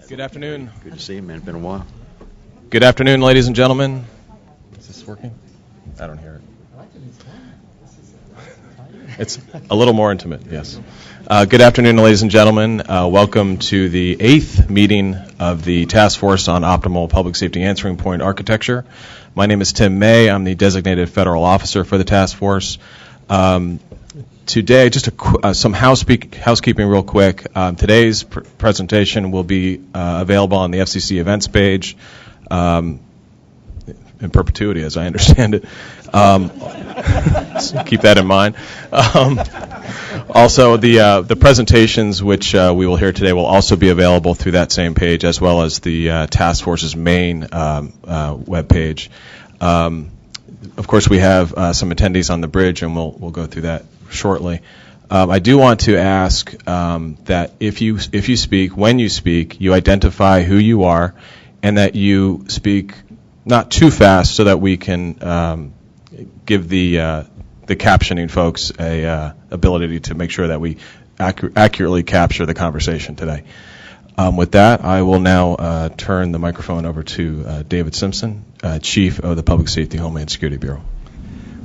Good afternoon. Good to see you, man. It's been a while. Good afternoon, ladies and gentlemen. Is this working? I don't hear it. It's a little more intimate, yes. Good afternoon, ladies and gentlemen. Welcome to the 8th meeting of the Task Force on Optimal Public Safety Answering Point Architecture. My name is Tim May. I'm the designated federal officer for the task force. Today, just some housekeeping real quick. Today's presentation will be available on the FCC events page in perpetuity, as I understand it. So keep that in mind. Also, the presentations which we will hear today will also be available through that same page, as well as the task force's main web page. Of course, we have some attendees on the bridge, and we'll go through that shortly. I do want to ask that if you speak, when you speak, you identify who you are, and that you speak not too fast, so that we can give the captioning folks a ability to make sure that we accurately capture the conversation today. With that, I will now turn the microphone over to David Simpson, Chief of the Public Safety Homeland Security Bureau.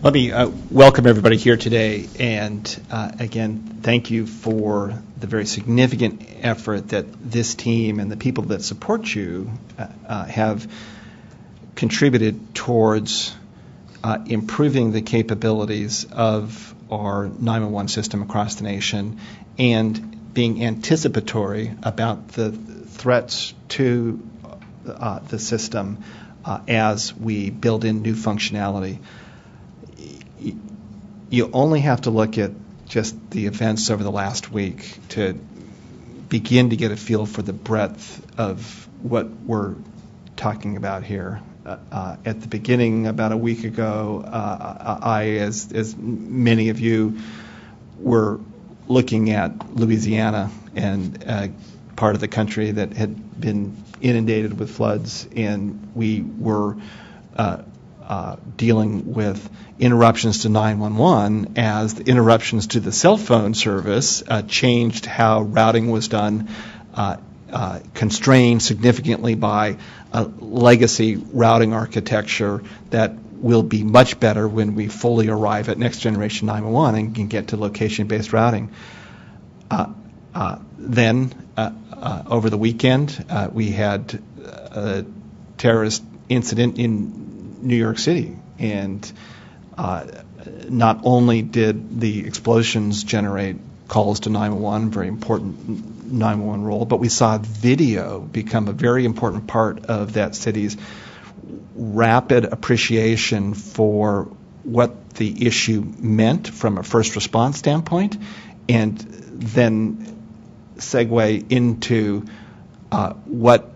Let me welcome everybody here today, and again, thank you for the very significant effort that this team and the people that support you have contributed towards improving the capabilities of our 911 system across the nation and being anticipatory about the threats to the system as we build in new functionality. You only have to look at just the events over the last week to begin to get a feel for the breadth of what we're talking about here. At the beginning, about a week ago, I, as many of you, were looking at Louisiana and part of the country that had been inundated with floods, and we were dealing with interruptions to 911 as the interruptions to the cell phone service changed how routing was done, constrained significantly by a legacy routing architecture that will be much better when we fully arrive at next generation 911 and can get to location-based routing. Then, over the weekend, we had a terrorist incident in New York City, and not only did the explosions generate calls to 911, very important 911 role, but we saw video become a very important part of that city's rapid appreciation for what the issue meant from a first response standpoint, and then segue into what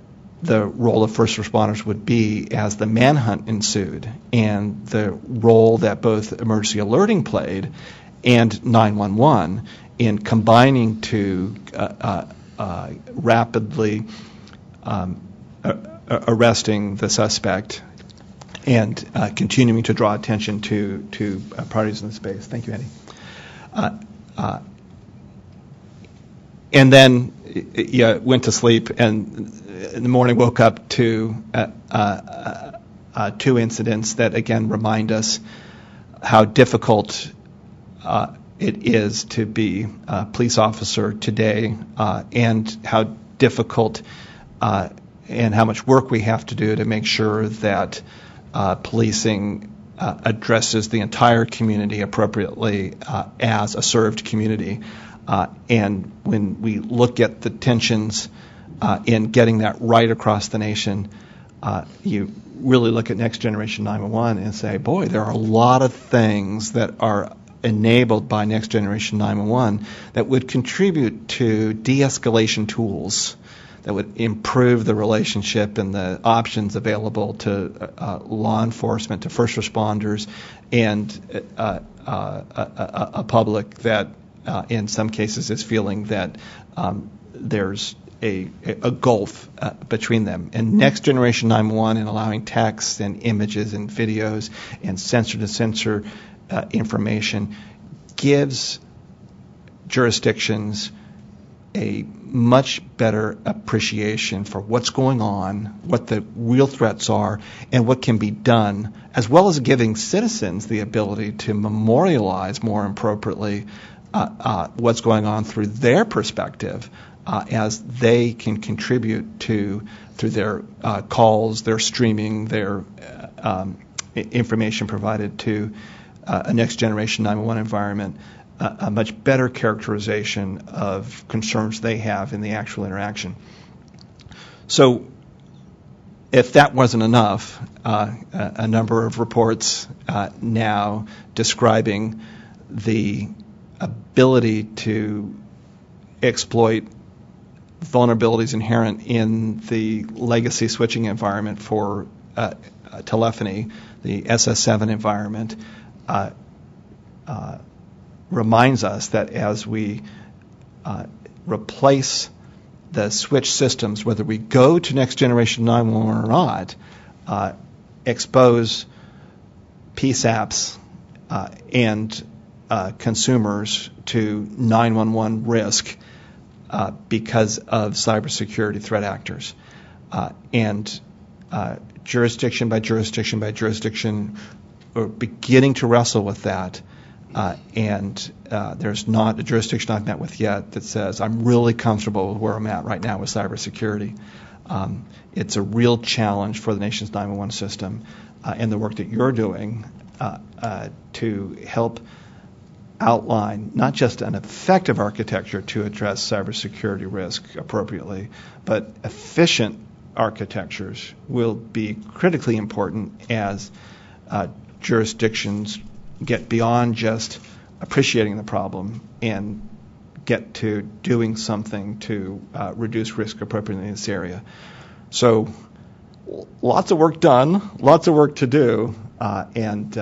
the role of first responders would be as the manhunt ensued, and the role that both emergency alerting played and 911 in combining to rapidly arresting the suspect and continuing to draw attention to parties in the space. Thank you, Andy. And then went to sleep, and in the morning woke up to two incidents that again remind us how difficult it is to be a police officer today, and how difficult and how much work we have to do to make sure that policing addresses the entire community appropriately as a served community. And when we look at the tensions in getting that right across the nation, you really look at next generation 911 and say, boy, there are a lot of things that are enabled by next generation 911 that would contribute to de-escalation tools that would improve the relationship and the options available to law enforcement, to first responders, and a public that in some cases is feeling that there's a gulf between them. And next generation 911 and allowing text and images and videos and sensor-to-sensor information gives jurisdictions a much better appreciation for what's going on, what the real threats are, and what can be done, as well as giving citizens the ability to memorialize more appropriately what's going on through their perspective, as they can contribute through their calls, their streaming, their information provided to a next generation 911 environment, a much better characterization of concerns they have in the actual interaction. So if that wasn't enough, a number of reports now describing the ability to exploit vulnerabilities inherent in the legacy switching environment for telephony, the SS7 environment, reminds us that as we replace the switch systems, whether we go to next generation 911 or not, expose PSAPs and consumers to 911 risk because of cybersecurity threat actors. And jurisdiction by jurisdiction by jurisdiction, we're beginning to wrestle with that. And there's not a jurisdiction I've met with yet that says I'm really comfortable with where I'm at right now with cybersecurity. It's a real challenge for the nation's 911 system, and the work that you're doing to help outline not just an effective architecture to address cybersecurity risk appropriately, but efficient architectures will be critically important as jurisdictions get beyond just appreciating the problem and get to doing something to reduce risk appropriately in this area. So lots of work done, lots of work to do, and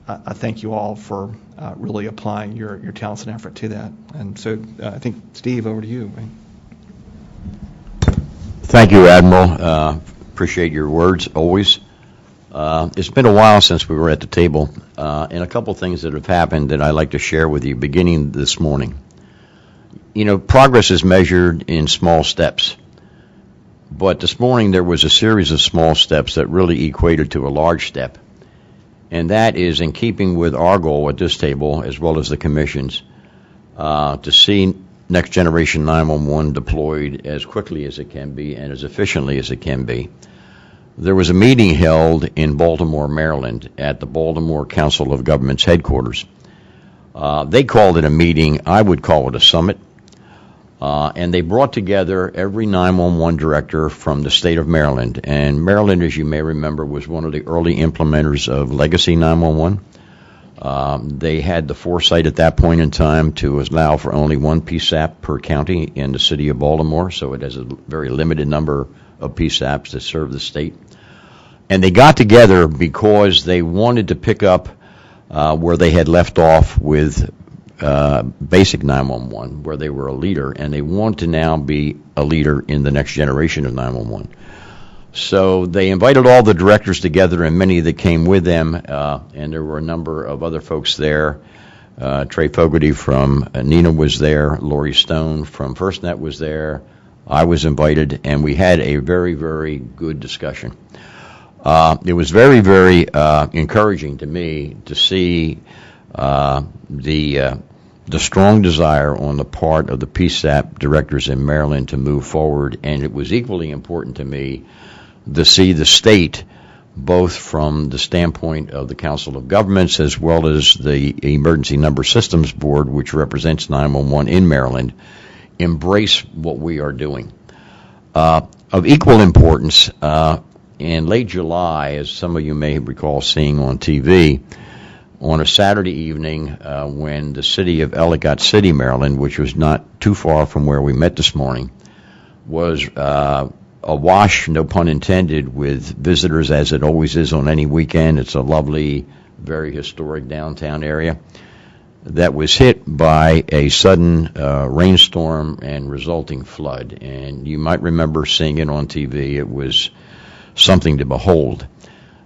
I thank you all for really applying your talents and effort to that. And so I think, Steve, over to you. Right? Thank you, Admiral. Appreciate your words always. It's been a while since we were at the table, and a couple things that have happened that I'd like to share with you beginning this morning. You know, progress is measured in small steps, but this morning there was a series of small steps that really equated to a large step, and that is in keeping with our goal at this table, as well as the Commission's, to see Next Generation 911 deployed as quickly as it can be and as efficiently as it can be. There was a meeting held in Baltimore, Maryland, at the Baltimore Council of Governments headquarters. They called it a meeting. I would call it a summit. And they brought together every 911 director from the state of Maryland. And Maryland, as you may remember, was one of the early implementers of Legacy 911. They had the foresight at that point in time to allow for only one PSAP per county in the city of Baltimore, so it has a very limited number of PSAPs that serve the state. And they got together because they wanted to pick up where they had left off with basic 911, where they were a leader, and they want to now be a leader in the next generation of 911. So they invited all the directors together, and many that came with them, and there were a number of other folks there. Trey Fogarty from NINA was there, Lori Stone from FirstNet was there, I was invited, and we had a very, very good discussion. It was very, very encouraging to me to see the strong desire on the part of the PSAP directors in Maryland to move forward, and it was equally important to me to see the state, both from the standpoint of the Council of Governments as well as the Emergency Number Systems Board, which represents 911 in Maryland, embrace what we are doing. Of equal importance, in late July, as some of you may recall seeing on TV, on a Saturday evening when the city of Ellicott City, Maryland, which was not too far from where we met this morning, was awash, no pun intended, with visitors, as it always is on any weekend. It's a lovely, very historic downtown area that was hit by a sudden rainstorm and resulting flood. And you might remember seeing it on TV. It was something to behold.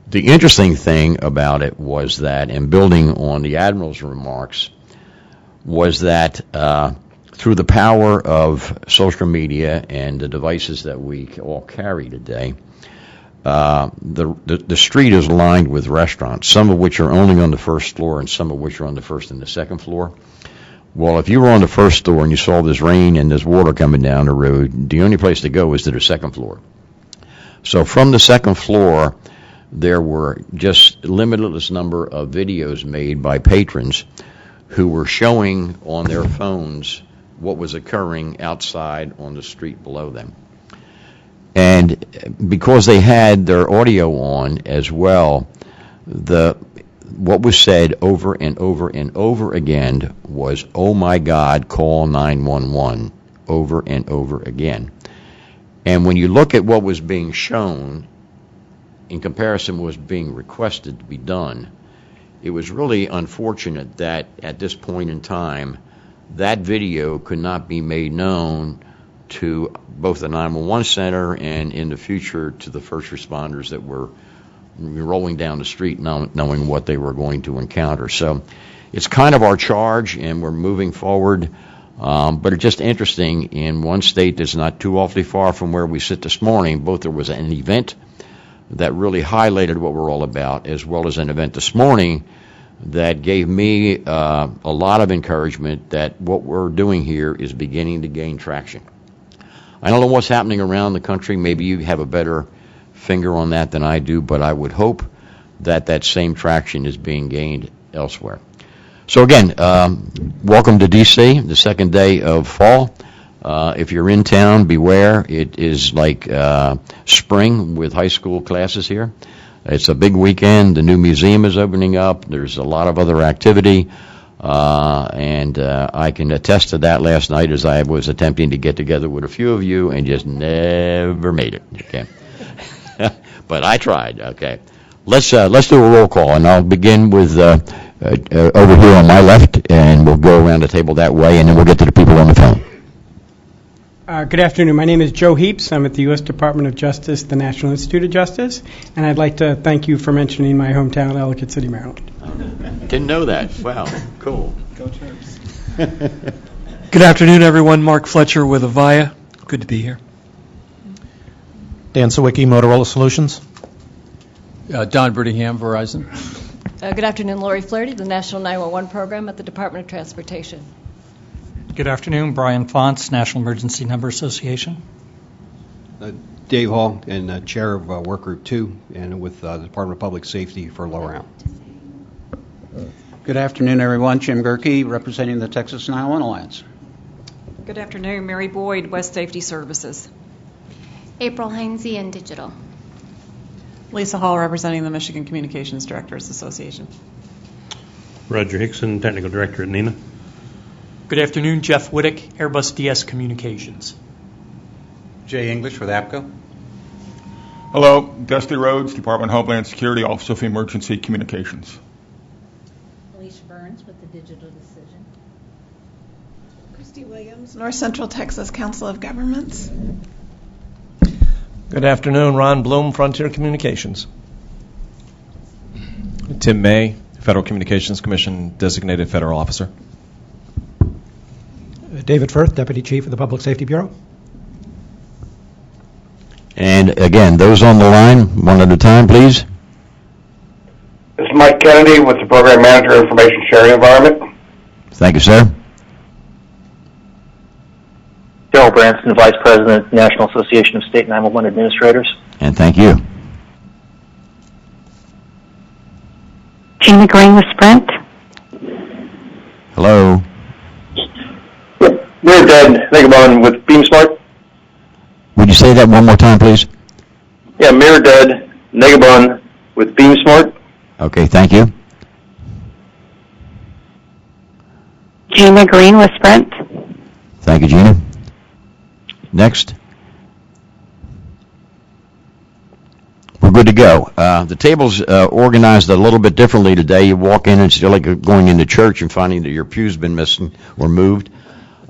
The interesting thing about it was that, and building on the Admiral's remarks, was that through the power of social media and the devices that we all carry today, the street is lined with restaurants, some of which are only on the first floor and some of which are on the first and the second floor. Well, if you were on the first floor and you saw this rain and this water coming down the road, the only place to go is to the second floor. So from the second floor, there were just limitless number of videos made by patrons who were showing on their phones what was occurring outside on the street below them. And because they had their audio on as well, what was said over and over and over again was, "Oh my God, call 911," over and over again. And when you look at what was being shown in comparison to what was being requested to be done, it was really unfortunate that at this point in time, that video could not be made known to both the 911 center and in the future to the first responders that were rolling down the street knowing what they were going to encounter. So it's kind of our charge, and we're moving forward. But it's just interesting, in one state that's not too awfully far from where we sit this morning, both there was an event that really highlighted what we're all about, as well as an event this morning that gave me a lot of encouragement that what we're doing here is beginning to gain traction. I don't know what's happening around the country. Maybe you have a better finger on that than I do, but I would hope that that same traction is being gained elsewhere. So again, welcome to D.C., the second day of fall. If you're in town, beware. It is like spring with high school classes here. It's a big weekend. The new museum is opening up. There's a lot of other activity. And I can attest to that last night as I was attempting to get together with a few of you and just never made it. Okay. But I tried. Okay. Let's do a roll call, and I'll begin with over here on my left, and we'll go around the table that way, and then we'll get to the people on the phone. Good afternoon. My name is Joe Heaps. I'm at the U.S. Department of Justice, the National Institute of Justice, and I'd like to thank you for mentioning my hometown, Ellicott City, Maryland. Didn't know that. Wow. Cool. Go Terps. Good afternoon, everyone. Mark Fletcher with Avaya. Good to be here. Dan Sawicki, Motorola Solutions. Don Brittingham, Verizon. Good afternoon, Lori Flaherty, the National 911 Program at the Department of Transportation. Good afternoon, Brian Fonts, National Emergency Number Association. Dave Hall, and Chair of Work Group 2, and with the Department of Public Safety for Lower Allen. Good afternoon, everyone. Jim Gerke, representing the Texas 911 Alliance. Good afternoon, Mary Boyd, West Safety Services. April Hainsey in Digital. Lisa Hall, representing the Michigan Communications Directors Association. Roger Hickson, Technical Director at NENA. Good afternoon, Jeff Whittick, Airbus DS Communications. Jay English with APCO. Hello, Dusty Rhodes, Department of Homeland Security, Office of Emergency Communications. Alicia Burns with the Digital Decision. Christy Williams, North Central Texas Council of Governments. Good afternoon, Ron Bloom, Frontier Communications. Tim May, Federal Communications Commission Designated Federal Officer. David Firth, Deputy Chief of the Public Safety Bureau. And again, those on the line, one at a time, please. This is Mike Kennedy with the Program Manager of Information Sharing Environment. Thank you, sir. Joe Branson, Vice President, National Association of State 911 Administrators. And thank you. Gina Green with Sprint. Hello. We're Dead Negabon with BeamSmart. Would you say that one more time, please? Yeah, Mirror Dead Negabon with BeamSmart. Okay, thank you. Gina Green with Sprint. Thank you, Gina. Next. We're good to go. The table's organized a little bit differently today. You walk in and it's like going into church and finding that your pew's been missing or moved.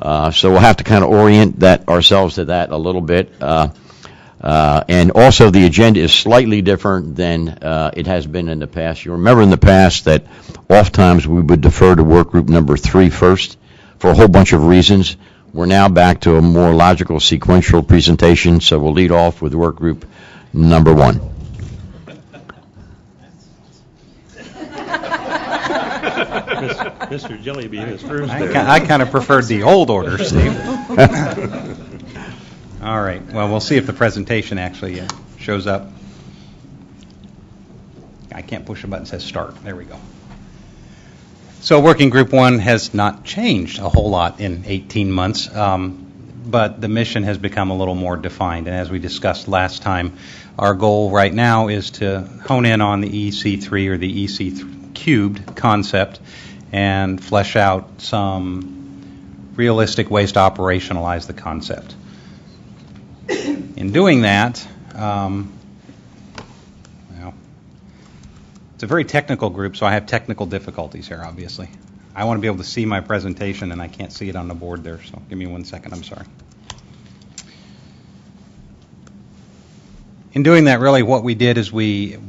So we'll have to kind of orient ourselves to that a little bit. And also the agenda is slightly different than it has been in the past. You remember in the past that oftentimes we would defer to work group number 3 first for a whole bunch of reasons. We're now back to a more logical sequential presentation, so we'll lead off with work group number 1. Mr. Jellybean is first. I kind of preferred the old order, Steve. All right. Well, we'll see if the presentation actually shows up. I can't push a button that says start. There we go. So Working Group 1 has not changed a whole lot in 18 months, but the mission has become a little more defined. And as we discussed last time, our goal right now is to hone in on the EC3 or the EC cubed concept and flesh out some realistic ways to operationalize the concept. In doing that, it's a very technical group, so I have technical difficulties here, obviously. I want to be able to see my presentation, and I can't see it on the board there, so give me 1 second. I'm sorry. In doing that, really what we did is we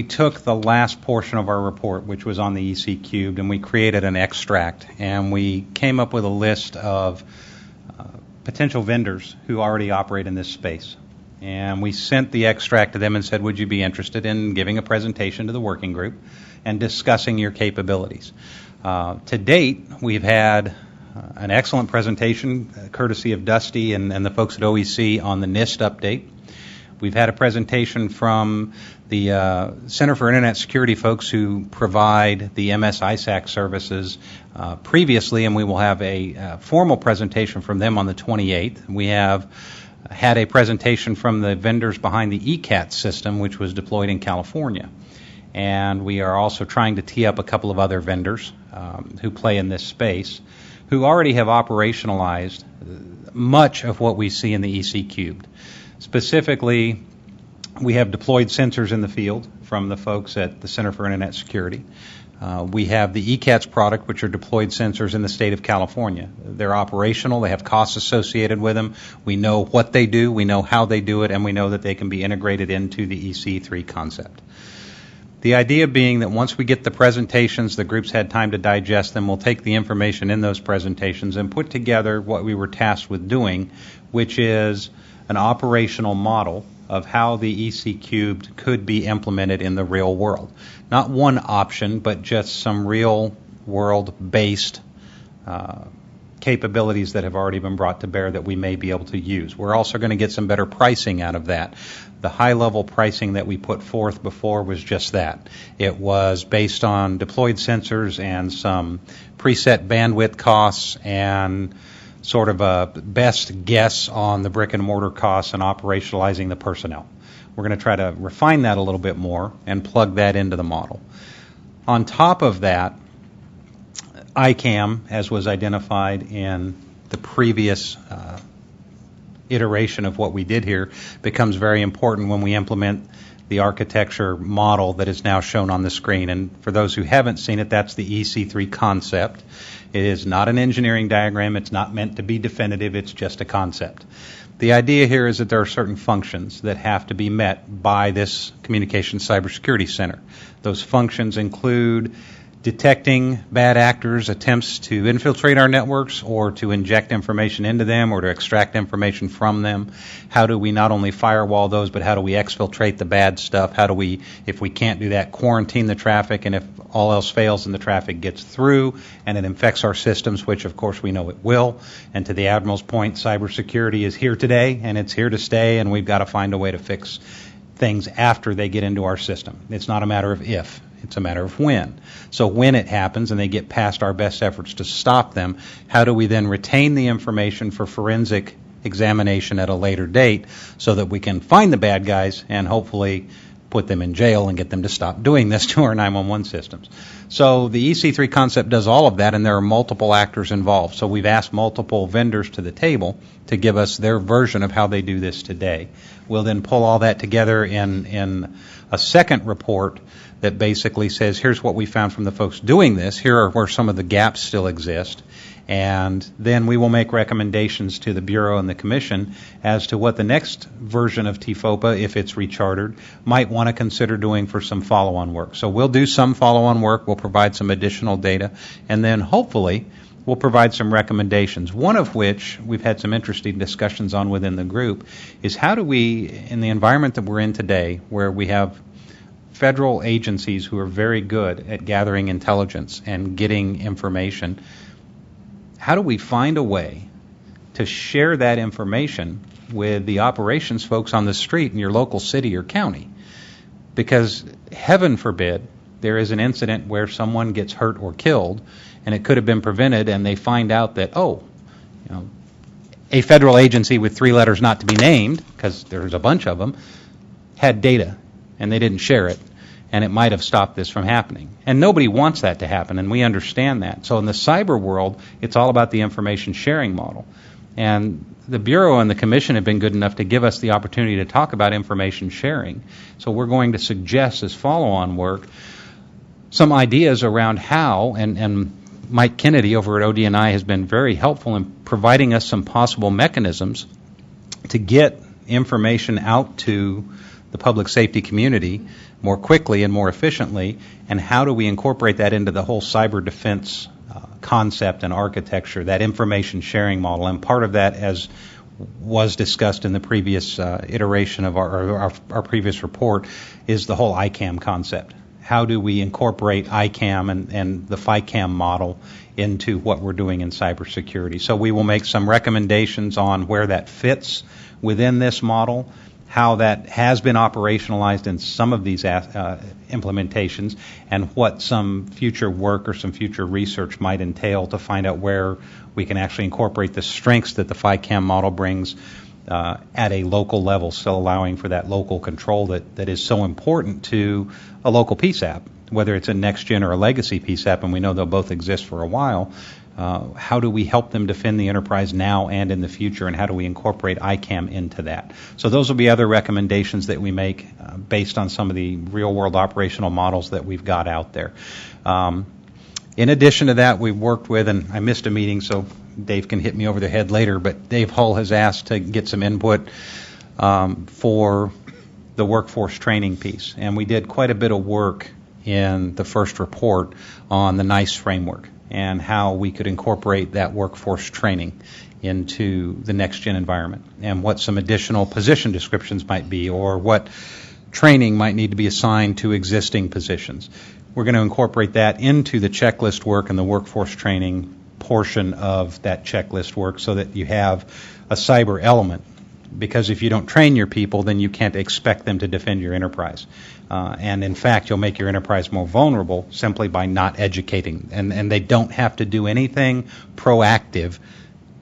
took the last portion of our report, which was on the EC cubed, and we created an extract, and we came up with a list of potential vendors who already operate in this space. And we sent the extract to them and said, would you be interested in giving a presentation to the working group and discussing your capabilities? To date, we've had an excellent presentation, courtesy of Dusty and the folks at OEC on the NIST update. We've had a presentation from the Center for Internet Security folks who provide the MS ISAC services previously, and we will have a formal presentation from them on the 28th. We have had a presentation from the vendors behind the ECAT system, which was deployed in California. And we are also trying to tee up a couple of other vendors who play in this space, who already have operationalized much of what we see in the EC cubed. Specifically, we have deployed sensors in the field from the folks at the Center for Internet Security. We have the ECATS product, which are deployed sensors in the state of California. They're operational. They have costs associated with them. We know what they do. We know how they do it. And we know that they can be integrated into the EC3 concept. The idea being that once we get the presentations, the groups had time to digest them, we'll take the information in those presentations and put together what we were tasked with doing, which is an operational model of how the EC cubed could be implemented in the real world. Not one option, but just some real world-based capabilities that have already been brought to bear that we may be able to use. We're also going to get some better pricing out of that. The high-level pricing that we put forth before was just that. It was based on deployed sensors and some preset bandwidth costs and sort of a best guess on the brick and mortar costs and operationalizing the personnel. We're going to try to refine that a little bit more and plug that into the model. On top of that, ICAM, as was identified in the previous iteration of what we did here, becomes very important when we implement the architecture model that is now shown on the screen. And for those who haven't seen it, that's the EC3 concept. It is not an engineering diagram. It's not meant to be definitive. It's just a concept. The idea here is that there are certain functions that have to be met by this Communications Cybersecurity Center. Those functions include detecting bad actors' attempts to infiltrate our networks or to inject information into them or to extract information from them. How do we not only firewall those, but how do we exfiltrate the bad stuff? How do we, if we can't do that, quarantine the traffic, and if all else fails and the traffic gets through and it infects our systems, which of course we know it will. And to the Admiral's point, cybersecurity is here today and it's here to stay, and we've got to find a way to fix things after they get into our system. It's not a matter of if. It's a matter of when. So when it happens and they get past our best efforts to stop them, how do we then retain the information for forensic examination at a later date so that we can find the bad guys and hopefully put them in jail and get them to stop doing this to our 911 systems. So the EC3 concept does all of that, and there are multiple actors involved. So we've asked multiple vendors to the table to give us their version of how they do this today. We'll then pull all that together in a second report that basically says, here's what we found from the folks doing this, here are where some of the gaps still exist, and then we will make recommendations to the Bureau and the Commission as to what the next version of TFOPA, if it's rechartered, might want to consider doing for some follow-on work. So we'll do some follow-on work, we'll provide some additional data, and then hopefully we'll provide some recommendations, one of which we've had some interesting discussions on within the group, is how do we, in the environment that we're in today, where we have federal agencies who are very good at gathering intelligence and getting information, how do we find a way to share that information with the operations folks on the street in your local city or county? Because heaven forbid there is an incident where someone gets hurt or killed, and it could have been prevented, and they find out that, a federal agency with 3 letters not to be named, because there's a bunch of them, had data, and they didn't share it, and it might have stopped this from happening. And nobody wants that to happen, and we understand that. So in the cyber world, it's all about the information sharing model. And the Bureau and the Commission have been good enough to give us the opportunity to talk about information sharing. So we're going to suggest as follow-on work some ideas around how, and Mike Kennedy over at ODNI has been very helpful in providing us some possible mechanisms to get information out to the public safety community more quickly and more efficiently, and how do we incorporate that into the whole cyber defense concept and architecture, that information sharing model. And part of that, as was discussed in the previous iteration of our previous report, is the whole ICAM concept. How do we incorporate ICAM and the FICAM model into what we're doing in cybersecurity? So we will make some recommendations on where that fits within this model, how that has been operationalized in some of these implementations, and what some future work or some future research might entail to find out where we can actually incorporate the strengths that the FICAM model brings at a local level, still allowing for that local control that is so important to a local PSAP, whether it's a next-gen or a legacy PSAP, and we know they'll both exist for a while. How do we help them defend the enterprise now and in the future, and how do we incorporate ICAM into that? So those will be other recommendations that we make based on some of the real-world operational models that we've got out there. In addition to that, we've worked with, and I missed a meeting, so Dave can hit me over the head later, but Dave Hull has asked to get some input for the workforce training piece. And we did quite a bit of work in the first report on the NICE framework and how we could incorporate that workforce training into the next-gen environment, and what some additional position descriptions might be, or what training might need to be assigned to existing positions. We're going to incorporate that into the checklist work and the workforce training portion of that checklist work, so that you have a cyber element. Because if you don't train your people, then you can't expect them to defend your enterprise. And in fact, you'll make your enterprise more vulnerable simply by not educating. And they don't have to do anything proactive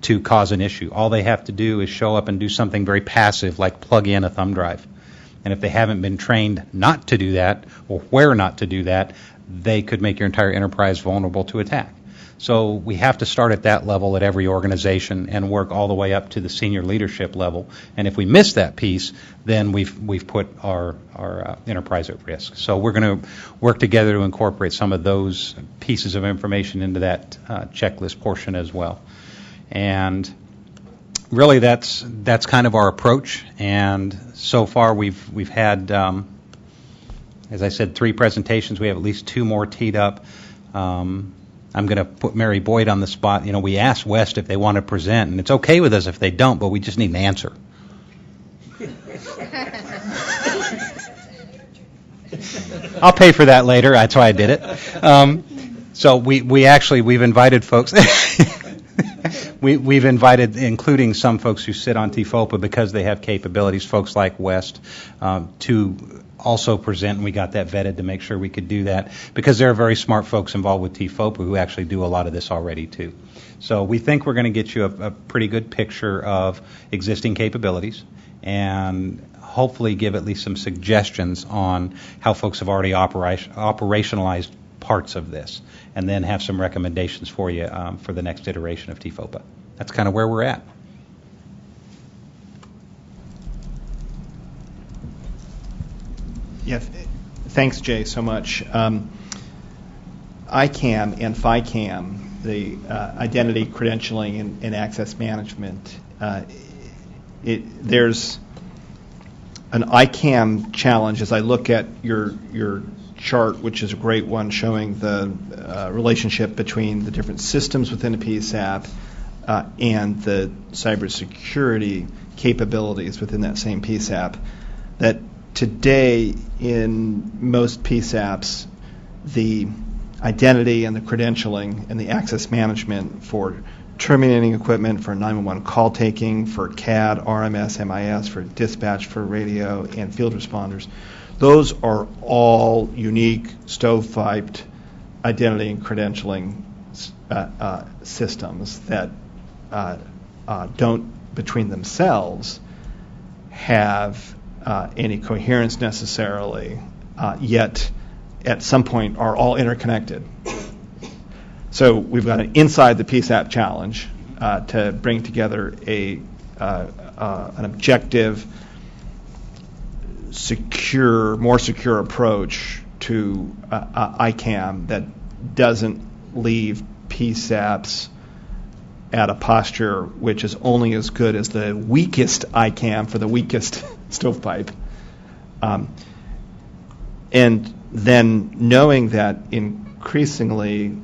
to cause an issue. All they have to do is show up and do something very passive, like plug in a thumb drive. And if they haven't been trained not to do that, or where not to do that, they could make your entire enterprise vulnerable to attack. So we have to start at that level at every organization and work all the way up to the senior leadership level. And if we miss that piece, then we've put our enterprise at risk. So we're going to work together to incorporate some of those pieces of information into that checklist portion as well. And really, that's kind of our approach. And so far, we've had, as I said, 3 presentations. We have at least 2 more teed up. I'm going to put Mary Boyd on the spot. We asked West if they want to present, and it's okay with us if they don't, but we just need an answer. I'll pay for that later. That's why I did it. So we've invited folks. We've invited, including some folks who sit on TFOPA because they have capabilities, folks like West, to also present, and we got that vetted to make sure we could do that, because there are very smart folks involved with TFOPA who actually do a lot of this already too. So we think we're going to get you a pretty good picture of existing capabilities, and hopefully give at least some suggestions on how folks have already operationalized parts of this, and then have some recommendations for you for the next iteration of TFOPA. That's kind of where we're at. Yeah, thanks, Jay, so much. ICAM and FICAM, the identity credentialing and access management, there's an ICAM challenge. As I look at your chart, which is a great one, showing the relationship between the different systems within a PSAP and the cybersecurity capabilities within that same PSAP, that today in most PSAPs, the identity and the credentialing and the access management for terminating equipment, for 911 call taking, for CAD, RMS, MIS, for dispatch, for radio, and field responders, those are all unique stovepiped identity and credentialing systems that don't, between themselves, have any coherence necessarily, yet at some point are all interconnected. So we've got an inside the PSAP challenge to bring together an objective, secure, more secure approach to ICAM that doesn't leave PSAPs at a posture which is only as good as the weakest ICAM for the weakest stovepipe. And then knowing that increasingly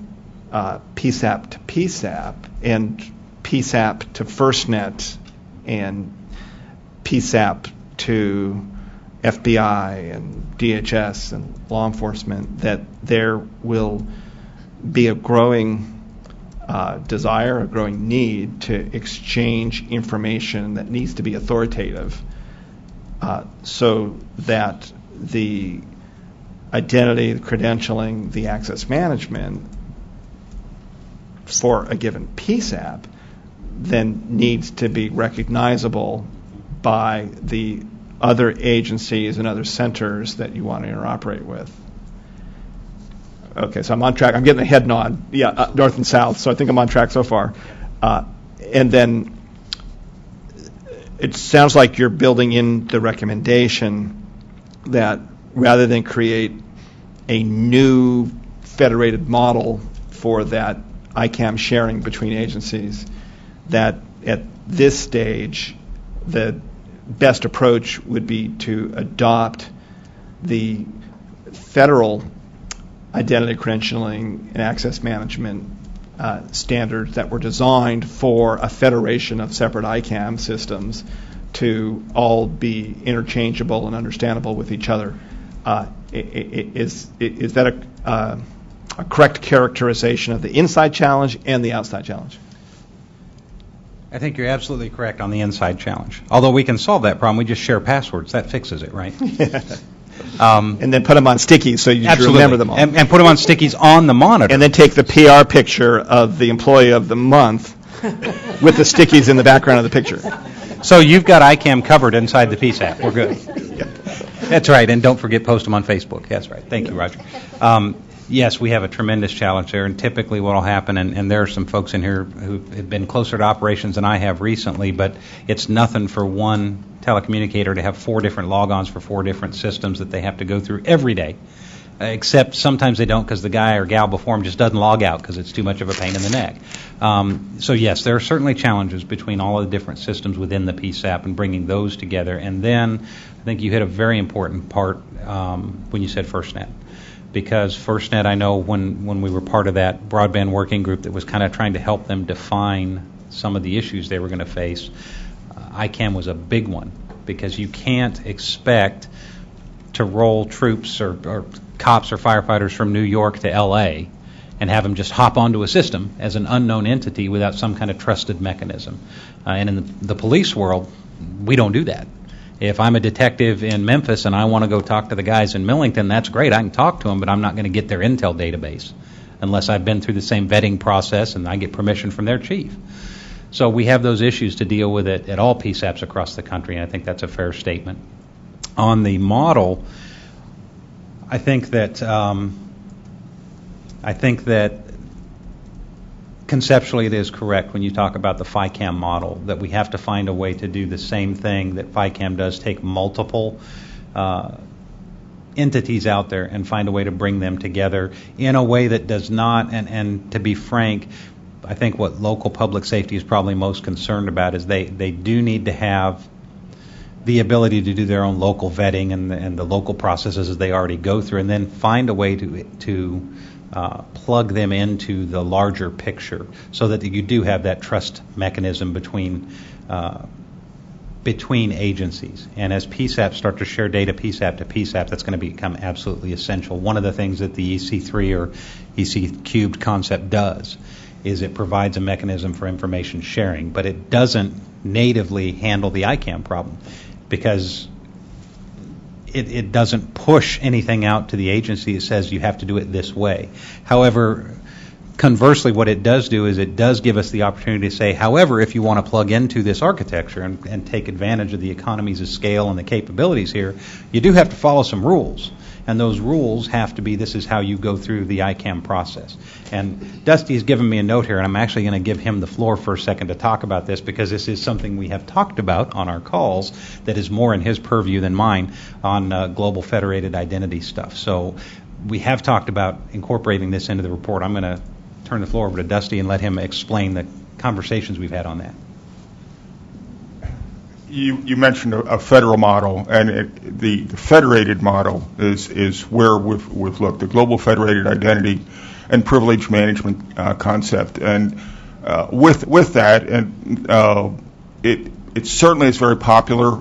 PSAP to PSAP and PSAP to FirstNet and PSAP to FBI and DHS and law enforcement, that there will be a growing desire, a growing need to exchange information that needs to be authoritative, so that the identity, the credentialing, the access management for a given PSAP then needs to be recognizable by the other agencies and other centers that you want to interoperate with. Okay, so I'm on track. I'm getting a head nod. Yeah, north and south, so I think I'm on track so far. And then it sounds like you're building in the recommendation that rather than create a new federated model for that ICAM sharing between agencies, that at this stage the best approach would be to adopt the federal identity credentialing and access management standards that were designed for a federation of separate ICAM systems to all be interchangeable and understandable with each other. Is that a correct characterization of the inside challenge and the outside challenge? I think you're absolutely correct on the inside challenge. Although we can solve that problem, we just share passwords. That fixes it, right? And then put them on stickies so you remember them all. And put them on stickies on the monitor. And then take the PR picture of the employee of the month with the stickies in the background of the picture. So you've got ICAM covered inside the PSAP. We're good. That's right. And don't forget, post them on Facebook. That's right. Thank you, Roger. Yes, we have a tremendous challenge there, and typically what will happen, and there are some folks in here who have been closer to operations than I have recently, but it's nothing for one telecommunicator to have 4 different logons for 4 different systems that they have to go through every day, except sometimes they don't because the guy or gal before them just doesn't log out because it's too much of a pain in the neck. So yes, there are certainly challenges between all of the different systems within the PSAP and bringing those together. And then I think you hit a very important part when you said FirstNet. Because FirstNet, I know when we were part of that broadband working group that was kind of trying to help them define some of the issues they were going to face, ICAM was a big one, because you can't expect to roll troops or cops or firefighters from New York to L.A. and have them just hop onto a system as an unknown entity without some kind of trusted mechanism. And in the police world, we don't do that. If I'm a detective in Memphis and I want to go talk to the guys in Millington, that's great. I can talk to them, but I'm not going to get their intel database unless I've been through the same vetting process and I get permission from their chief. So we have those issues to deal with at all PSAPs across the country, and I think that's a fair statement. On the model, I think that conceptually it is correct when you talk about the FICAM model, that we have to find a way to do the same thing that FICAM does, take multiple entities out there and find a way to bring them together in a way that does not, and to be frank, I think what local public safety is probably most concerned about is they do need to have the ability to do their own local vetting and the local processes as they already go through, and then find a way to plug them into the larger picture so that you do have that trust mechanism between agencies. And as PSAP start to share data PSAP to PSAP, that's going to become absolutely essential. One of the things that the EC3 or EC cubed concept does is it provides a mechanism for information sharing, but it doesn't natively handle the ICAM problem because it doesn't push anything out to the agency that says you have to do it this way. However, conversely, what it does do is it does give us the opportunity to say, however, if you want to plug into this architecture and take advantage of the economies of scale and the capabilities here, you do have to follow some rules. And those rules have to be, this is how you go through the ICAM process. And Dusty's given me a note here, and I'm actually going to give him the floor for a second to talk about this because this is something we have talked about on our calls that is more in his purview than mine on global federated identity stuff. So we have talked about incorporating this into the report. I'm going to turn the floor over to Dusty and let him explain the conversations we've had on that. You mentioned a federal model, and the federated model is where we've looked, the global federated identity and privilege management concept. And with that, and it certainly is very popular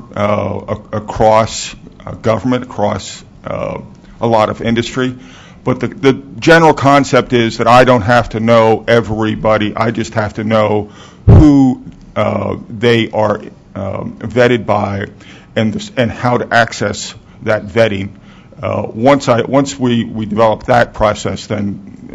across government, across a lot of industry. But the general concept is that I don't have to know everybody. I just have to know who they are vetted by and how to access that vetting. Once we develop that process, then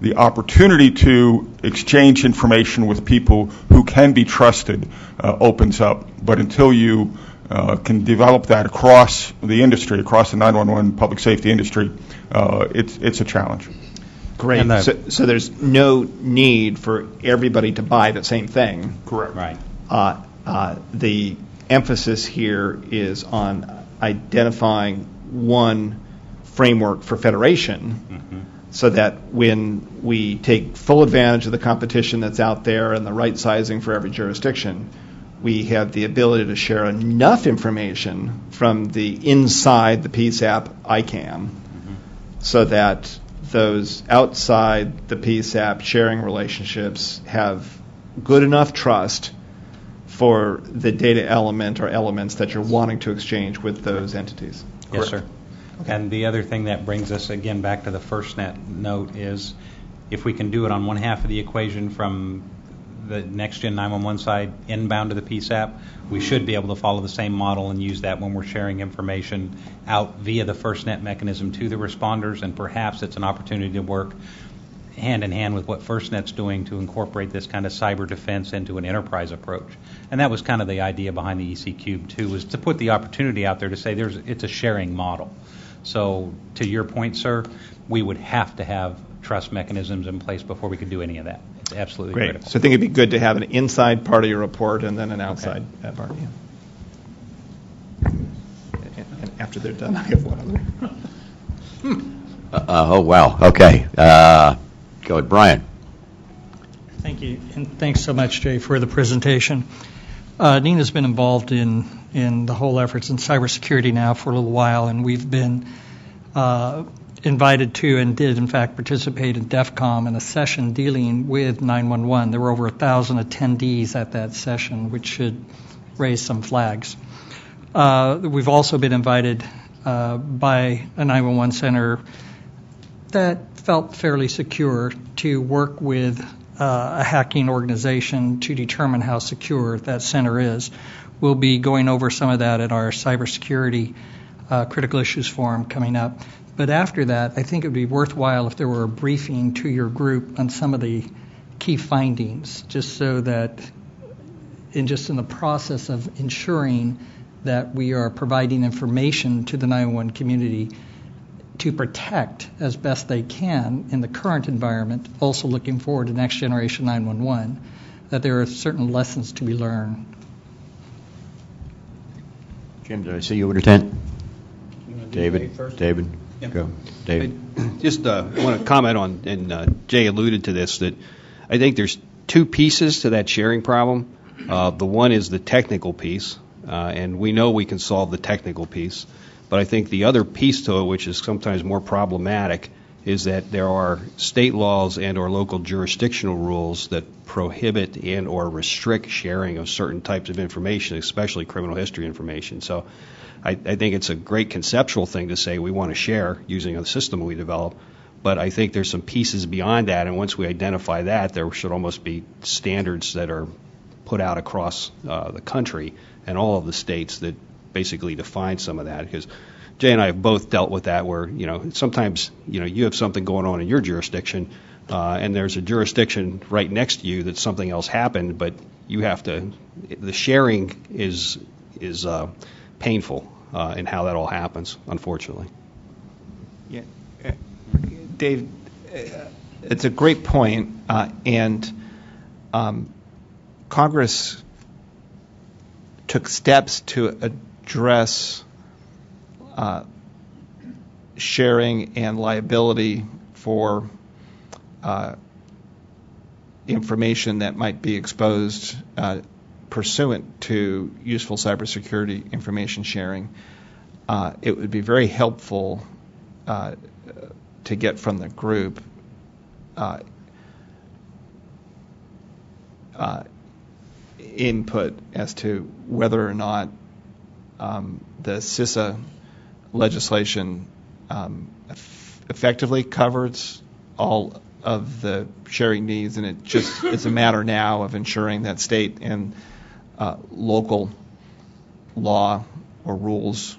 the opportunity to exchange information with people who can be trusted opens up. But until you can develop that across the industry, across the 911 public safety industry, it's a challenge. Great. So there's no need for everybody to buy the same thing. Correct. Right. The emphasis here is on identifying one framework for federation so that when we take full advantage of the competition that's out there and the right sizing for every jurisdiction, we have the ability to share enough information from the inside the PSAP ICAM so that those outside the PSAP sharing relationships have good enough trust for the data element or elements that you're wanting to exchange with those entities. Yes, sir. Okay. And the other thing that brings us again back to the FirstNet note is if we can do it on one half of the equation from the next-gen 911 side inbound to the PSAP, we should be able to follow the same model and use that when we're sharing information out via the FirstNet mechanism to the responders, and perhaps it's an opportunity to work hand in hand with what FirstNet's doing to incorporate this kind of cyber defense into an enterprise approach. And that was kind of the idea behind the EC Cube too, was to put the opportunity out there to say it's a sharing model. So to your point, sir, we would have to have trust mechanisms in place before we could do any of that. It's absolutely critical. So I think it'd be good to have an inside part of your report and then an outside part. Yeah. And after they're done, I have one other. Oh, wow. Okay. Go ahead, Brian. Thank you, and thanks so much, Jay, for the presentation. Nina's been involved in the whole efforts in cybersecurity now for a little while, and we've been invited to and did, in fact, participate in DEF CON in a session dealing with 911. There were over 1,000 attendees at that session, which should raise some flags. We've also been invited by a 911 center that felt fairly secure to work with a hacking organization to determine how secure that center is. We'll be going over some of that at our Cybersecurity Critical Issues Forum coming up. But after that, I think it would be worthwhile if there were a briefing to your group on some of the key findings, just so that in the process of ensuring that we are providing information to the 911 community to protect as best they can in the current environment, also looking forward to next generation 911, that there are certain lessons to be learned. Jim, did I see you over the tent? David? Yep. Go. David. I just want to comment on, and Jay alluded to this, that I think there's two pieces to that sharing problem. The one is the technical piece, and we know we can solve the technical piece. But I think the other piece to it, which is sometimes more problematic, is that there are state laws and or local jurisdictional rules that prohibit and or restrict sharing of certain types of information, especially criminal history information. So I think it's a great conceptual thing to say we want to share using a system we develop, but I think there's some pieces beyond that, and once we identify that, there should almost be standards that are put out across the country and all of the states that basically define some of that, because Jay and I have both dealt with that where, sometimes, you have something going on in your jurisdiction, and there's a jurisdiction right next to you that something else happened, but you have to, the sharing is painful in how that all happens, unfortunately. Yeah, Dave, it's a great point, and Congress took steps to address sharing and liability for information that might be exposed pursuant to useful cybersecurity information sharing. It would be very helpful to get from the group input as to whether or not the CISA legislation effectively covers all of the sharing needs, and it just is a matter now of ensuring that state and local law or rules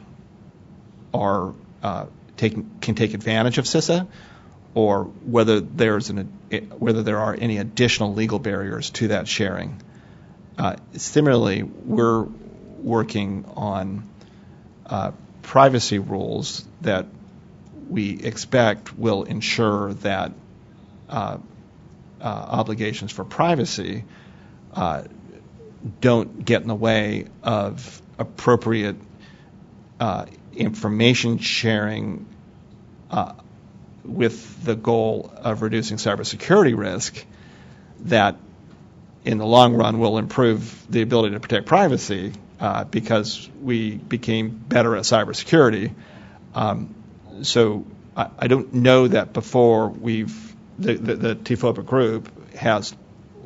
are can take advantage of CISA, or whether whether there are any additional legal barriers to that sharing. Similarly, we're working on privacy rules that we expect will ensure that obligations for privacy don't get in the way of appropriate information sharing with the goal of reducing cybersecurity risk that in the long run will improve the ability to protect privacy because we became better at cybersecurity. So I don't know that before the TFOPA group has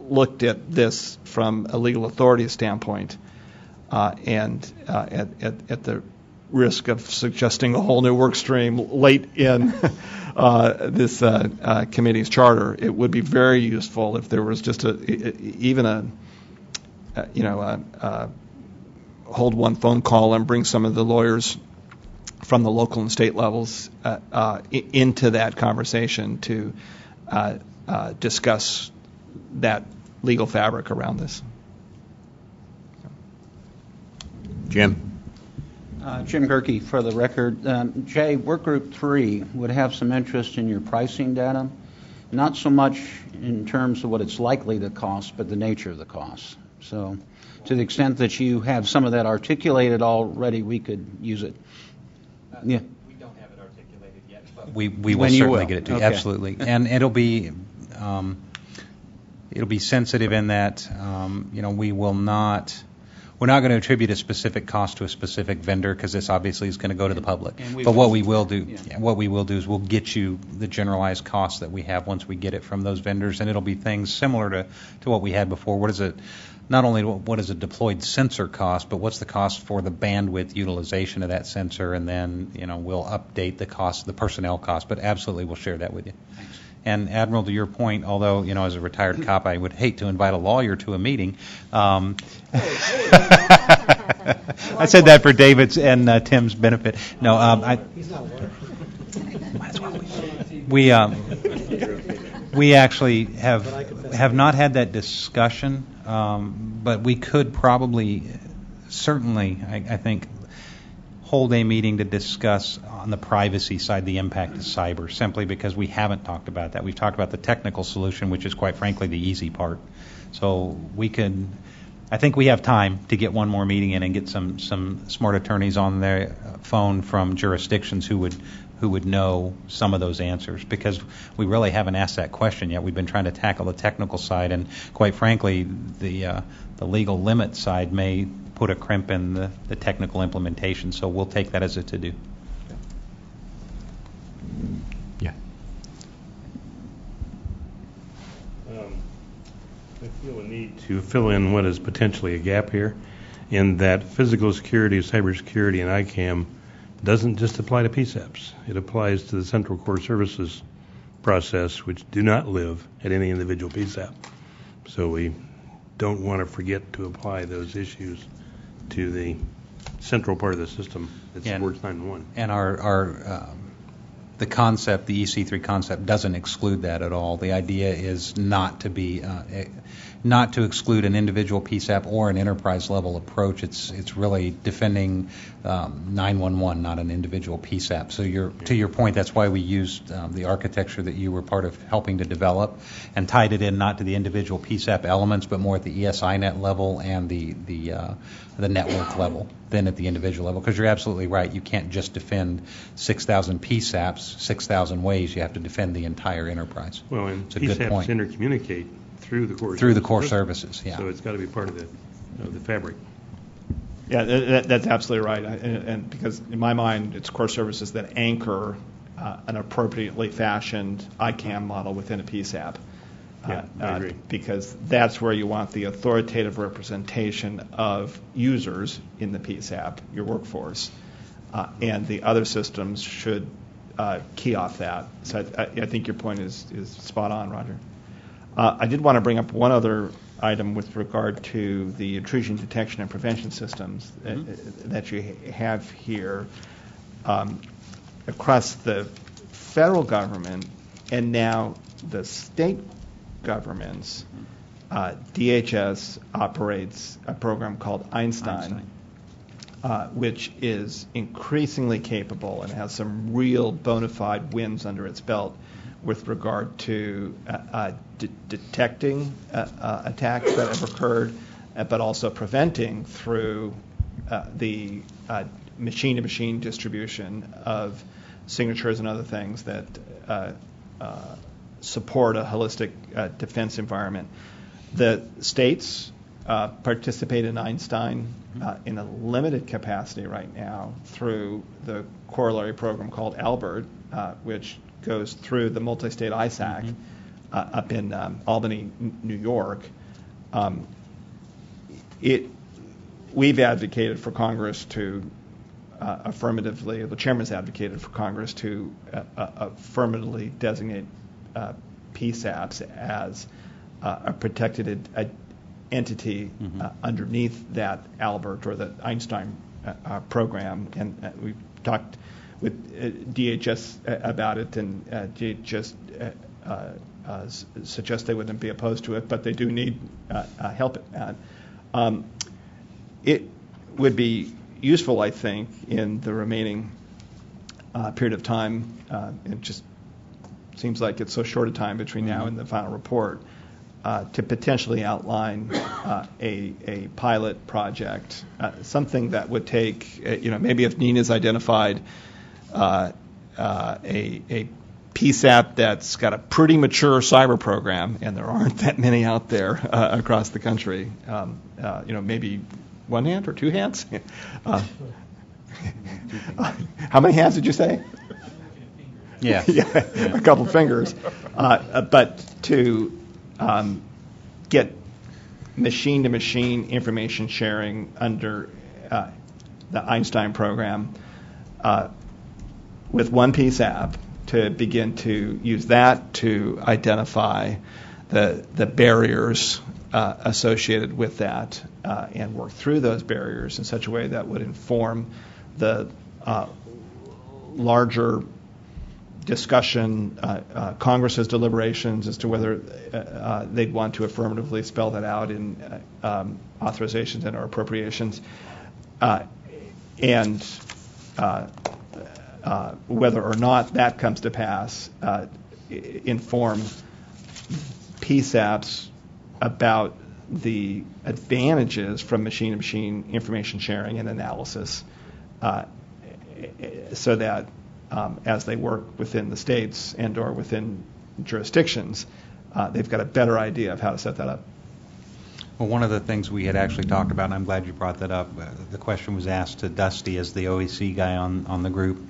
looked at this from a legal authority standpoint, and at the risk of suggesting a whole new work stream late in this committee's charter, it would be very useful if there was just even a hold one phone call and bring some of the lawyers from the local and state levels into that conversation to discuss that legal fabric around this. Jim? Jim Gerke, for the record. Jay, Workgroup 3 would have some interest in your pricing data, not so much in terms of what it's likely to cost, but the nature of the cost. So to the extent that you have some of that articulated already, we could use it. Yeah. We don't have it articulated yet, but we will certainly get it to you. Okay. Absolutely. And it'll be sensitive in that we're not going to attribute a specific cost to a specific vendor because this obviously is going to go to the public. But what we will do is we'll get you the generalized costs that we have once we get it from those vendors, and it'll be things similar to what we had before. What is it? Not only what is a deployed sensor cost, but what's the cost for the bandwidth utilization of that sensor, and then we'll update the cost, the personnel cost. But absolutely, we'll share that with you. Thanks. And Admiral, to your point, although as a retired cop, I would hate to invite a lawyer to a meeting. I said that for David's and Tim's benefit. No, he's not a lawyer. Might as well. We actually have not had that discussion, but we could probably, certainly, I think, hold a meeting to discuss on the privacy side the impact of cyber, simply because we haven't talked about that. We've talked about the technical solution, which is quite frankly the easy part. So I think we have time to get one more meeting in and get some smart attorneys on their phone from jurisdictions who would who would know some of those answers, because we really haven't asked that question yet. We've been trying to tackle the technical side, and quite frankly, the legal limit side may put a crimp in the technical implementation, so we'll take that as a to-do. Yeah. I feel a need to fill in what is potentially a gap here, in that physical security, cybersecurity, and ICAM doesn't just apply to PSAPs. It applies to the Central Core Services process, which do not live at any individual PSAP. So we don't want to forget to apply those issues to the central part of the system that supports 911. And our the concept, the EC3 concept, doesn't exclude that at all. The idea is not to exclude an individual PSAP or an enterprise level approach. It's really defending 911, not an individual PSAP. So to your point, that's why we used the architecture that you were part of helping to develop, and tied it in not to the individual PSAP elements, but more at the ESINet level and the network level than at the individual level. Because you're absolutely right, you can't just defend 6,000 PSAPs 6,000 ways. You have to defend the entire enterprise. Well, and it's a good point. PSAPs intercommunicate through the core services. Yeah. So it's got to be part of the fabric. Yeah, that's absolutely right. And because in my mind, it's core services that anchor an appropriately fashioned ICAM model within a PSAP. I agree. Because that's where you want the authoritative representation of users in the PSAP, your workforce, and the other systems should key off that. So I think your point is spot on, Roger. I did want to bring up one other item with regard to the intrusion detection and prevention systems that you have here across the federal government and now the state governments. DHS operates a program called Einstein. Which is increasingly capable and has some real bona fide wins under its belt with regard to detecting attacks that have occurred, but also preventing through the machine-to-machine distribution of signatures and other things that support a holistic defense environment. The states participate in Einstein in a limited capacity right now through the corollary program called Albert, which goes through the multi-state ISAC up in Albany, New York. We've advocated for Congress to affirmatively, the chairman's advocated for Congress to affirmatively designate PSAPs as a protected entity underneath that Albert or the Einstein program, and we've talked with DHS about it, and DHS suggest they wouldn't be opposed to it, but they do need help at that. It would be useful, I think, in the remaining period of time. It just seems like it's so short a time between now and the final report. To potentially outline a pilot project, something that would take, maybe if Nina's identified a PSAP that's got a pretty mature cyber program, and there aren't that many out there across the country, maybe one hand or two hands? How many hands did you say? Yeah. A couple fingers. But to get machine-to-machine information sharing under the Einstein program with one PSAP, to begin to use that to identify the barriers associated with that and work through those barriers in such a way that would inform the larger discussion, Congress's deliberations as to whether they'd want to affirmatively spell that out in authorizations and or appropriations, and whether or not that comes to pass, inform PSAPs about the advantages from machine-to-machine information sharing and analysis, so that as they work within the states and or within jurisdictions, they've got a better idea of how to set that up. Well, one of the things we had actually talked about, and I'm glad you brought that up, the question was asked to Dusty as the OEC guy on the group.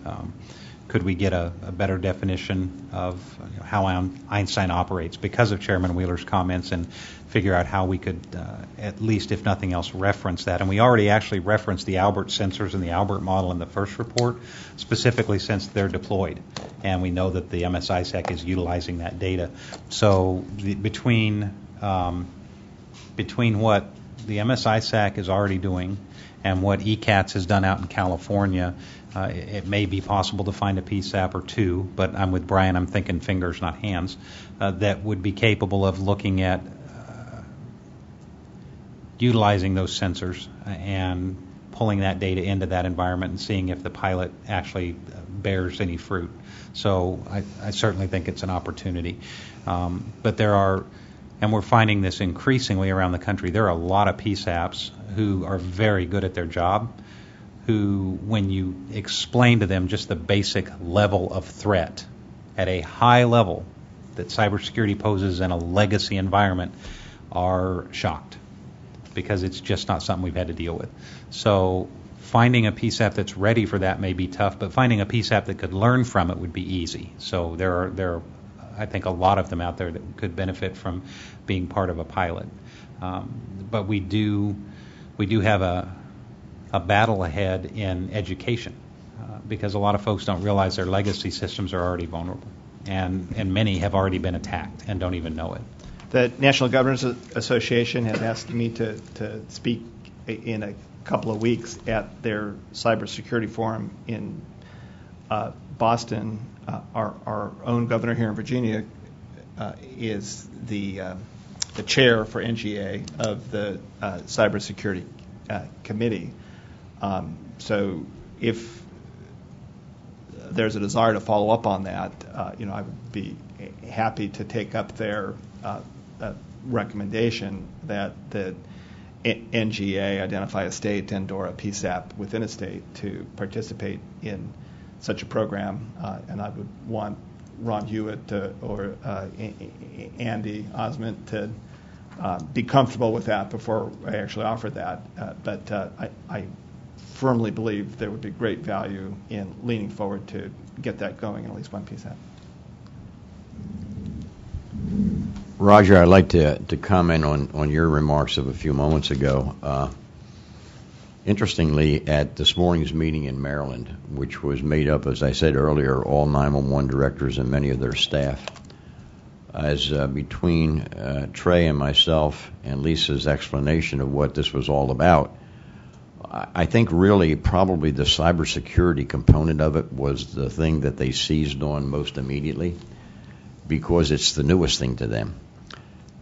Could we get a better definition of how Einstein operates because of Chairman Wheeler's comments, and figure out how we could, at least if nothing else, reference that. And we already actually referenced the Albert sensors and the Albert model in the first report, specifically since they're deployed. And we know that the MSISAC is utilizing that data. So between what the MSISAC is already doing and what ECATS has done out in California, it may be possible to find a PSAP or two, but I'm with Brian, I'm thinking fingers, not hands, that would be capable of looking at utilizing those sensors and pulling that data into that environment and seeing if the pilot actually bears any fruit. So I certainly think it's an opportunity. But there are, and we're finding this increasingly around the country, there are a lot of PSAPs who are very good at their job, who, when you explain to them just the basic level of threat at a high level that cybersecurity poses in a legacy environment, are shocked because it's just not something we've had to deal with. So finding a PSAP that's ready for that may be tough, but finding a PSAP that could learn from it would be easy. So there are I think, a lot of them out there that could benefit from being part of a pilot. But we do have a battle ahead in education because a lot of folks don't realize their legacy systems are already vulnerable, and many have already been attacked and don't even know it. The National Governors Association has asked me to speak in a couple of weeks at their cybersecurity forum in Boston. Our own governor here in Virginia is the chair for NGA of the Cybersecurity Committee. So if there's a desire to follow up on that, I would be happy to take up their recommendation that the NGA identify a state and/or a PSAP within a state to participate in such a program, and I would want Ron Hewitt or Andy Osment to be comfortable with that before I actually offer that. But I firmly believe there would be great value in leaning forward to get that going in at least one PSAP. Roger, I'd like to comment on your remarks of a few moments ago. Interestingly, at this morning's meeting in Maryland, which was made up, as I said earlier, all 911 directors and many of their staff, as between Trey and myself and Lisa's explanation of what this was all about, I think really probably the cybersecurity component of it was the thing that they seized on most immediately because it's the newest thing to them.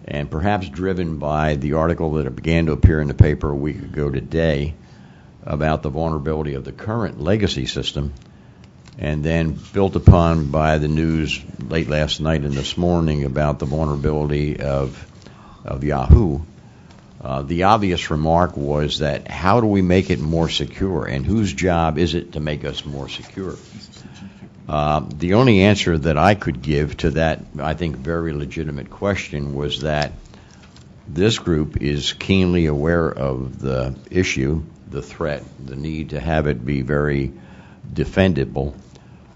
And perhaps driven by the article that began to appear in the paper a week ago today about the vulnerability of the current legacy system, and then built upon by the news late last night and this morning about the vulnerability of Yahoo. The obvious remark was that how do we make it more secure, and whose job is it to make us more secure? The only answer that I could give to that, I think, very legitimate question was that this group is keenly aware of the issue, the threat, the need to have it be very defendable,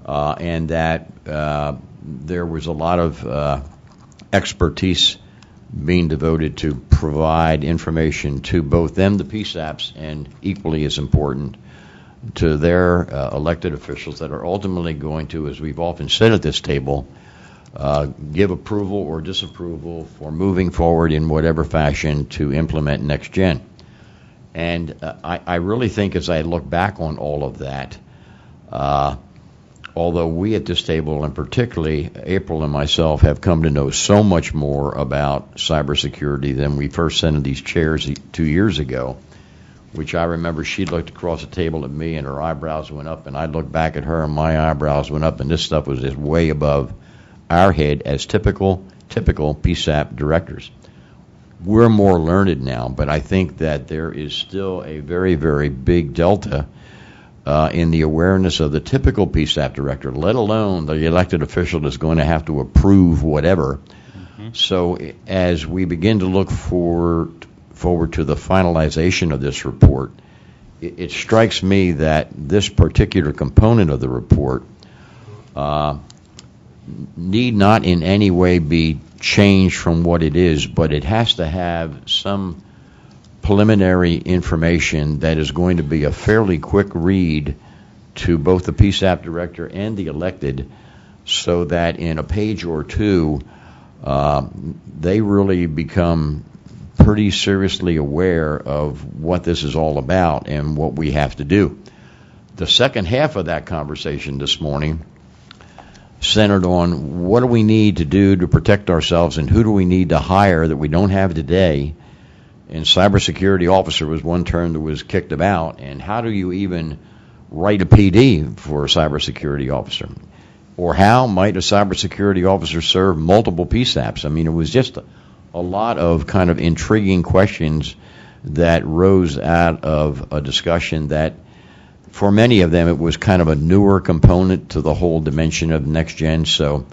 and that there was a lot of expertise being devoted to provide information to both them, the PSAPs, and equally as important, to their elected officials that are ultimately going to, as we've often said at this table, give approval or disapproval for moving forward in whatever fashion to implement next gen. And I really think as I look back on all of that, although we at this table, and particularly April and myself, have come to know so much more about cybersecurity than we first sent in these chairs 2 years ago, which I remember she looked across the table at me and her eyebrows went up, and I looked back at her and my eyebrows went up, and this stuff was just way above our head as typical PSAP directors. We're more learned now, but I think that there is still a very, very big delta in the awareness of the typical PSAP director, let alone the elected official that's going to have to approve whatever. So as we begin to look forward to the finalization of this report, it strikes me that this particular component of the report need not in any way be changed from what it is, but it has to have some preliminary information that is going to be a fairly quick read to both the PSAP director and the elected, so that in a page or two, they really become pretty seriously aware of what this is all about and what we have to do. The second half of that conversation this morning centered on what do we need to do to protect ourselves and who do we need to hire that we don't have today. And cybersecurity officer was one term that was kicked about. And how do you even write a PD for a cybersecurity officer? Or how might a cybersecurity officer serve multiple PSAPs? I mean, it was just a lot of kind of intriguing questions that rose out of a discussion that, for many of them, it was kind of a newer component to the whole dimension of next gen. So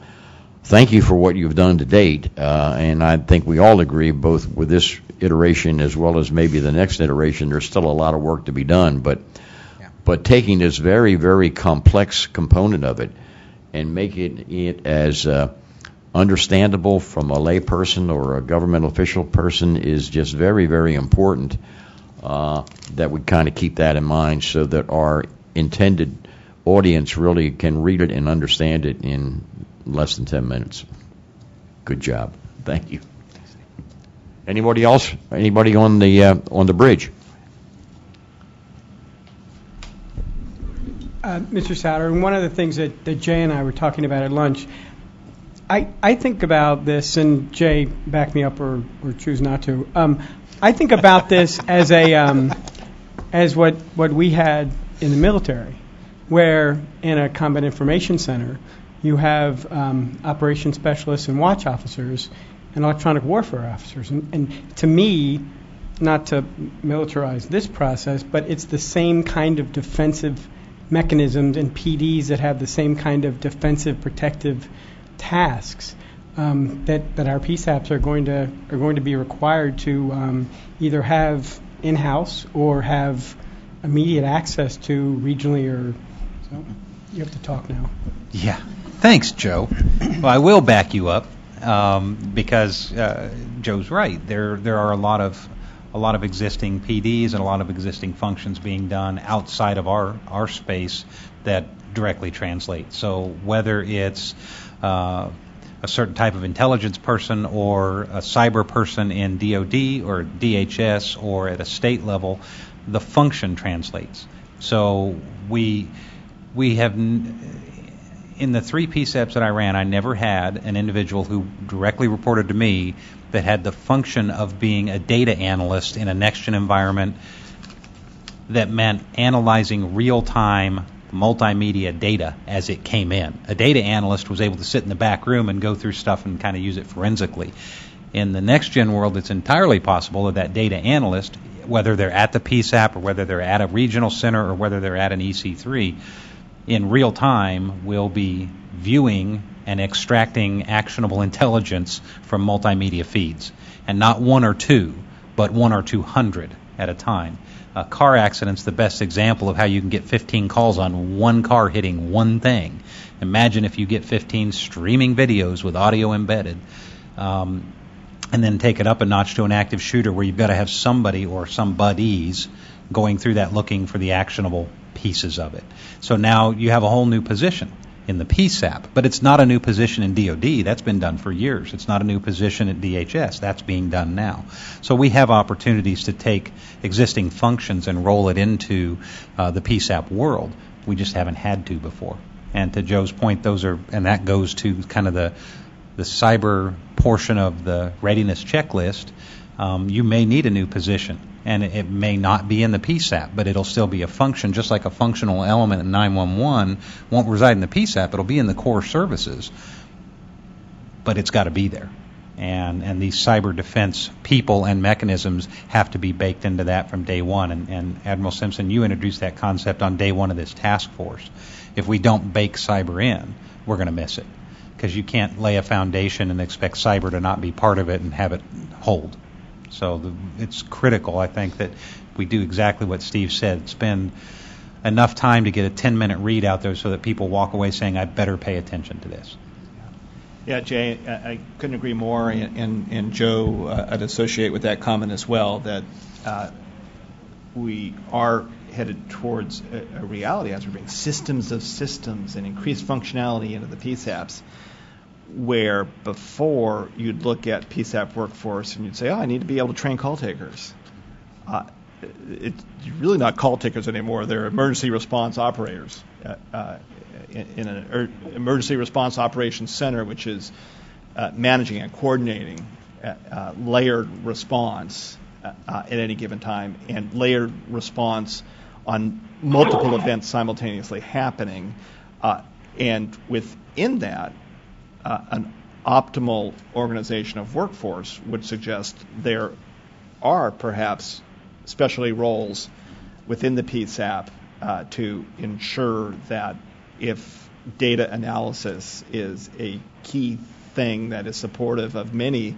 thank you for what you've done to date. And I think we all agree, both with this iteration as well as maybe the next iteration, there's still a lot of work to be done. But taking this very, very complex component of it and making it as understandable from a lay person or a government official person is just very, very important. That we kind of keep that in mind so that our intended audience really can read it and understand it in less than 10 minutes. Good job. Thank you. Anybody else? Anybody on the bridge? Mr. Sauter, one of the things that Jay and I were talking about at lunch, I think about this, and Jay, back me up or choose not to. I think about this as as what we had in the military, where in a combat information center you have operations specialists and watch officers and electronic warfare officers. And to me, not to militarize this process, but it's the same kind of defensive mechanisms and PDs that have the same kind of defensive protective tasks that our PSAPs are going to be required to either have in-house or have immediate access to regionally or. So you have to talk now. Yeah. Thanks, Joe. Well, I will back you up because Joe's right. There are a lot of existing PDs and a lot of existing functions being done outside of our space that directly translate. So whether it's a certain type of intelligence person or a cyber person in DOD or DHS or at a state level, the function translates. So we have, in the 3 PSAPs that I ran, I never had an individual who directly reported to me that had the function of being a data analyst in a next-gen environment that meant analyzing real-time multimedia data as it came in. A data analyst was able to sit in the back room and go through stuff and kind of use it forensically. In the next-gen world, it's entirely possible that data analyst, whether they're at the PSAP or whether they're at a regional center or whether they're at an EC3, in real time will be viewing and extracting actionable intelligence from multimedia feeds. And not 1 or 2, but 1 or 200 at a time. Car accident's the best example of how you can get 15 calls on one car hitting one thing. Imagine if you get 15 streaming videos with audio embedded, and then take it up a notch to an active shooter where you've got to have somebody or some buddies going through that looking for the actionable pieces of it. So now you have a whole new position in the PSAP, but it's not a new position in DOD. That's been done for years. It's not a new position at DHS. That's being done now. So we have opportunities to take existing functions and roll it into the PSAP world. We just haven't had to before. And to Joe's point, that goes to kind of the cyber portion of the readiness checklist. You may need a new position, and it may not be in the PSAP, but it'll still be a function, just like a functional element in 911 won't reside in the PSAP. It'll be in the core services, but it's got to be there. And these cyber defense people and mechanisms have to be baked into that from day one. And Admiral Simpson, you introduced that concept on day one of this task force. If we don't bake cyber in, we're going to miss it, because you can't lay a foundation and expect cyber to not be part of it and have it hold. So it's critical, I think, that we do exactly what Steve said, spend enough time to get a 10-minute read out there so that people walk away saying, I better pay attention to this. Yeah, Jay, I couldn't agree more, and Joe, I'd associate with that comment as well, that we are headed towards a reality as we're bringing systems of systems and increased functionality into the PSAPs, where before you'd look at PSAP workforce and you'd say, I need to be able to train call takers. It's really not call takers anymore. They're emergency response operators in an emergency response operations center, which is managing and coordinating layered response at any given time, and layered response on multiple events simultaneously happening. And within that, an optimal organization of workforce would suggest there are perhaps specialty roles within the PSAP to ensure that if data analysis is a key thing that is supportive of many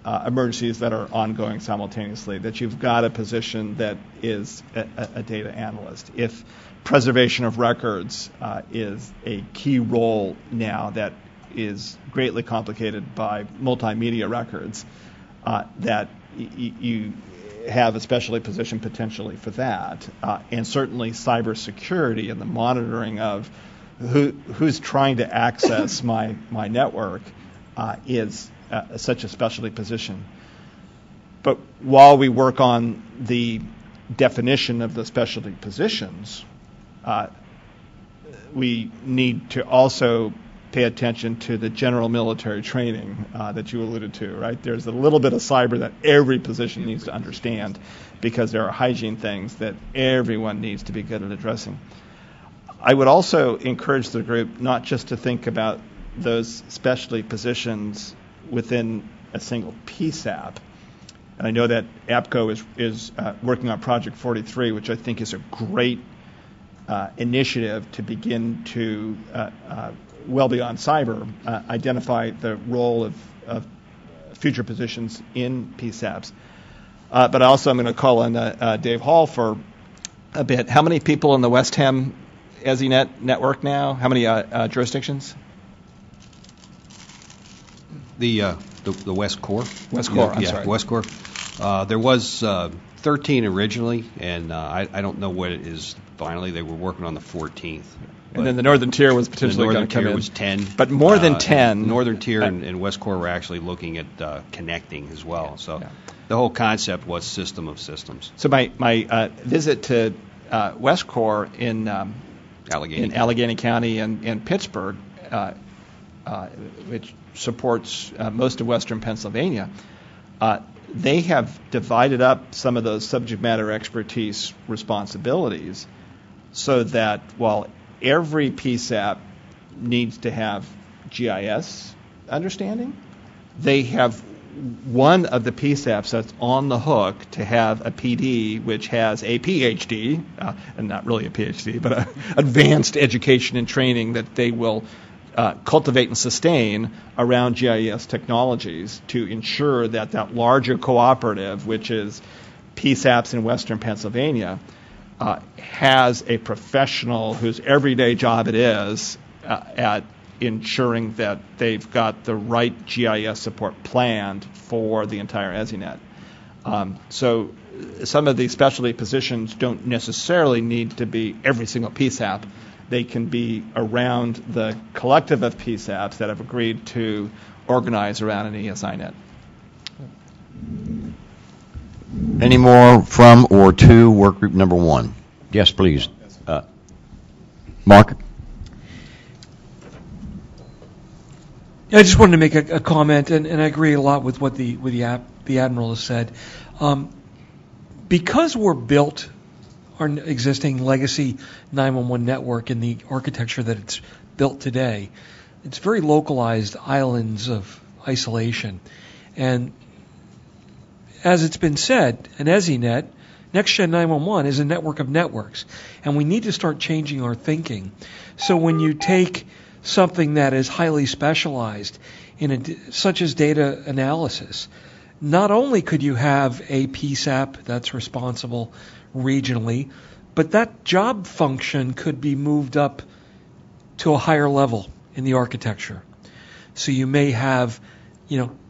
emergencies that are ongoing simultaneously, that you've got a position that is a data analyst. If preservation of records is a key role now that is greatly complicated by multimedia records, that you have a specialty position potentially for that. And certainly cybersecurity and the monitoring of who's trying to access my network is such a specialty position. But while we work on the definition of the specialty positions, we need to also pay attention to the general military training that you alluded to, right? There's a little bit of cyber that every position needs to understand, because there are hygiene things that everyone needs to be good at addressing. I would also encourage the group not just to think about those specialty positions within a single PSAP. And I know that APCO is working on Project 43, which I think is a great initiative to begin to well beyond cyber, identify the role of future positions in PSAPs. But also I'm going to call on Dave Hall for a bit. How many people in the West Ham ESINet network now? How many jurisdictions? The West Core. West Core, I'm yeah, sorry. West Core. There was 13 originally, and I don't know what it is finally. They were working on the 14th. And then the Northern Tier was potentially going to come in. The Northern Tier was 10. But more than 10. Northern Tier and West Core were actually looking at connecting as well. So the whole concept was system of systems. So my visit to West Core in Allegheny County and Pittsburgh, which supports most of western Pennsylvania, they have divided up some of those subject matter expertise responsibilities so that while every PSAP needs to have GIS understanding, they have one of the PSAPs that's on the hook to have a PD which has a PhD, and not really a PhD, but an advanced education and training that they will cultivate and sustain around GIS technologies to ensure that that larger cooperative, which is PSAPs in western Pennsylvania, has a professional whose everyday job it is at ensuring that they've got the right GIS support planned for the entire ESINet. So some of these specialty positions don't necessarily need to be every single PSAP. They can be around the collective of PSAPs that have agreed to organize around an ESINet. Any more from or to work group number one? Yes, please. Mark? I just wanted to make a comment, and I agree a lot with what the Admiral has said. Because we're built our existing legacy 911 network in the architecture that it's built today, it's very localized islands of isolation. And as it's been said, an EZNet, NextGen 911, is a network of networks. And we need to start changing our thinking. So when you take something that is highly specialized, such as data analysis, not only could you have a PSAP that's responsible regionally, but that job function could be moved up to a higher level in the architecture. So you may have,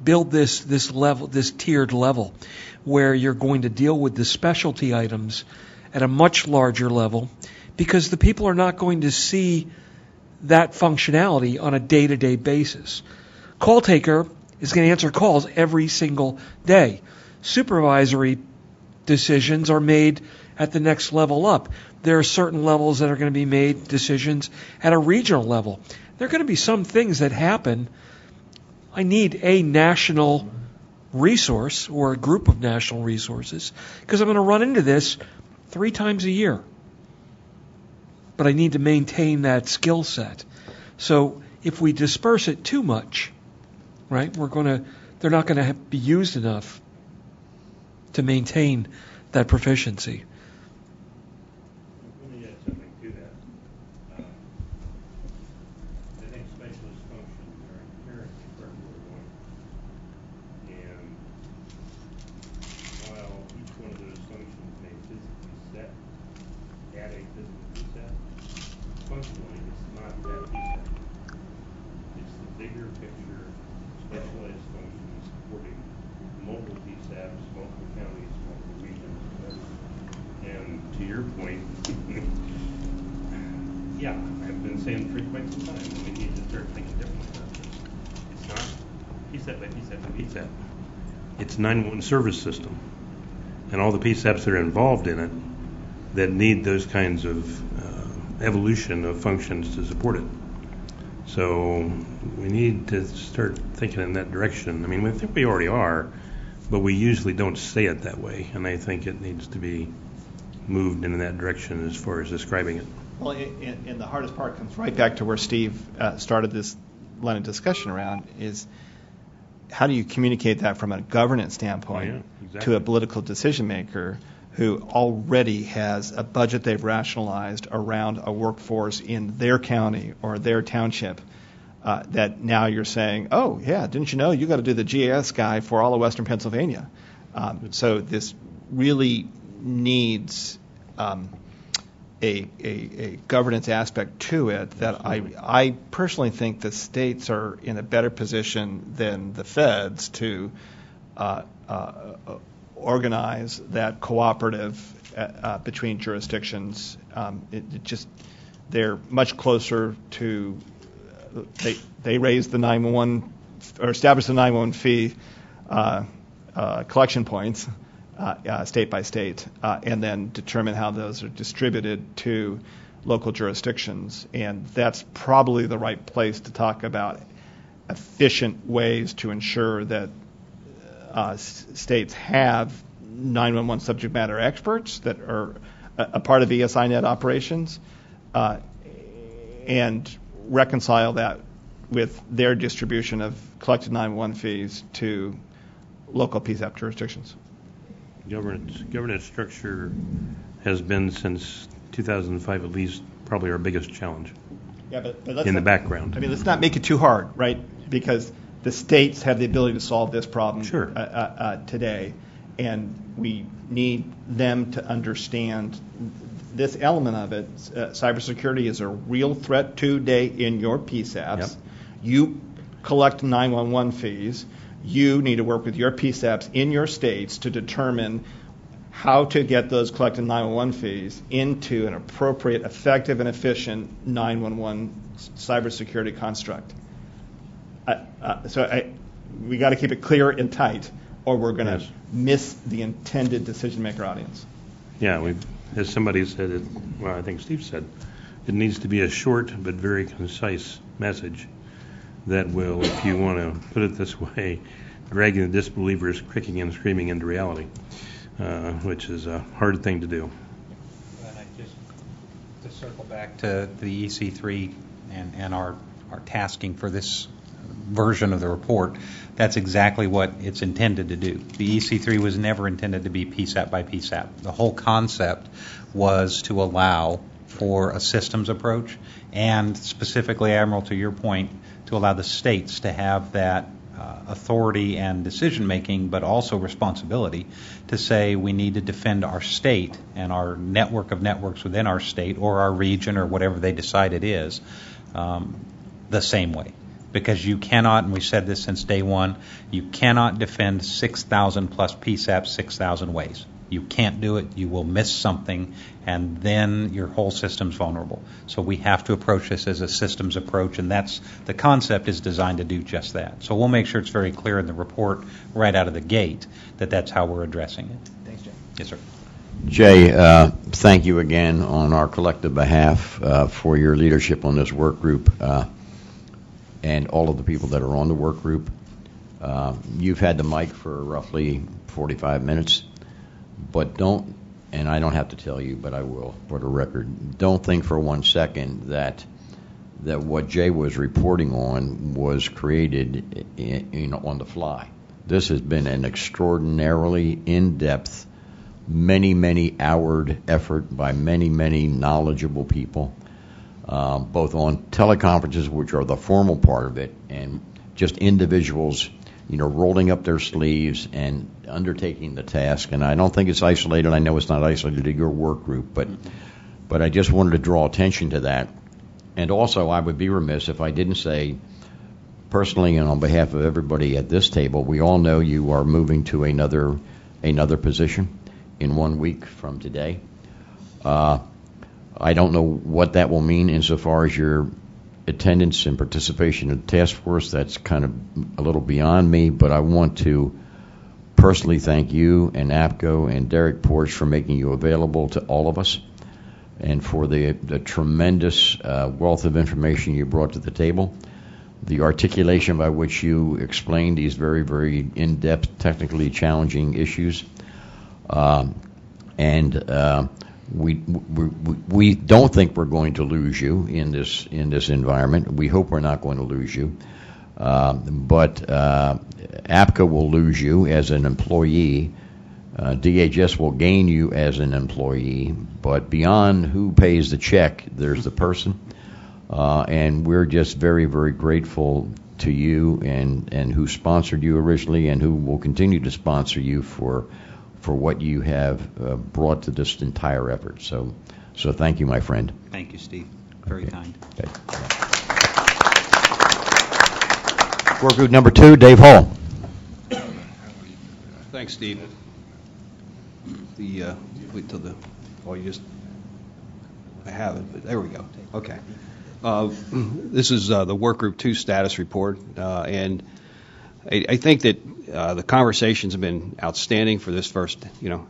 build this level, this tiered level, where you're going to deal with the specialty items at a much larger level, because the people are not going to see that functionality on a day-to-day basis. Call taker is going to answer calls every single day. Supervisory decisions are made at the next level up. There are certain levels that are going to be made decisions at a regional level. There are going to be some things that happen. I need a national resource or a group of national resources because I'm going to run into this 3 times a year. But I need to maintain that skill set. So if we disperse it too much, right, they're not going to be used enough to maintain that proficiency. Let me add something to that. I think specialist functions are inherently regular. And while each one of those functions may physically set at a physical set, functionally it's not that PSAP. It's the bigger picture, specialized functions supporting multiple PSAPs, multiple counties, multiple regions. And to your point, yeah, I've been saying for quite some time that we need to start thinking differently about this. It's not PSAP by PSAP by PSAP. It's 911 service system and all the PSAPs that are involved in it that need those kinds of evolution of functions to support it. So we need to start thinking in that direction. I mean, I think we already are, but we usually don't say it that way, and I think it needs to be moved in that direction as far as describing it. Well, and the hardest part comes right back to where Steve started this line of discussion around is how do you communicate that from a governance standpoint to a political decision maker who already has a budget they've rationalized around a workforce in their county or their township that now you're saying, oh, yeah, didn't you know you got to do the GIS guy for all of Western Pennsylvania. So this really needs a governance aspect to it that I personally think the states are in a better position than the feds to organize that cooperative between jurisdictions. They're much closer to they raise the 911 or establish the 911 fee collection points state by state, and then determine how those are distributed to local jurisdictions. And that's probably the right place to talk about efficient ways to ensure that states have 911 subject matter experts that are a part of ESINet operations, and reconcile that with their distribution of collected 911 fees to local PSAP jurisdictions. Governance structure has been since 2005 at least probably our biggest challenge. Yeah, but in the background. I mean, let's not make it too hard, right? Because the states have the ability to solve this problem today, and we need them to understand this element of it. Cybersecurity is a real threat today in your PSAPs. Yep. You collect 911 fees. You need to work with your PSAPs in your states to determine how to get those collected 911 fees into an appropriate, effective, and efficient 911 cybersecurity construct. We got to keep it clear and tight, or we're going to miss the intended decision-maker audience. Yeah, as somebody said, I think Steve said, it needs to be a short but very concise message that will, if you want to put it this way, dragging the disbelievers kicking and screaming into reality, which is a hard thing to do. And to circle back to the EC3 and our tasking for this version of the report, that's exactly what it's intended to do. The EC3 was never intended to be PSAP by PSAP. The whole concept was to allow for a systems approach, and specifically, Admiral, to your point, to allow the states to have that authority and decision making, but also responsibility to say we need to defend our state and our network of networks within our state or our region or whatever they decide it is the same way. Because you cannot, and we've said this since day one, you cannot defend 6,000 plus PSAPs 6,000 ways. You can't do it. You will miss something, and then your whole system's vulnerable. So we have to approach this as a systems approach, and that's the concept is designed to do just that. So we'll make sure it's very clear in the report right out of the gate that that's how we're addressing it. Thanks, Jay. Yes, sir. Jay, thank you again on our collective behalf for your leadership on this work group and all of the people that are on the work group. You've had the mic for roughly 45 minutes. But don't, and I don't have to tell you, but I will for the record, don't think for 1 second that what Jay was reporting on was created on the fly. This has been an extraordinarily in-depth, many houred effort by many knowledgeable people, both on teleconferences, which are the formal part of it, and just individuals rolling up their sleeves and undertaking the task. And I don't think it's isolated. I know it's not isolated to your work group, but I just wanted to draw attention to that. And also, I would be remiss if I didn't say, personally and on behalf of everybody at this table, we all know you are moving to another position in 1 week from today. I don't know what that will mean insofar as your attendance and participation in the task force. That's kind of a little beyond me, but I want to personally thank you and APCO and Derek Porch for making you available to all of us and for the tremendous wealth of information you brought to the table, the articulation by which you explained these very in-depth, technically challenging issues. We don't think we're going to lose you in this environment. We hope we're not going to lose you. But APCO will lose you as an employee. DHS will gain you as an employee. But beyond who pays the check, there's the person. And we're just very grateful to you and who sponsored you originally and who will continue to sponsor you for what you have brought to this entire effort. So thank you, my friend. Thank you, Steve. Very kind. Okay. Work group number 2, Dave Hall. Thanks, Steve. Wait till I have it, but there we go. Okay. This is the Work Group 2 status report, and I think that the conversations have been outstanding for this first,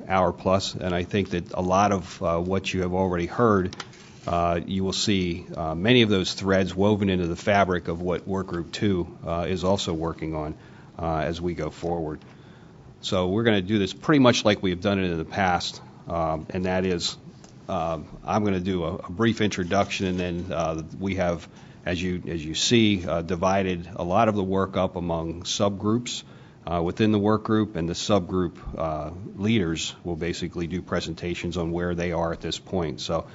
hour plus, and I think that a lot of what you have already heard, you will see many of those threads woven into the fabric of what Work Group 2 is also working on as we go forward. So we're going to do this pretty much like we have done it in the past, and that is I'm going to do a brief introduction, and then we have, as you see, divided a lot of the work up among subgroups within the work group, and the subgroup leaders will basically do presentations on where they are at this point. So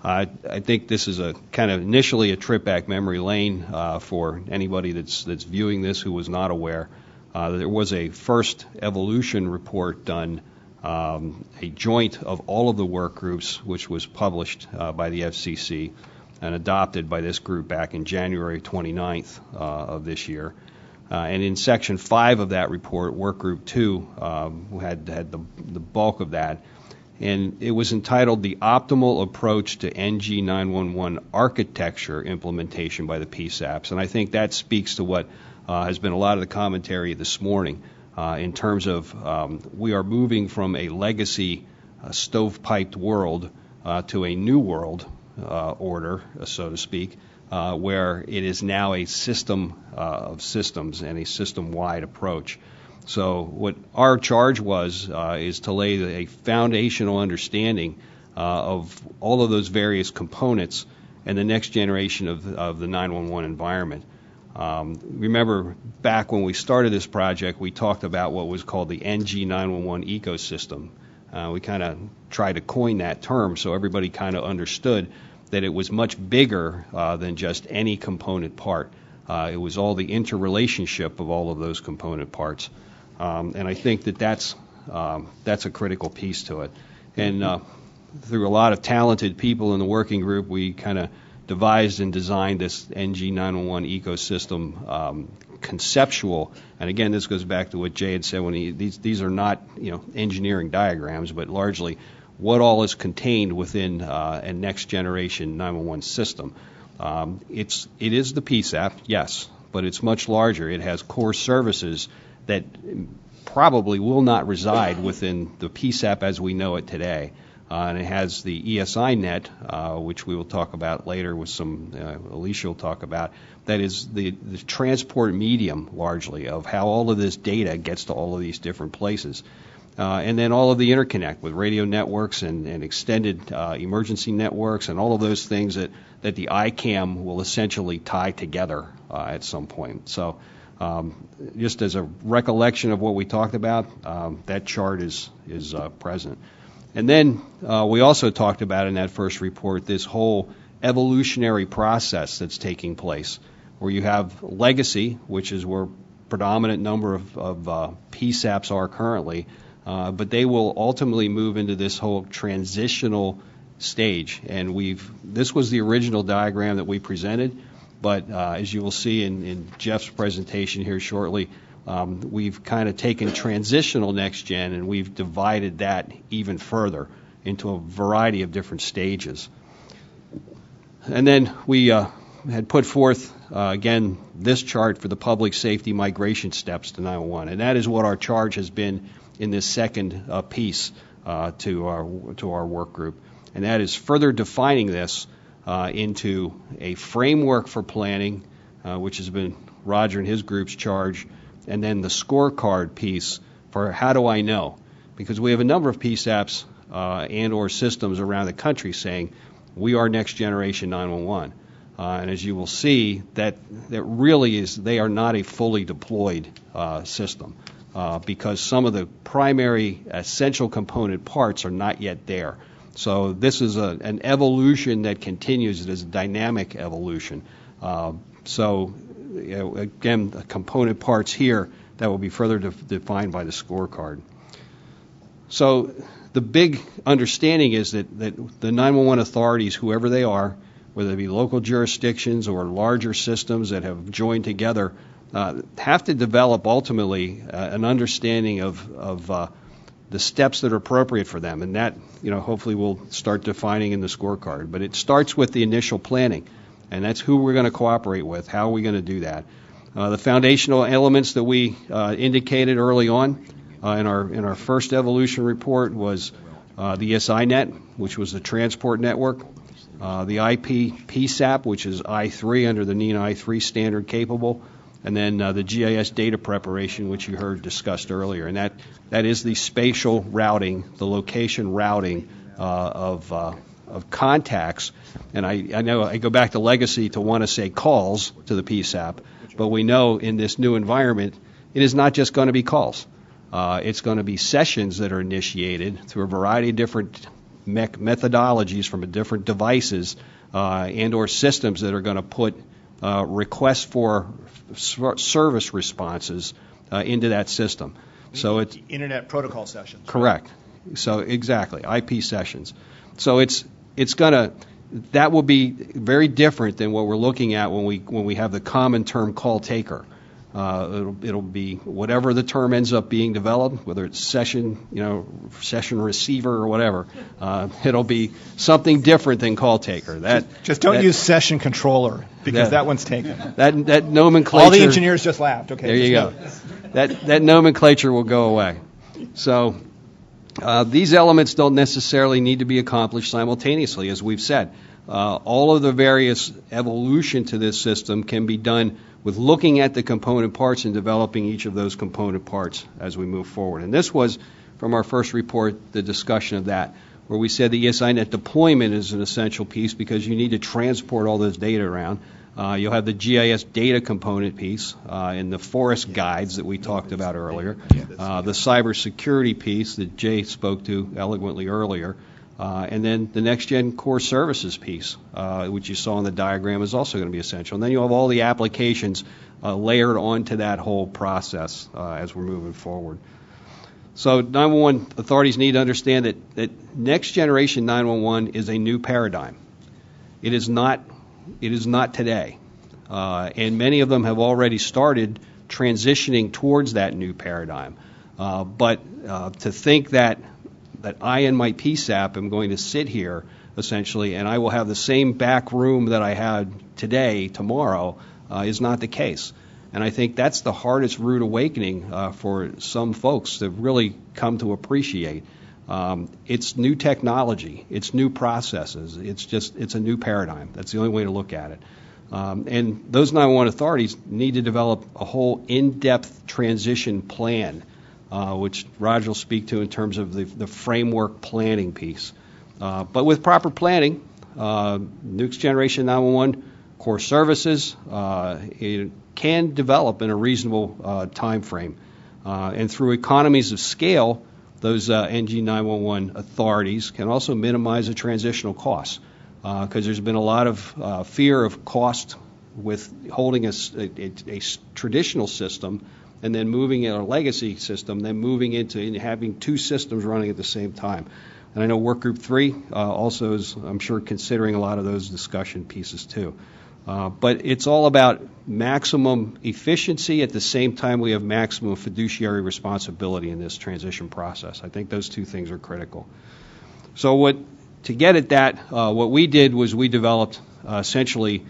I think this is a kind of initially a trip back memory lane for anybody that's viewing this who was not aware. There was a first evolution report done, a joint of all of the work groups, which was published by the FCC and adopted by this group back in January 29th of this year. And in Section 5 of that report, Work Group 2 had the bulk of that. And it was entitled The Optimal Approach to NG 911 Architecture Implementation by the PSAPs. And I think that speaks to what has been a lot of the commentary this morning in terms of we are moving from a legacy stovepiped world to a new world order, so to speak, where it is now a system of systems and a system-wide approach. So what our charge was is to lay a foundational understanding of all of those various components and the next generation of the 911 environment. Remember, back when we started this project, we talked about what was called the NG911 ecosystem. We kind of tried to coin that term so everybody kind of understood that it was much bigger than just any component part. It was all the interrelationship of all of those component parts. And I think that's a critical piece to it. And through a lot of talented people in the working group, we kind of devised and designed this NG911 ecosystem conceptual. And again, this goes back to what Jay had said when these are not engineering diagrams, but largely what all is contained within a next generation 911 system. It is the PSAP, yes, but it's much larger. It has core services that probably will not reside within the PSAP as we know it today. And it has the ESI net, which we will talk about later with Alicia will talk about. That is the transport medium, largely, of how all of this data gets to all of these different places. And then all of the interconnect with radio networks and extended emergency networks and all of those things that the ICAM will essentially tie together at some point. So just as a recollection of what we talked about, that chart is present. And then we also talked about in that first report this whole evolutionary process that's taking place, where you have legacy, which is where predominant number of PSAPs are currently, but they will ultimately move into this whole transitional stage. And this was the original diagram that we presented, but as you will see in Jeff's presentation here shortly, we've kind of taken transitional next gen and we've divided that even further into a variety of different stages. And then we had put forth, again, this chart for the public safety migration steps to 911. And that is what our charge has been in this second piece to our work group. And that is further defining this into a framework for planning, which has been Roger and his group's charge, and then the scorecard piece for how do I know? Because we have a number of PSAPs and or systems around the country saying we are next generation 911. And as you will see, that really is, they are not a fully deployed system because some of the primary essential component parts are not yet there. So this is an evolution that continues. It is a dynamic evolution. Again, the component parts here that will be further defined by the scorecard. So the big understanding is that the 911 authorities, whoever they are, whether they be local jurisdictions or larger systems that have joined together, have to develop ultimately an understanding of the steps that are appropriate for them. And that, hopefully we'll start defining in the scorecard. But it starts with the initial planning. And that's who we're going to cooperate with. How are we going to do that? The foundational elements that we indicated early on in our first evolution report was the SINet, which was the transport network, the IP PSAP, which is I3 under the NENA I3 standard capable, and then the GIS data preparation, which you heard discussed earlier. And that is the spatial routing, the location routing of contacts. And I know I go back to legacy to want to say calls to the PSAP, but we know in this new environment, it is not just going to be calls. It's going to be sessions that are initiated through a variety of different methodologies from different devices and or systems that are going to put requests for service responses into that system. So it's Internet protocol sessions. Correct. Right? So exactly, IP sessions. So that will be very different than what we're looking at when we have the common term call taker. It'll be whatever the term ends up being developed, whether it's session receiver or whatever. It'll be something different than call taker. Just don't use session controller because that one's taken. That nomenclature. All the engineers just laughed. Okay. There you go. That nomenclature will go away. So. These elements don't necessarily need to be accomplished simultaneously, as we've said. All of the various evolution to this system can be done with looking at the component parts and developing each of those component parts as we move forward. And this was, from our first report, the discussion of that. where we said the ESINet deployment is an essential piece because you need to transport all those data around. You'll have the GIS data component piece and the forest guides that we talked about earlier, the cybersecurity piece that Jay spoke to eloquently earlier, and then the next-gen core services piece, which you saw in the diagram, is also going to be essential. And then you'll have all the applications layered onto that whole process as we're moving forward. So 911 authorities need to understand that next-generation 911 is a new paradigm. It is not today. And many of them have already started transitioning towards that new paradigm. But to think that I and my PSAP am going to sit here, essentially, and I will have the same back room that I had today, tomorrow, is not the case. And I think that's the hardest rude awakening for some folks to really come to appreciate. It's new technology. It's new processes. It's a new paradigm. That's the only way to look at it. And those 911 authorities need to develop a whole in-depth transition plan, which Roger will speak to in terms of the framework planning piece. But with proper planning, next generation 911 core services, it can develop in a reasonable time frame. And through economies of scale, those NG 911 authorities can also minimize the transitional costs, because there's been a lot of fear of cost with holding a traditional system and then moving in a legacy system, then moving into having two systems running at the same time. And I know Workgroup 3 also is, I'm sure, considering a lot of those discussion pieces too. But it's all about maximum efficiency. At the same time, we have maximum fiduciary responsibility in this transition process. I think those two things are critical. So to get at that, what we did was we developed essentially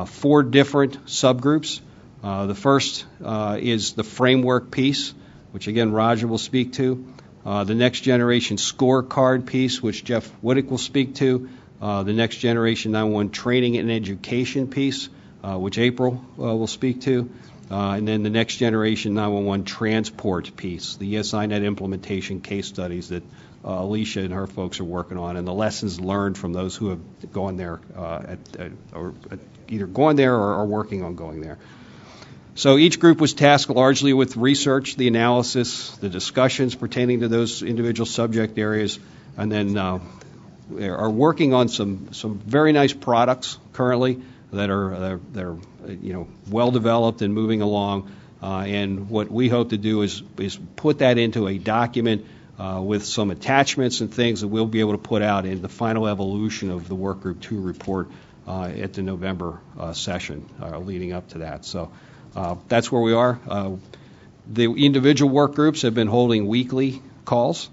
4 different subgroups. The first is the framework piece, which again Roger will speak to. The next generation scorecard piece, which Jeff Whittick will speak to. The next generation 911 training and education piece, which April will speak to. And then the next generation 911 transport piece, the ESINet implementation case studies that Alicia and her folks are working on, and the lessons learned from those who have gone there, or either gone there or are working on going there. So each group was tasked largely with research, the analysis, the discussions pertaining to those individual subject areas, and then are working on some very nice products currently that are well developed and moving along. And what we hope to do is put that into a document with some attachments and things that we'll be able to put out in the final evolution of the Workgroup 2 report at the November session leading up to that. So that's where we are. The individual work groups have been holding weekly calls,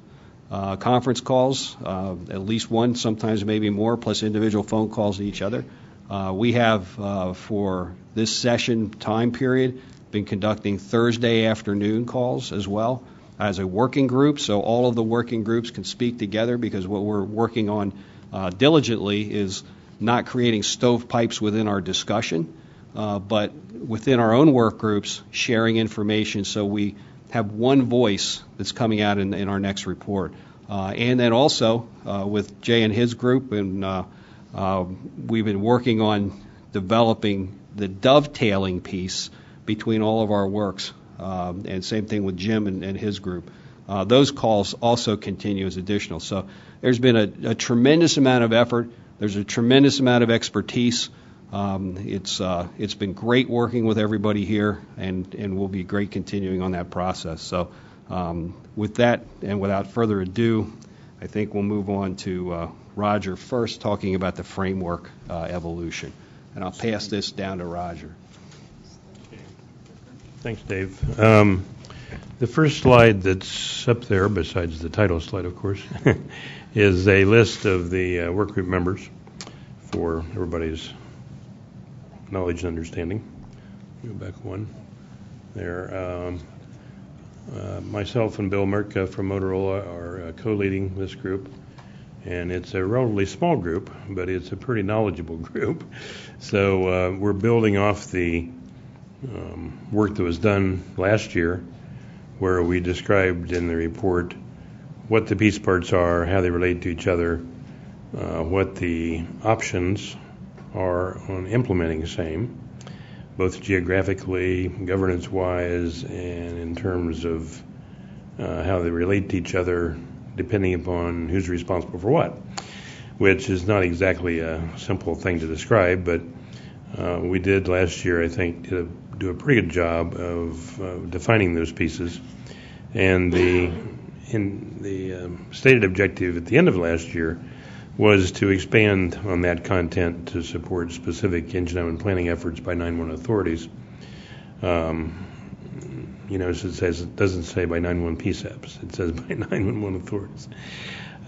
conference calls, at least one, sometimes maybe more, plus individual phone calls to each other. We have, for this session time period, been conducting Thursday afternoon calls as well as a working group, so all of the working groups can speak together, because what we're working on diligently is not creating stovepipes within our discussion, but within our own work groups, sharing information so we have one voice that's coming out in our next report. And then also with Jay and his group, and we've been working on developing the dovetailing piece between all of our works, and same thing with Jim and his group. Those calls also continue as additional. So there's been a tremendous amount of effort. There's a tremendous amount of expertise. It's been great working with everybody here, and will be great continuing on that process. So with that, and without further ado, I think we'll move on to Roger first, talking about the framework evolution. And I'll pass this down to Roger. Thanks, Dave. The first slide that's up there, besides the title slide, of course, is a list of the workgroup members for everybody's knowledge and understanding. Go back one. There. Myself and Bill Merka from Motorola are co-leading this group. And it's a relatively small group, but it's a pretty knowledgeable group. So we're building off the work that was done last year, where we described in the report what the piece parts are, how they relate to each other, what the options are on implementing the same, both geographically, governance-wise, and in terms of how they relate to each other, depending upon who's responsible for what, which is not exactly a simple thing to describe, but we did last year, I think, do a pretty good job of defining those pieces. And the stated objective at the end of last year was to expand on that content to support specific Engine 911 planning efforts by 911 authorities. It doesn't say by 911 PSAPs. It says by 911 authorities.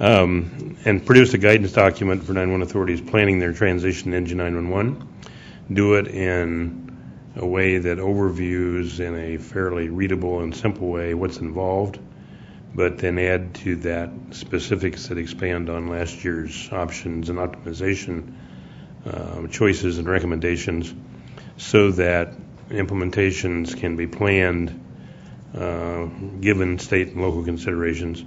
And produce a guidance document for 911 authorities planning their transition to Engine 911. Do it in a way that overviews in a fairly readable and simple way what's involved, but then add to that specifics that expand on last year's options and optimization choices and recommendations, so that implementations can be planned given state and local considerations,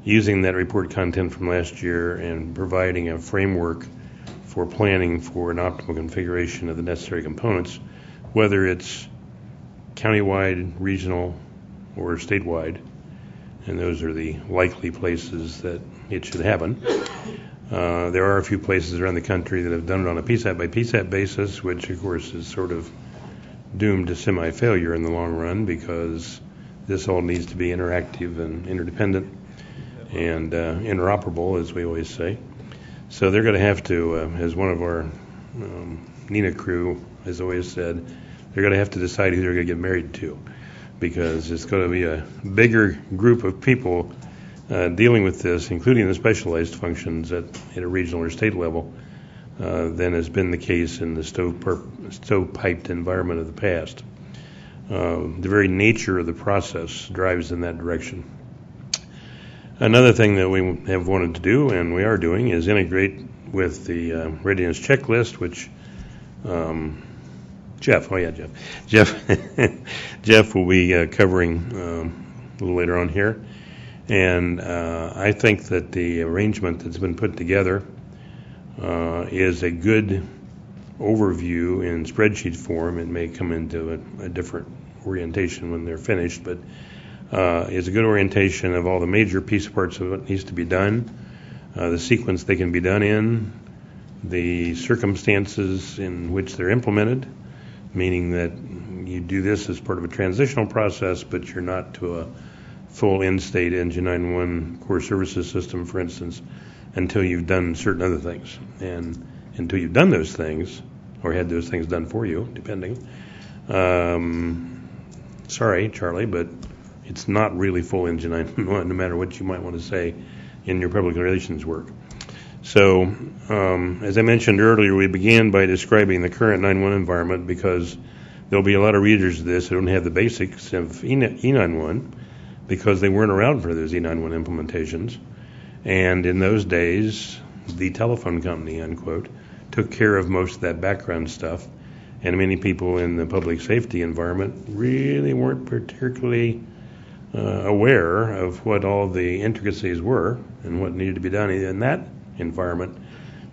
using that report content from last year and providing a framework for planning for an optimal configuration of the necessary components, whether it's countywide, regional, or statewide. And those are the likely places that it should happen. There are a few places around the country that have done it on a PSAP by PSAP basis, which of course is sort of doomed to semi-failure in the long run, because this all needs to be interactive and interdependent and interoperable, as we always say. So they're going to have to, as one of our NINA crew has always said, they're going to have to decide who they're going to get married to, because it's going to be a bigger group of people dealing with this, including the specialized functions at a regional or state level, than has been the case in the stovepiped environment of the past. The very nature of the process drives in that direction. Another thing that we have wanted to do, and we are doing, is integrate with the readiness checklist, which Jeff will be covering a little later on here. And I think that the arrangement that's been put together is a good overview in spreadsheet form. It may come into a different orientation when they're finished, but is a good orientation of all the major piece parts of what needs to be done, the sequence they can be done in, the circumstances in which they're implemented, meaning that you do this as part of a transitional process, but you're not to a full end-state Engine 911 core services system, for instance, until you've done certain other things. And until you've done those things, or had those things done for you, depending. Sorry, Charlie, but it's not really full Engine 911, no matter what you might want to say in your public relations work. So, as I mentioned earlier, we began by describing the current 911 environment, because there'll be a lot of readers of this who don't have the basics of E911, because they weren't around for those E911 implementations. And in those days, the telephone company, unquote, took care of most of that background stuff. And many people in the public safety environment really weren't particularly aware of what all the intricacies were and what needed to be done in that environment.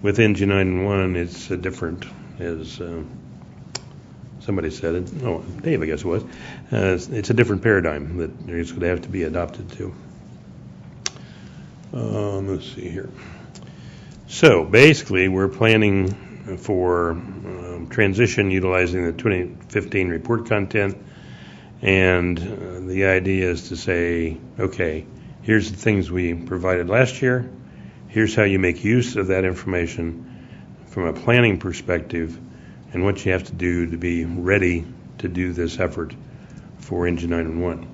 With Engine 911, it's different, as somebody said it. Oh, Dave, I guess it was. It's a different paradigm that is going to have to be adopted to. Let's see here. So basically, we're planning for transition utilizing the 2015 report content, and the idea is to say, okay, here's the things we provided last year, here's how you make use of that information from a planning perspective, and what you have to do to be ready to do this effort for Engine 911.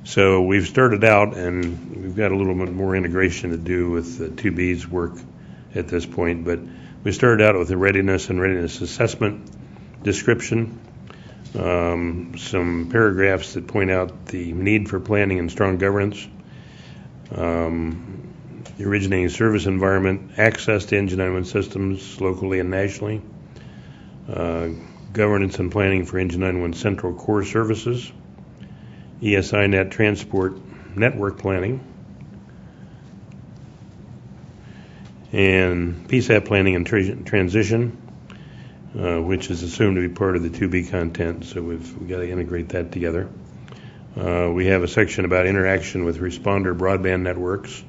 So we've started out, and we've got a little bit more integration to do with the 2B's work at this point, but we started out with a readiness and readiness assessment description, some paragraphs that point out the need for planning and strong governance, the originating service environment, access to Engine 911 systems locally and nationally, governance and planning for Engine 911 central core services, ESINet transport network planning, and PSAP planning and transition, which is assumed to be part of the 2B content, so we've got to integrate that together. We have a section about interaction with responder broadband networks.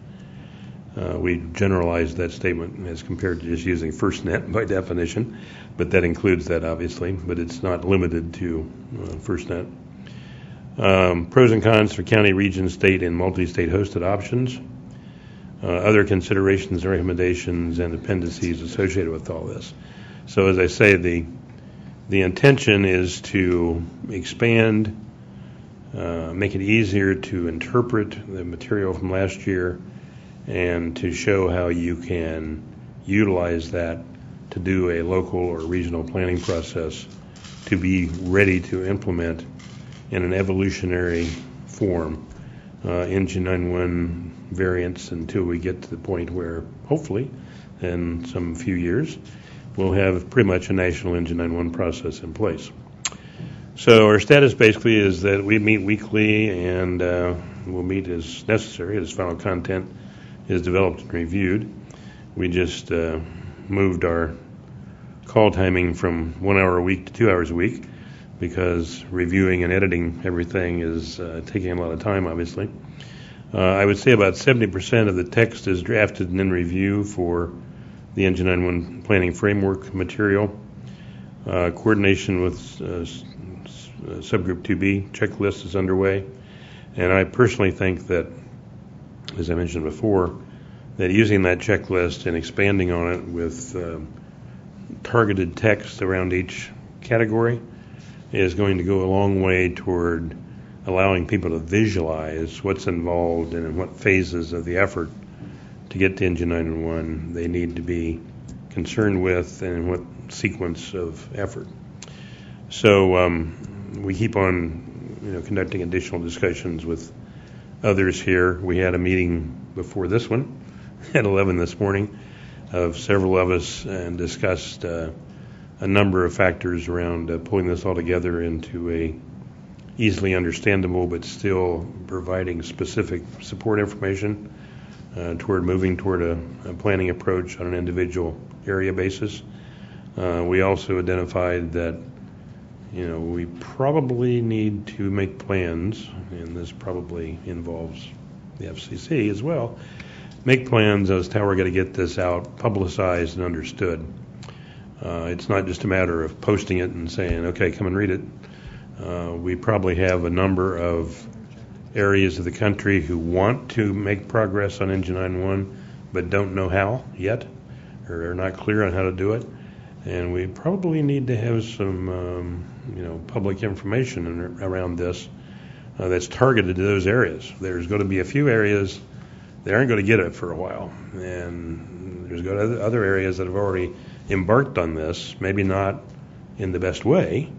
We generalized that statement as compared to just using FirstNet by definition, but that includes that obviously, but it's not limited to FirstNet. Pros and cons for county, region, state, and multi-state hosted options. Other considerations, recommendations, and appendices associated with all this. So as I say, the intention is to expand, make it easier to interpret the material from last year, and to show how you can utilize that to do a local or regional planning process to be ready to implement in an evolutionary form Engine 911 variants until we get to the point where, hopefully, in some few years, we'll have pretty much a national Engine 911 process in place. So our status basically is that we meet weekly, and we'll meet as necessary as final content is developed and reviewed. We just moved our call timing from 1 hour a week to 2 hours a week because reviewing and editing everything is taking a lot of time, obviously. I would say about 70% of the text is drafted and in review for the Engine 911 planning framework material. Coordination with subgroup 2B checklist is underway, and I personally think that, as I mentioned before, that using that checklist and expanding on it with targeted text around each category is going to go a long way toward allowing people to visualize what's involved and in what phases of the effort to get to Engine 911 they need to be concerned with and in what sequence of effort. So we keep on conducting additional discussions with others here. We had a meeting before this one at 11 this morning of several of us and discussed a number of factors around pulling this all together into a easily understandable but still providing specific support information toward moving toward a planning approach on an individual area basis. We also identified that we probably need to make plans, and this probably involves the FCC as well, make plans as to how we're going to get this out, publicized and understood. It's not just a matter of posting it and saying, okay, come and read it. We probably have a number of areas of the country who want to make progress on Engine 911 but don't know how yet, or are not clear on how to do it. And we probably need to have some public information around this that's targeted to those areas. There's going to be a few areas that aren't going to get it for a while, and there's going to be other areas that have already embarked on this, maybe not in the best way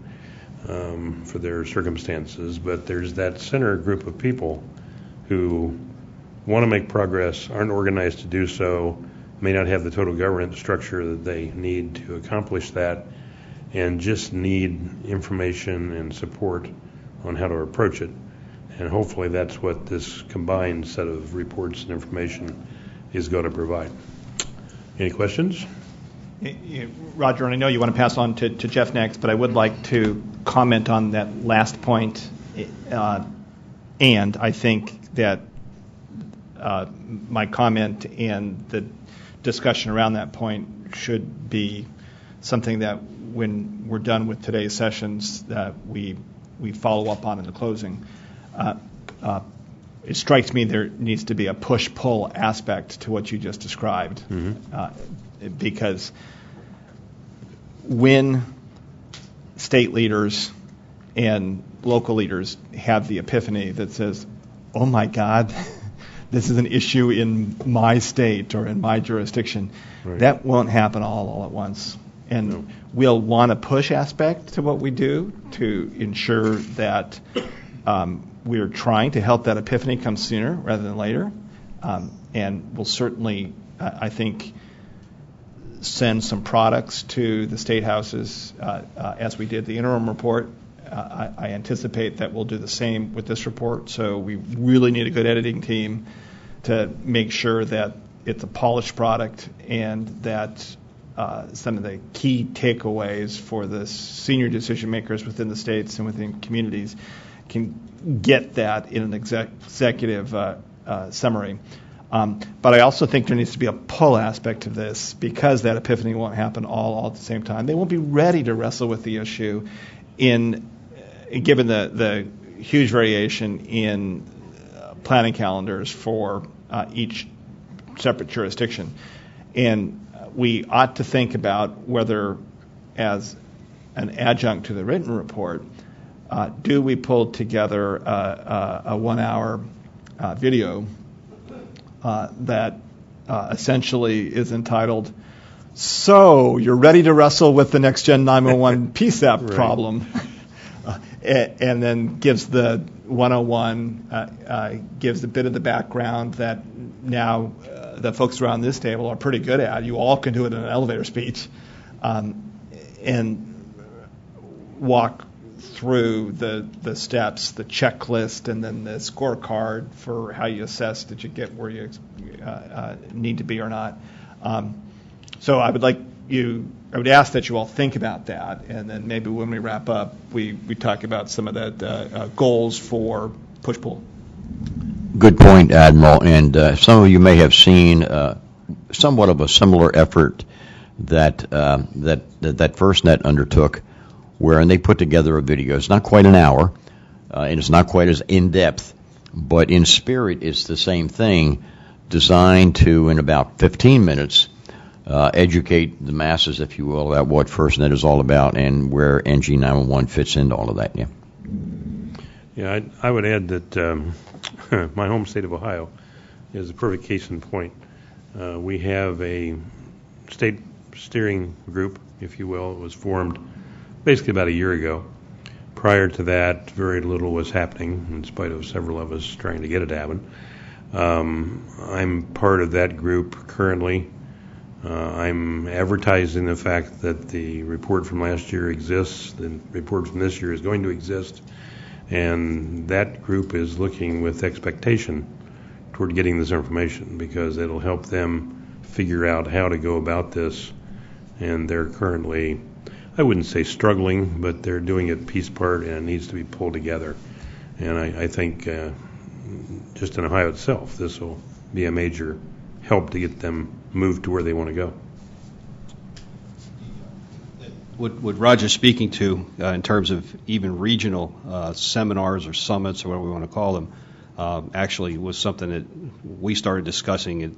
for their circumstances, but there's that center group of people who want to make progress, aren't organized to do so, may not have the total governance structure that they need to accomplish that, and just need information and support on how to approach it. And hopefully that's what this combined set of reports and information is going to provide. Any questions? Roger, and I know you want to pass on to Jeff next, but I would like to comment on that last point. And I think that my comment and the discussion around that point should be something that when we're done with today's sessions that we follow up on in the closing. It strikes me there needs to be a push-pull aspect to what you just described. Because when state leaders and local leaders have the epiphany that says, oh my God, this is an issue in my state or in my jurisdiction, that won't happen all at once. And we'll want a push aspect to what we do to ensure that we're trying to help that epiphany come sooner rather than later. And we'll certainly, I think, send some products to the state houses as we did the interim report. I anticipate that we'll do the same with this report. So we really need a good editing team to make sure that it's a polished product, and that some of the key takeaways for the senior decision makers within the states and within communities can get that in an executive summary. But I also think there needs to be a pull aspect to this, because that epiphany won't happen all at the same time. They won't be ready to wrestle with the issue given the huge variation in planning calendars for each separate jurisdiction. And we ought to think about whether, as an adjunct to the written report, do we pull together a 1 hour video that essentially is entitled, "So you're ready to wrestle with the next gen 911 PSAP problem," and then gives the 101, gives a bit of the background that now the folks around this table are pretty good at. You all can do it in an elevator speech, and walk through the steps, the checklist, and then the scorecard for how you assess did you get where you need to be or not. So I would ask that you all think about that, and then maybe when we wrap up, we talk about some of the goals for push-pull. Good point, Admiral. And some of you may have seen somewhat of a similar effort that FirstNet undertook, wherein they put together a video. It's not quite an hour, and it's not quite as in-depth, but in spirit it's the same thing, designed to, in about 15 minutes, educate the masses, if you will, about what FirstNet is all about and where NG911 fits into all of that. Yeah. Yeah, I would add that my home state of Ohio is a perfect case in point. We have a state steering group, if you will. It was formed basically about a year ago. Prior to that, very little was happening, in spite of several of us trying to get it to happen. I'm part of that group currently. I'm advertising the fact that the report from last year exists, the report from this year is going to exist, and that group is looking with expectation toward getting this information, because it'll help them figure out how to go about this. And they're currently, I wouldn't say struggling, but they're doing it piece part, and it needs to be pulled together. And I think just in Ohio itself, this will be a major help to get them moved to where they want to go. What Roger's speaking to in terms of even regional seminars or summits or whatever we want to call them actually was something that we started discussing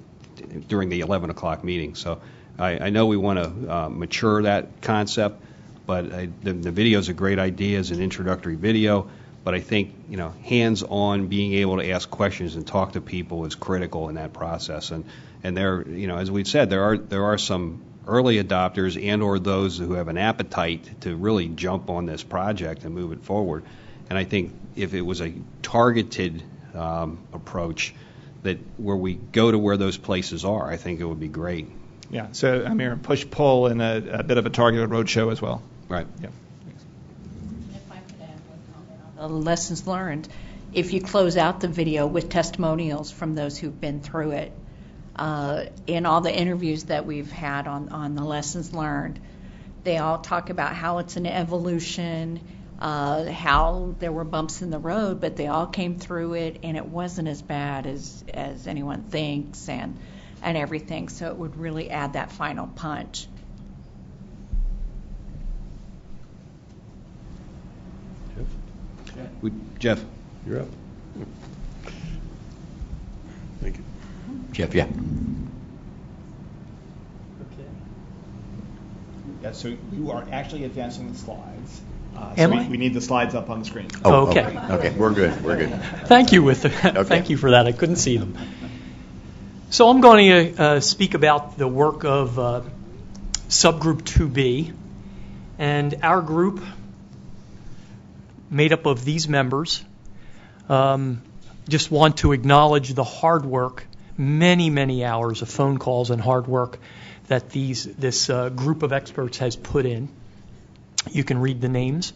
during the 11 o'clock meeting. So I know we want to mature that concept, but the video is a great idea as an introductory video. But I think hands-on, being able to ask questions and talk to people is critical in that process. And there, as we've said, there are some early adopters and/or those who have an appetite to really jump on this project and move it forward. And I think if it was a targeted approach, that where we go to where those places are, I think it would be great. Yeah. So I'm here push-pull and a bit of a targeted roadshow as well. Right. Yeah. If I could add one comment on the lessons learned, if you close out the video with testimonials from those who've been through it, in all the interviews that we've had on the lessons learned, they all talk about how it's an evolution, how there were bumps in the road, but they all came through it, and it wasn't as bad as anyone thinks, and everything. So it would really add that final punch. Jeff, you're up. Thank you. Jeff, yeah. Yeah, so you are actually advancing the slides. Am I? We need the slides up on the screen. Oh, okay. Okay, we're good. Thank you Thank you for that. I couldn't see them. So I'm going to speak about the work of subgroup 2B, and our group, made up of these members, just want to acknowledge the hard work, many hours of phone calls and hard work that this group of experts has put in. You can read the names.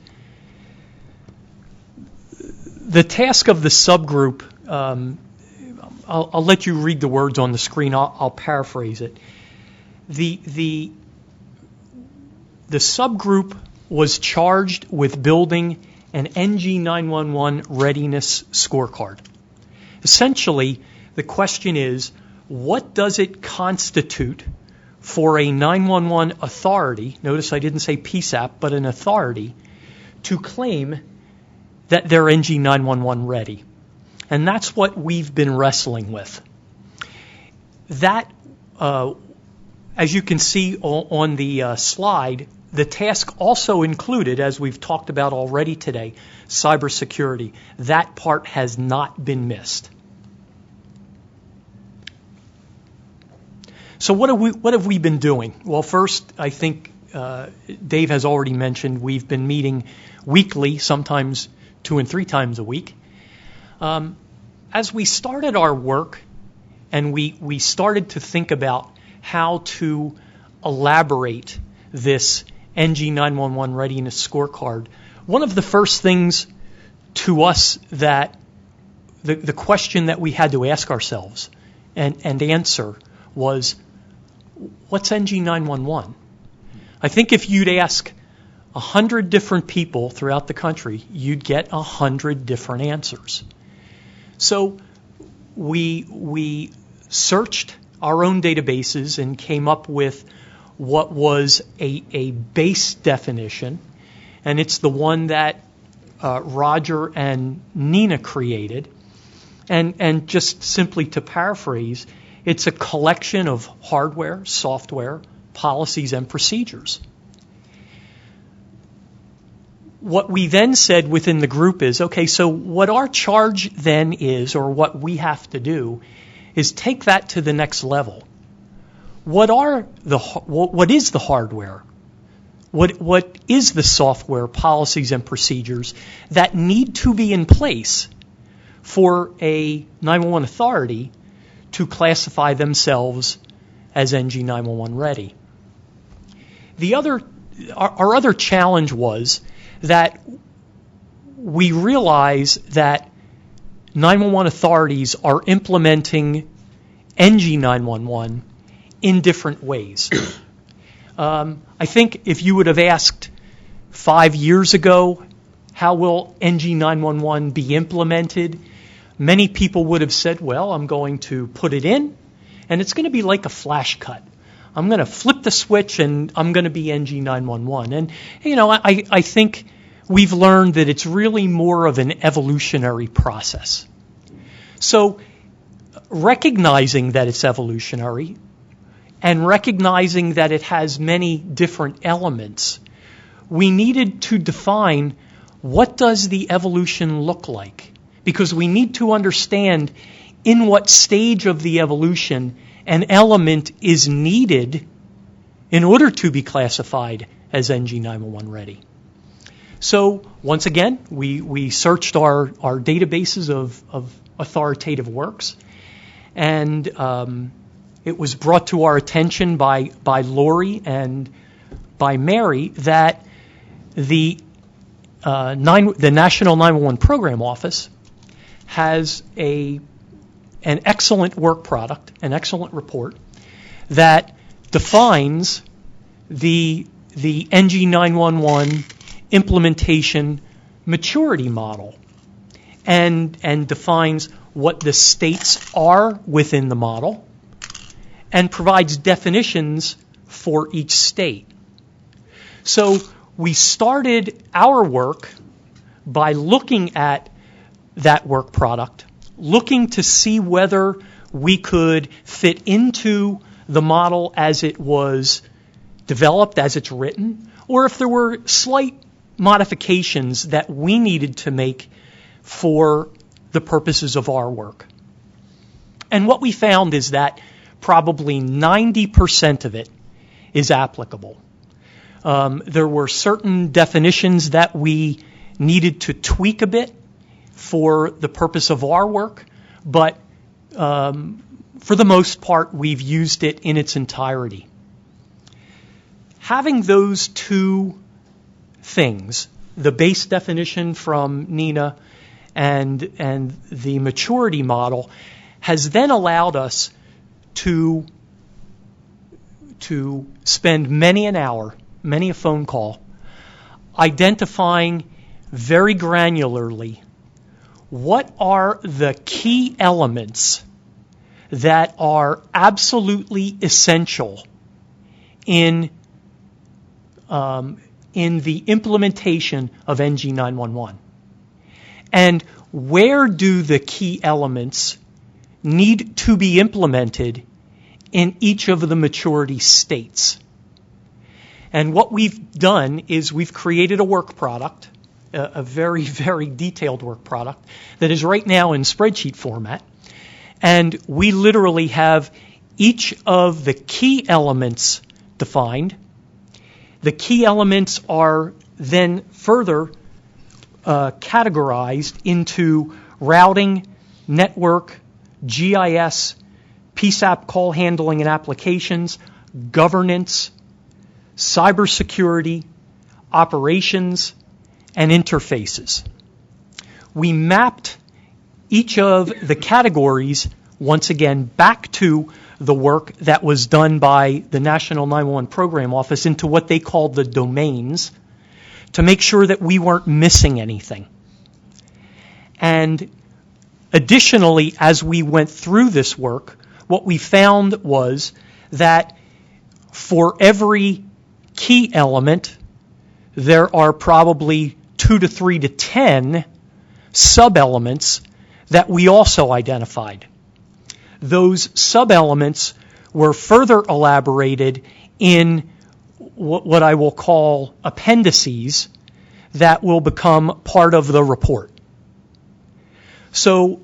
The task of the subgroup, I'll let you read the words on the screen. I'll paraphrase it. The subgroup was charged with building an NG911 readiness scorecard. Essentially, the question is, what does it constitute for a 911 authority, notice I didn't say PSAP, but an authority, to claim that they're NG911 ready? And that's what we've been wrestling with. That, as you can see on the slide, the task also included, as we've talked about already today, cybersecurity. That part has not been missed. So what have we been doing? Well, first, I think Dave has already mentioned we've been meeting weekly, sometimes 2 and 3 times a week. As we started our work and we started to think about how to elaborate this NG911 readiness scorecard, one of the first things to us that the question that we had to ask ourselves and answer was, what's NG911? I think if you'd ask 100 different people throughout the country, you'd get 100 different answers. So we searched our own databases and came up with what was a base definition, and it's the one that Roger and Nina created. And just simply to paraphrase, it's a collection of hardware, software, policies, and procedures. What we then said within the group is, okay, so what our charge then is, or what we have to do, is take that to the next level. What is the hardware? What is the software, policies, and procedures that need to be in place for a 911 authority to classify themselves as NG911 ready? Our other challenge was that we realize that 911 authorities are implementing NG911 in different ways. I think if you would have asked 5 years ago, how will NG911 be implemented? Many people would have said, well, I'm going to put it in, and it's going to be like a flash cut. I'm going to flip the switch, and I'm going to be NG911. And, I think we've learned that it's really more of an evolutionary process. So recognizing that it's evolutionary and recognizing that it has many different elements, we needed to define what does the evolution look like, because we need to understand in what stage of the evolution an element is needed in order to be classified as NG911 ready. So once again, we searched our databases of authoritative works, and it was brought to our attention by Lori and by Mary that the National 911 Program Office has an excellent work product, an excellent report that defines the NG911 implementation maturity model and defines what the states are within the model and provides definitions for each state. So we started our work by looking at that work product, looking to see whether we could fit into the model as it was developed, as it's written, or if there were slight modifications that we needed to make for the purposes of our work. And what we found is that probably 90% of it is applicable. There were certain definitions that we needed to tweak a bit for the purpose of our work, but for the most part, we've used it in its entirety. Having those two things, the base definition from Nina and the maturity model, has then allowed us to spend many an hour, many a phone call, identifying very granularly what are the key elements that are absolutely essential in the implementation of NG 911. And where do the key elements need to be implemented in each of the maturity states? And what we've done is we've created a work product, a very, very detailed work product that is right now in spreadsheet format. And we literally have each of the key elements defined. The key elements are then further categorized into routing, network, GIS, PSAP call handling and applications, governance, cybersecurity, operations, and interfaces. We mapped each of the categories, once again, back to the work that was done by the National 911 Program Office into what they called the domains to make sure that we weren't missing anything. And additionally, as we went through this work, what we found was that for every key element, there are probably 2 to 3 to 10 sub-elements that we also identified. Those sub-elements were further elaborated in what I will call appendices that will become part of the report. So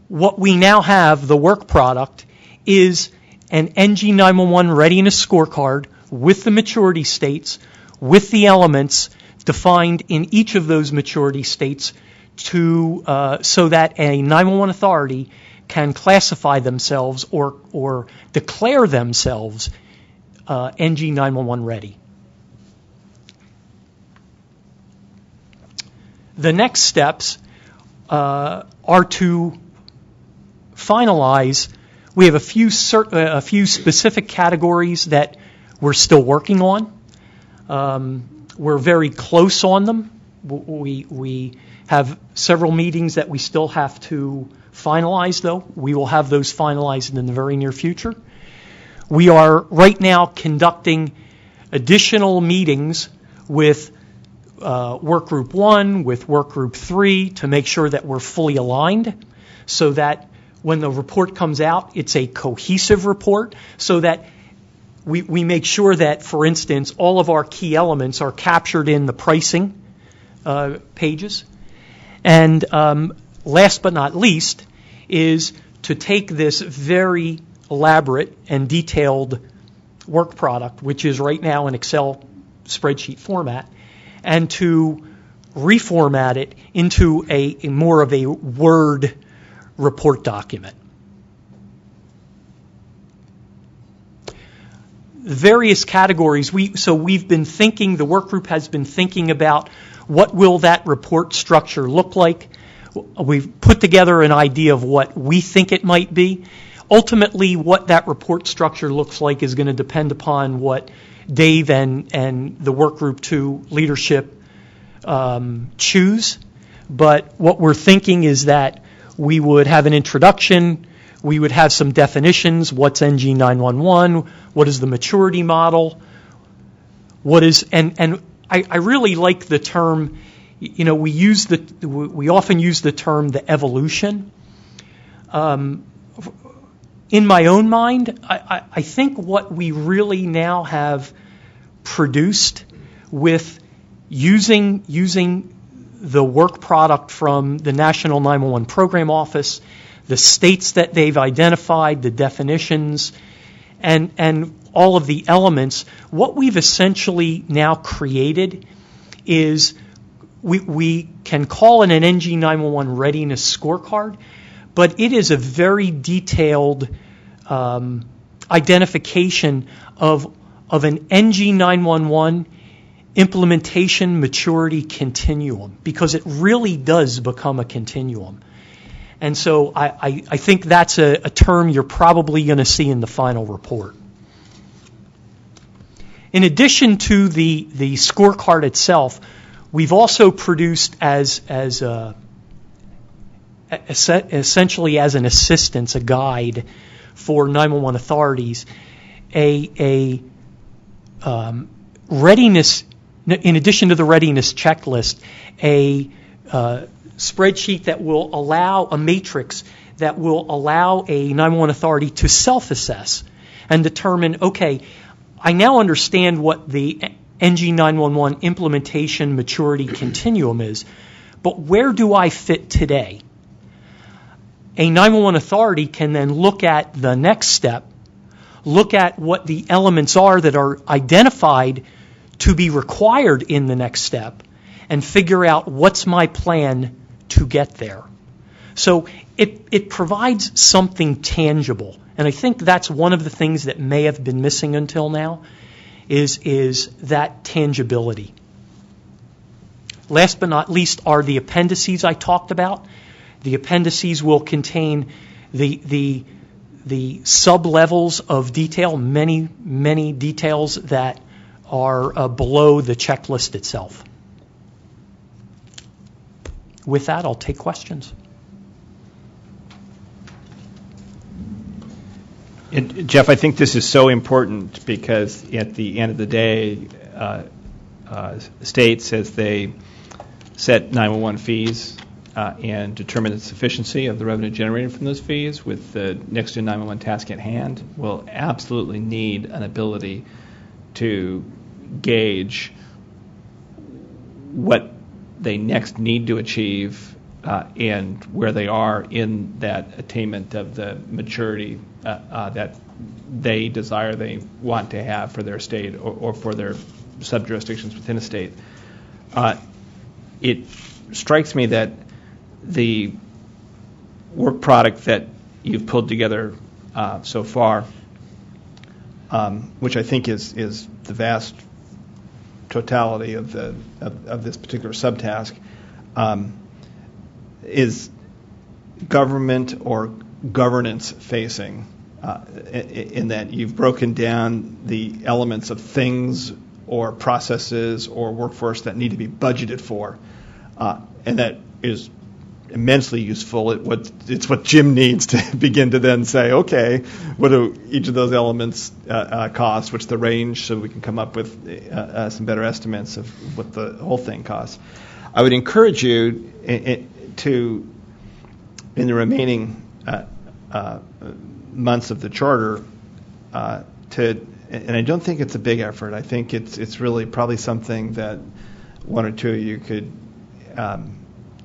what we now have, the work product, is an NG 911 readiness scorecard with the maturity states, with the elements defined in each of those maturity states so that a 911 authority can classify themselves or declare themselves NG 911 ready. The next steps are to finalize. We have a few specific categories that we're still working on. We're very close on them. We have several meetings that we still have to finalize, though. We will have those finalized in the very near future. We are right now conducting additional meetings with Work Group 1, with Work Group 3, to make sure that we're fully aligned so that when the report comes out, it's a cohesive report so that we make sure that, for instance, all of our key elements are captured in the pricing pages. And last but not least is to take this very elaborate and detailed work product, which is right now in Excel spreadsheet format, and to reformat it into a more of a Word report document. Various categories. We've been thinking, the work group has been thinking about what will that report structure look like. We've put together an idea of what we think it might be. Ultimately, what that report structure looks like is going to depend upon what Dave and the Work Group 2 leadership choose. But what we're thinking is that we would have an introduction, we would have some definitions, what's NG 911, what is the maturity model, what is, and I really like the term, we often use the term the evolution. In my own mind, I think what we really now have produced with using the work product from the National 911 Program Office, the states that they've identified, the definitions, and all of the elements, what we've essentially now created is we can call it an NG 911 readiness scorecard, but it is a very detailed identification of an NG 911 implementation maturity continuum, because it really does become a continuum. And so I think that's a term you're probably going to see in the final report. In addition to the scorecard itself, we've also produced essentially as an assistance, a guide for 911 authorities, a readiness, in addition to the readiness checklist, a spreadsheet that will allow, a matrix that will allow a 911 authority to self-assess and determine, okay, I now understand what the NG 911 implementation maturity continuum is, but where do I fit today? A 911 authority can then look at the next step, look at what the elements are that are identified to be required in the next step, and figure out what's my plan to get there. So it provides something tangible. And I think that's one of the things that may have been missing until now, is that tangibility. Last but not least are the appendices I talked about. The appendices will contain the sub-levels of detail, many details that are below the checklist itself. With that, I'll take questions. And Jeff, I think this is so important because at the end of the day, states, as they set 911 fees and determine the sufficiency of the revenue generated from those fees with the next gen 911 task at hand, will absolutely need an ability to gauge what they next need to achieve and where they are in that attainment of the maturity that they desire, they want to have for their state or for their sub-jurisdictions within a state. It strikes me that the work product that you've pulled together so far, which I think is the vast totality of this particular subtask, is government or governance facing, in that you've broken down the elements of things or processes or workforce that need to be budgeted for, and that is immensely useful. It's what Jim needs to begin to then say, okay, what do each of those elements cost? What's the range, so we can come up with some better estimates of what the whole thing costs. I would encourage you to, in the remaining months of the charter, and I don't think it's a big effort. I think it's really probably something that one or two of you could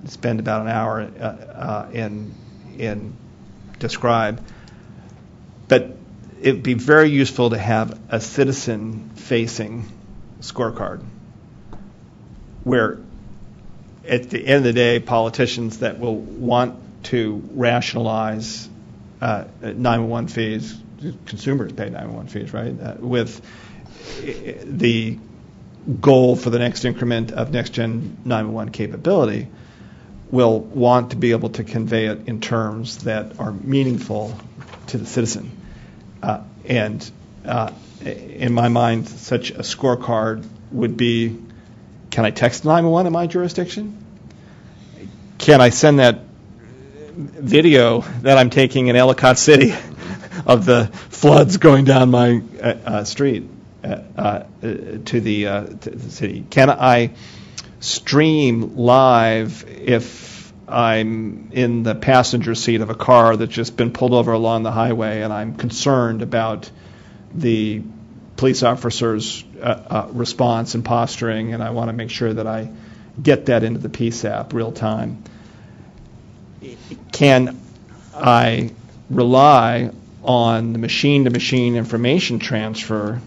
spend about an hour and describe. But it would be very useful to have a citizen-facing scorecard where, at the end of the day, politicians that will want to rationalize 911 fees, consumers pay 911 fees, right, with the goal for the next increment of next-gen 911 capability, will want to be able to convey it in terms that are meaningful to the citizen. And in my mind, such a scorecard would be, can I text 911 in my jurisdiction? Can I send that video that I'm taking in Ellicott City of the floods going down my street to the city? Can I stream live if I'm in the passenger seat of a car that's just been pulled over along the highway and I'm concerned about the police officer's response and posturing, and I want to make sure that I get that into the PSAP real time? Can I rely on the machine-to-machine information transfer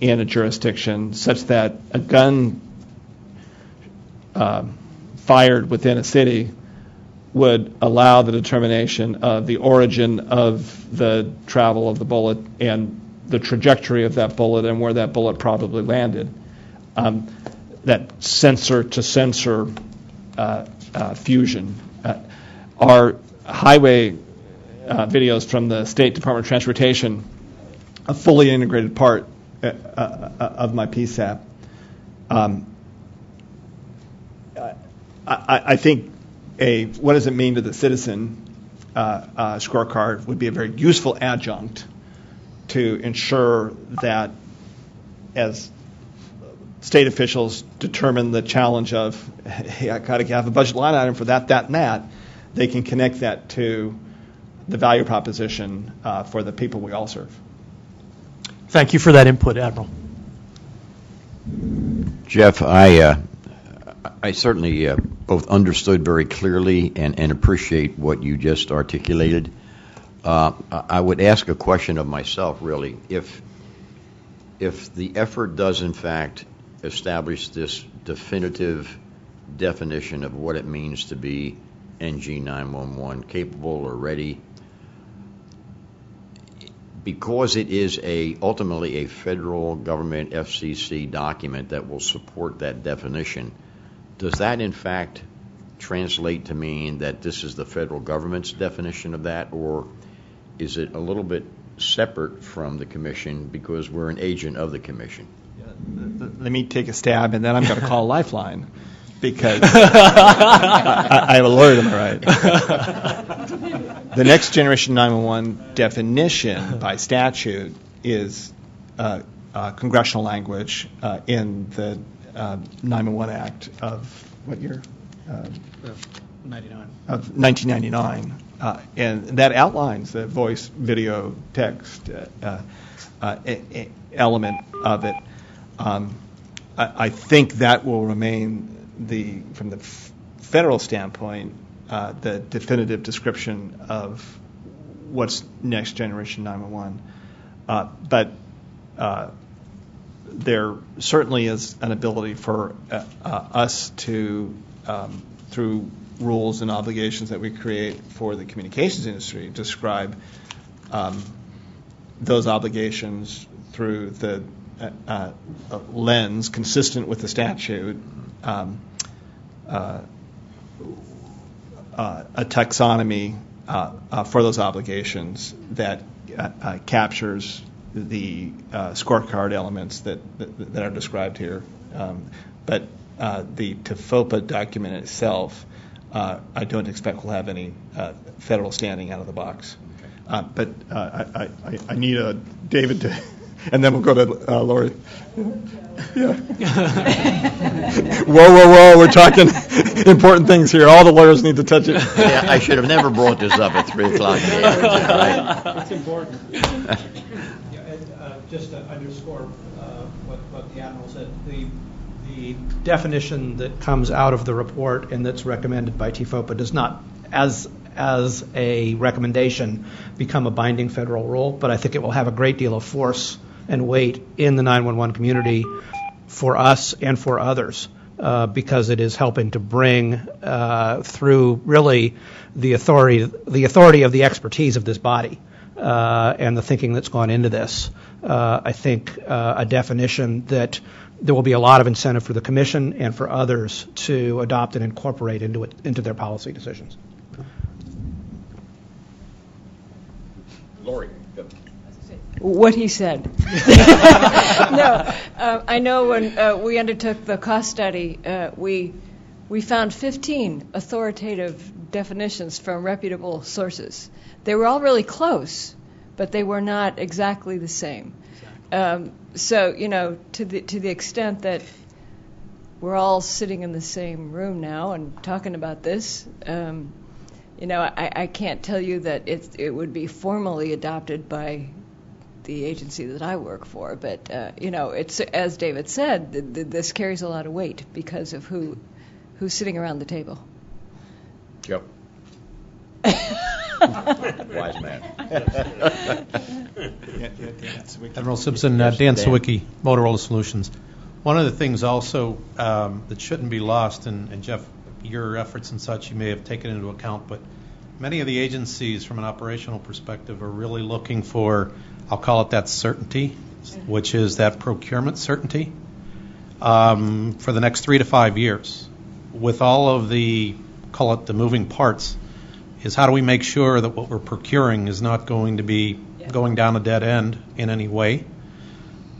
in a jurisdiction such that a gun fired within a city would allow the determination of the origin of the travel of the bullet and the trajectory of that bullet and where that bullet probably landed? That sensor-to-sensor fusion. are highway videos from the State Department of Transportation, a fully integrated part of my PSAP. I think what does it mean to the citizen scorecard would be a very useful adjunct to ensure that as state officials determine the challenge of, hey, I got to have a budget line item for that, and that, they can connect that to the value proposition for the people we all serve. Thank you for that input, Admiral. Jeff, I certainly both understood very clearly and appreciate what you just articulated. I would ask a question of myself, really. If the effort does, in fact, establish this definitive definition of what it means to be NG 911, capable or ready, because it is ultimately a federal government FCC document that will support that definition, does that in fact translate to mean that this is the federal government's definition of that, or is it a little bit separate from the commission because we're an agent of the commission? Let me take a stab, and then I'm going to call Lifeline, because I have a lawyer to my right. The Next Generation 911 definition by statute is congressional language in the 911 Act of what year? 99. Of 1999. And that outlines the voice, video, text element of it. I think that will remain from the federal standpoint, the definitive description of what's Next Generation 911. But there certainly is an ability for us to, through rules and obligations that we create for the communications industry, describe those obligations through the lens consistent with the statute, a taxonomy for those obligations that captures the scorecard elements that are described here. But the TFOPA document itself, I don't expect will have any federal standing out of the box. But I need David to, and then we'll go to Lori. Yeah. Whoa, we're talking important things here. All the lawyers need to touch it. Yeah, I should have never brought this up at 3 o'clock in the afternoon, right? It's important. Just to underscore what the Admiral said, the definition that comes out of the report and that's recommended by TFOPA does not, as a recommendation, become a binding federal rule, but I think it will have a great deal of force and weight in the 911 community for us and for others, because it is helping to bring through really the authority of the expertise of this body and the thinking that's gone into this. I think a definition that there will be a lot of incentive for the Commission and for others to adopt and incorporate into their policy decisions. Lori. What he said. No, I know when we undertook the cost study, we found 15 authoritative definitions from reputable sources. They were all really close, but they were not exactly the same. So, to the extent that we're all sitting in the same room now and talking about this, I can't tell you that it would be formally adopted by the agency that I work for, but it's, as David said, this carries a lot of weight because of who's sitting around the table. Yep. Wise man. Admiral Simpson, Dan Sawicki, Motorola Solutions. One of the things also that shouldn't be lost, and Jeff, your efforts and such you may have taken into account, but many of the agencies from an operational perspective are really looking for, I'll call it that certainty, which is that procurement certainty for the next 3 to 5 years. With all of the, call it the moving parts is how do we make sure that what we're procuring is not going to be going down a dead end in any way?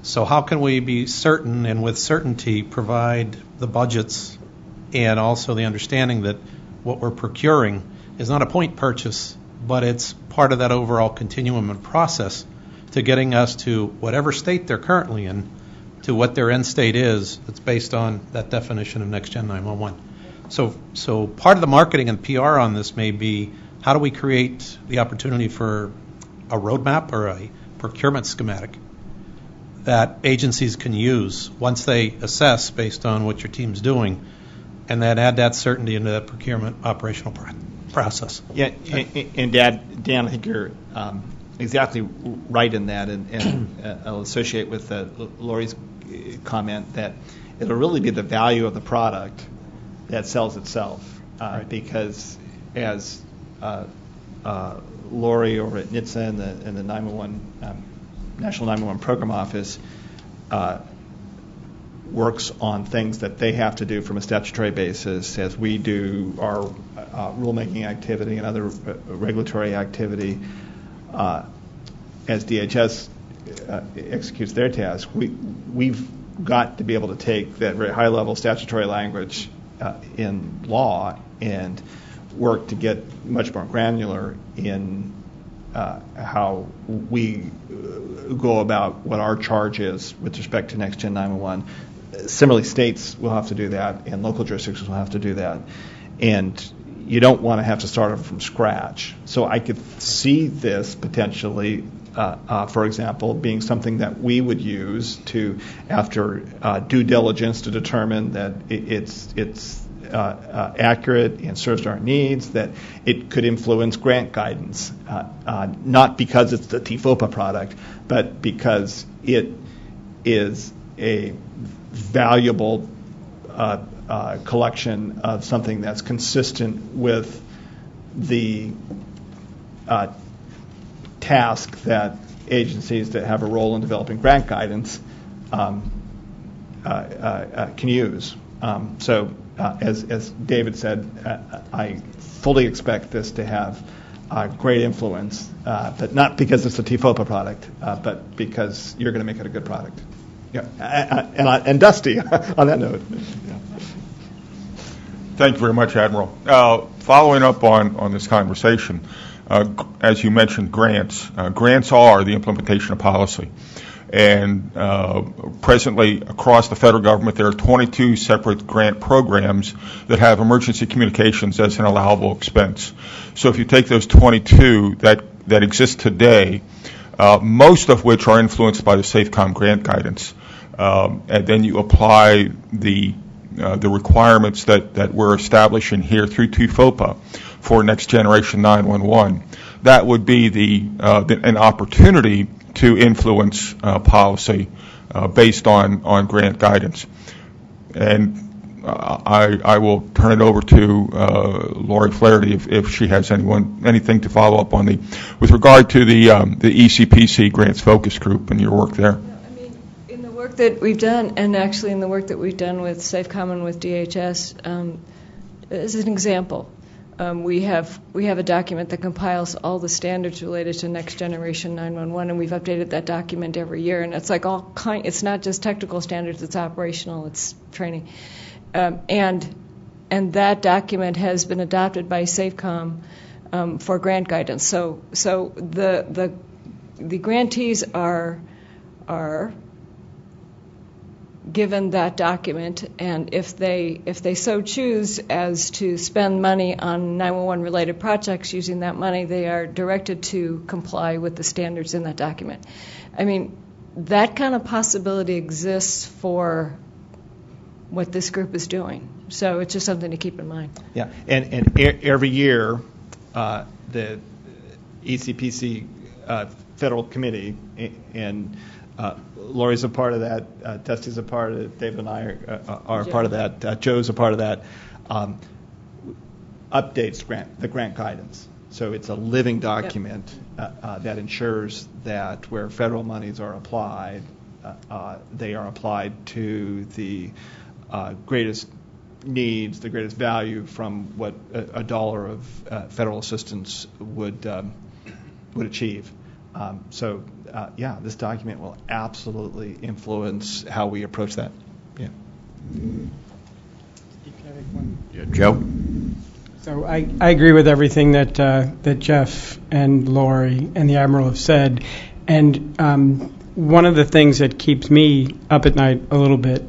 So how can we be certain and with certainty provide the budgets and also the understanding that what we're procuring is not a point purchase, but it's part of that overall continuum and process to getting us to whatever state they're currently in, to what their end state is that's based on that definition of Next Gen 911. So part of the marketing and PR on this may be how do we create the opportunity for a roadmap or a procurement schematic that agencies can use once they assess based on what your team's doing, and then add that certainty into that procurement operational process. Yeah, and Dan, I think you're exactly right in that, and I'll associate with Lori's comment that it'll really be the value of the product that sells itself, because as Lori over at NHTSA and the 911 National 911 Program Office works on things that they have to do from a statutory basis, as we do our rulemaking activity and other regulatory activity, as DHS executes their task, we've got to be able to take that very high-level statutory language in law and work to get much more granular in how we go about what our charge is with respect to Next Gen 911. Similarly, states will have to do that, and local jurisdictions will have to do that. And you don't want to have to start over from scratch. So I could see this potentially, for example, being something that we would use to, after due diligence, to determine that it's accurate and serves our needs, that it could influence grant guidance, not because it's the TFOPA product, but because it is a valuable collection of something that's consistent with the task that agencies that have a role in developing grant guidance can use. As David said, I fully expect this to have great influence, but not because it's a TFOPA product, but because you're going to make it a good product. Yeah, and Dusty, on that note. Yeah. Thank you very much, Admiral. Following up on this conversation, as you mentioned, grants. Grants are the implementation of policy. And presently, across the federal government, there are 22 separate grant programs that have emergency communications as an allowable expense. So if you take those 22 that exist today, most of which are influenced by the SAFECOM grant guidance, and then you apply the requirements that we're establishing here through TFOPA for Next Generation 911, that would be an opportunity to influence policy based on grant guidance. And I will turn it over to Lori Flaherty if she has anything to follow up on with regard to the ECPC Grants Focus Group and your work there. In the work that we've done, and actually in the work that we've done with SAFECOM and with DHS, as an example, we have a document that compiles all the standards related to Next Generation 911, and we've updated that document every year. And it's like it's not just technical standards; it's operational, it's training, and that document has been adopted by SAFECOM for grant guidance. So the grantees are given that document, and if they so choose as to spend money on 911 related projects using that money, they are directed to comply with the standards in that document. I mean, that kind of possibility exists for what this group is doing. So it's just something to keep in mind. Yeah, and every year the ECPC federal committee, and Lori's a part of that, Dusty's a part of it, David and I are a part of that, Joe's a part of that, updates the grant guidance. So it's a living document that ensures that where federal monies are applied, they are applied to the greatest needs the greatest value from what a dollar of federal assistance would achieve. This document will absolutely influence how we approach that. Yeah. Yeah, Joe? So I agree with everything that Jeff and Lori and the Admiral have said. And one of the things that keeps me up at night a little bit,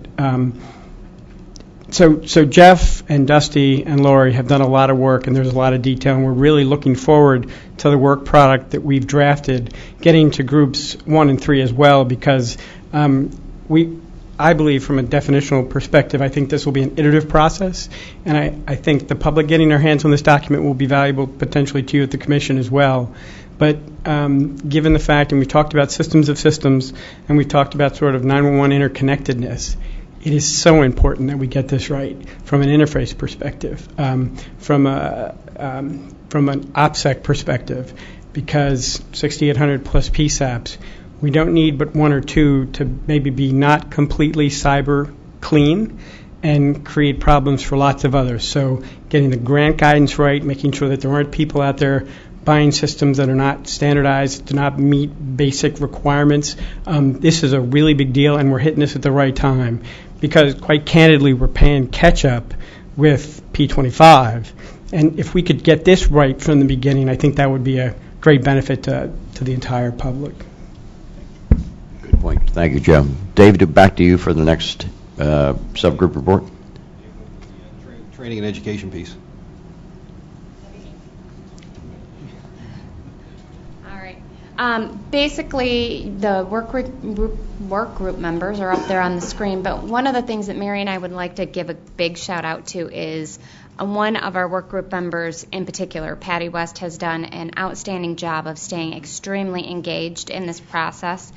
so Jeff and Dusty and Lori have done a lot of work, and there's a lot of detail, and we're really looking forward to the work product that we've drafted, getting to groups 1 and 3 as well, because I believe from a definitional perspective, I think this will be an iterative process, and I think the public getting their hands on this document will be valuable potentially to you at the Commission as well. But given the fact, and we talked about systems of systems, and we talked about sort of 911 interconnectedness, it is so important that we get this right from an interface perspective, from an OPSEC perspective, because 6,800 plus PSAPs, we don't need but 1 or 2 to maybe be not completely cyber clean and create problems for lots of others. So getting the grant guidance right, making sure that there aren't people out there buying systems that are not standardized, do not meet basic requirements. This is a really big deal, and we're hitting this at the right time because, quite candidly, we're paying catch-up with P25. And if we could get this right from the beginning, I think that would be a great benefit to the entire public. Good point. Thank you, Joe. David, back to you for the next subgroup report. Training and education piece. Basically, the work group members are up there on the screen, but one of the things that Mary and I would like to give a big shout out to is one of our work group members in particular, Patty West, has done an outstanding job of staying extremely engaged in this process.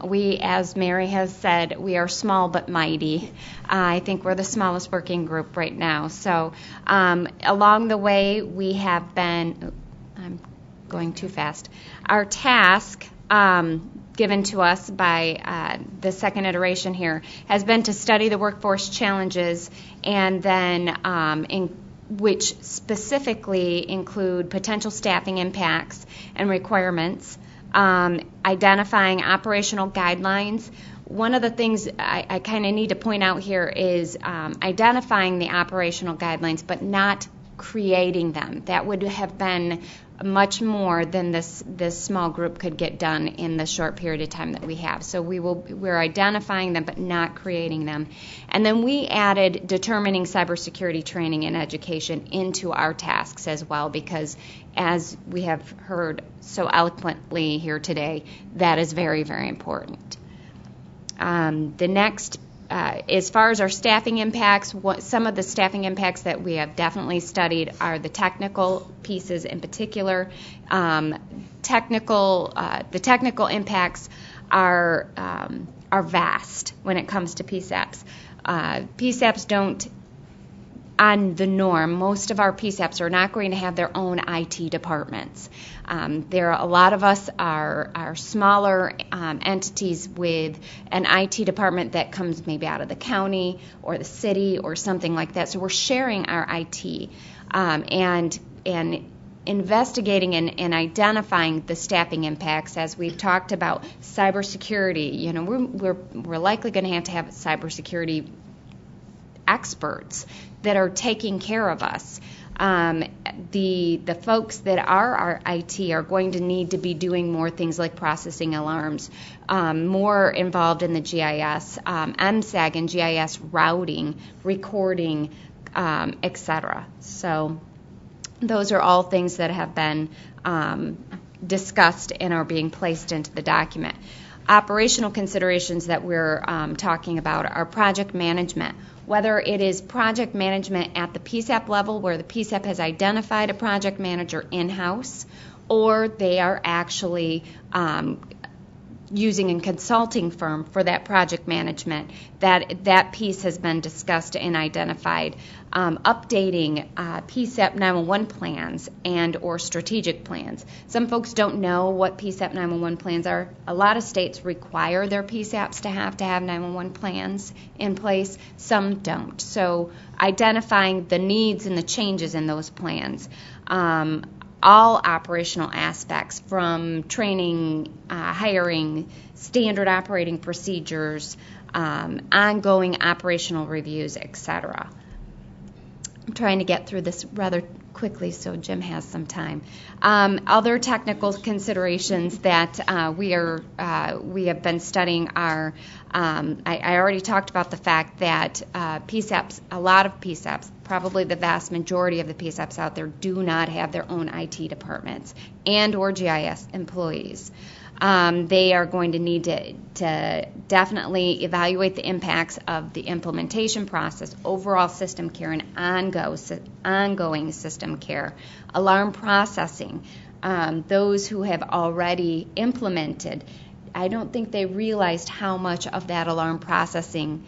We, as Mary has said, we are small but mighty. I think we're the smallest working group right now. So along the way, we have been, I'm going too fast, our task given to us by the second iteration here has been to study the workforce challenges and then which specifically include potential staffing impacts and requirements, identifying operational guidelines. One of the things I kind of need to point out here is identifying the operational guidelines but not creating them. That would have been much more than this small group could get done in the short period of time that we have. So we're identifying them but not creating them. And then we added determining cybersecurity training and education into our tasks as well, because as we have heard so eloquently here today, that is very, very important. The next, as far as our staffing impacts, some of the staffing impacts that we have definitely studied are the technical pieces in particular. The technical impacts are vast when it comes to PSAPs. PSAPs don't, on the norm, most of our PSAPs are not going to have their own IT departments. A lot of us are smaller entities with an IT department that comes maybe out of the county or the city or something like that. So we're sharing our IT and investigating and identifying the staffing impacts. As we've talked about cybersecurity, we're likely going to have cybersecurity experts that are taking care of us. The folks that are our IT are going to need to be doing more things like processing alarms, more involved in the GIS, MSAG and GIS routing, recording, etc. So those are all things that have been discussed and are being placed into the document. Operational considerations that we're talking about are project management. Whether it is project management at the PSAP level, where the PSAP has identified a project manager in-house, or they are actually using a consulting firm for that project management. That piece has been discussed and identified. Updating PSAP 911 plans and or strategic plans. Some folks don't know what PSAP 911 plans are. A lot of states require their PSAPs to have 911 plans in place. Some don't. So identifying the needs and the changes in those plans. All operational aspects from training, hiring, standard operating procedures, ongoing operational reviews, etc. I'm trying to get through this rather quickly so Jim has some time. Other technical considerations that we have been studying are, I already talked about the fact that PSAPs, a lot of PSAPs, probably the vast majority of the PSAPs out there do not have their own IT departments and or GIS employees. They are going to need to definitely evaluate the impacts of the implementation process, overall system care, and ongoing system care, alarm processing. Those who have already implemented, I don't think they realized how much of that alarm processing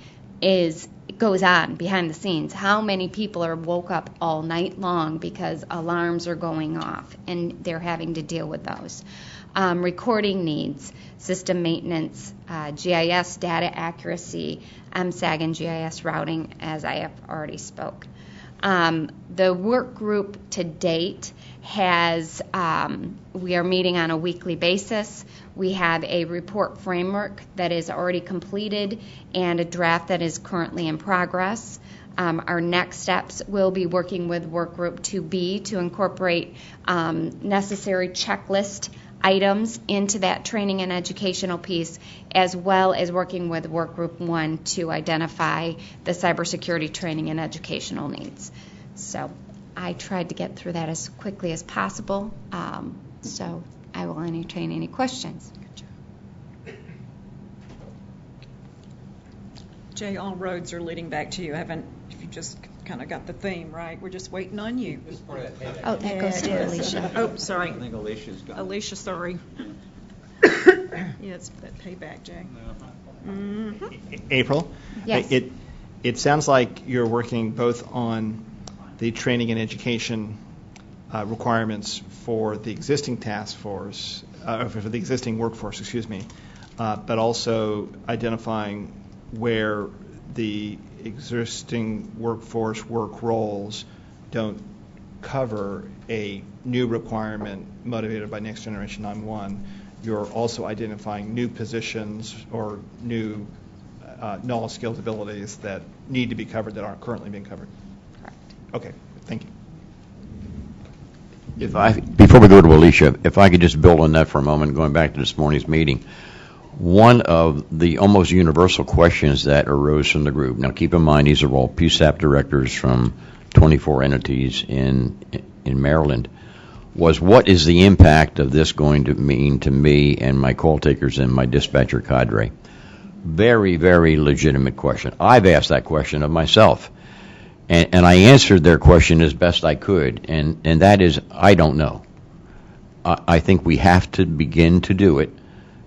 goes on behind the scenes. How many people are woke up all night long because alarms are going off and they're having to deal with those. Recording needs, system maintenance, GIS data accuracy, MSAG and GIS routing, as I have already spoke. The work group to date has, we are meeting on a weekly basis. We have a report framework that is already completed and a draft that is currently in progress. Our next steps will be working with work group 2B to incorporate necessary checklist items into that training and educational piece, as well as working with work group 1 to identify the cybersecurity training and educational needs. So I tried to get through that as quickly as possible, so I will entertain any questions. Jay, all roads are leading back to you. You just kind of got the theme, right? We're just waiting on you. Oh, that goes to Alicia. Oh, sorry. I think Alicia's got it. Alicia, sorry. Yeah, it's that payback, Jay. April? Yes. It sounds like you're working both on the training and education requirements for the existing task force, for the existing workforce, but also identifying where the existing workforce work roles don't cover a new requirement motivated by Next Generation 911. You're also identifying new positions or new knowledge, skills, abilities that need to be covered that aren't currently being covered. Correct. Okay, thank you. Before we go to Alicia, if I could just build on that for a moment, going back to this morning's meeting. One of the almost universal questions that arose from the group, now keep in mind these are all PSAP directors from 24 entities in Maryland, was what is the impact of this going to mean to me and my call takers and my dispatcher cadre? Very, very legitimate question. I've asked that question of myself, and I answered their question as best I could, and that is, I don't know. I think we have to begin to do it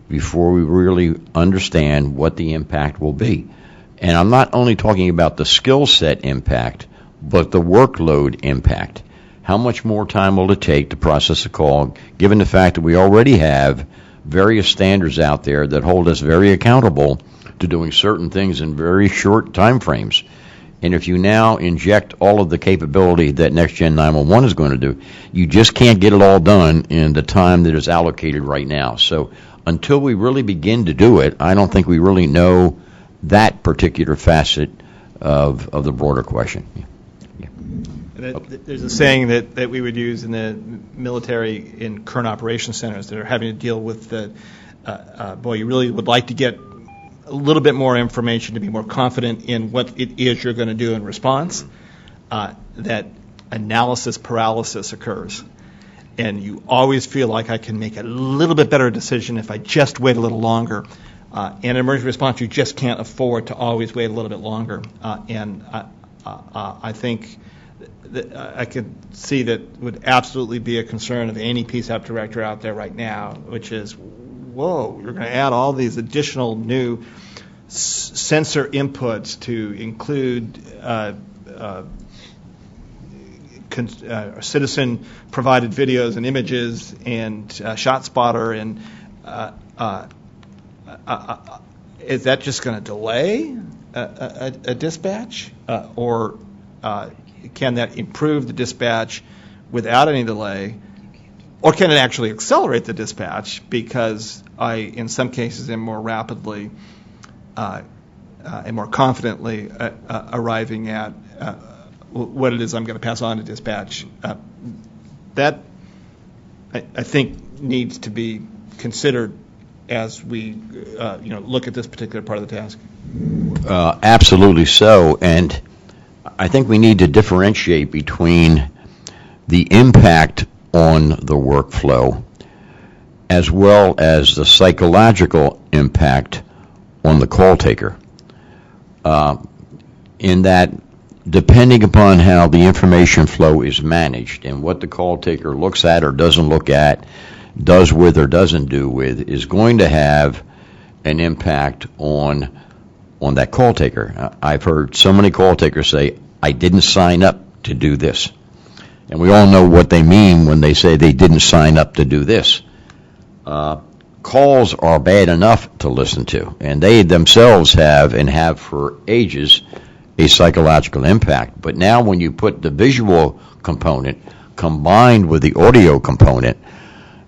before we really understand what the impact will be. And I'm not only talking about the skill set impact, but the workload impact. How much more time will it take to process a call, given the fact that we already have various standards out there that hold us very accountable to doing certain things in very short time frames. And if you now inject all of the capability that Next Gen 911 is going to do, you just can't get it all done in the time that is allocated right now. So until we really begin to do it, I don't think we really know that particular facet of the broader question. Yeah. There's a saying that we would use in the military in current operations centers that are having to deal with you really would like to get a little bit more information to be more confident in what it is you're going to do in response, that analysis paralysis occurs. And you always feel like I can make a little bit better decision if I just wait a little longer. In emergency response, you just can't afford to always wait a little bit longer. And I think that I could see that would absolutely be a concern of any PSAP director out there right now, which is whoa, you're going to add all these additional new sensor inputs to include citizen-provided videos and images and ShotSpotter, and is that just going to delay a dispatch, or can that improve the dispatch without any delay, or can it actually accelerate the dispatch because I, in some cases, am more rapidly and more confidently arriving at what it is I'm going to pass on to dispatch? That, I think, needs to be considered as we look at this particular part of the task. Absolutely so, and I think we need to differentiate between the impact on the workflow as well as the psychological impact on the call taker. In that, depending upon how the information flow is managed and what the call taker looks at or doesn't look at, does with or doesn't do with, is going to have an impact on that call taker. I've heard so many call takers say, I didn't sign up to do this. And we all know what they mean when they say they didn't sign up to do this. Calls are bad enough to listen to, and they themselves have, and have for ages, a psychological impact. But now when you put the visual component combined with the audio component,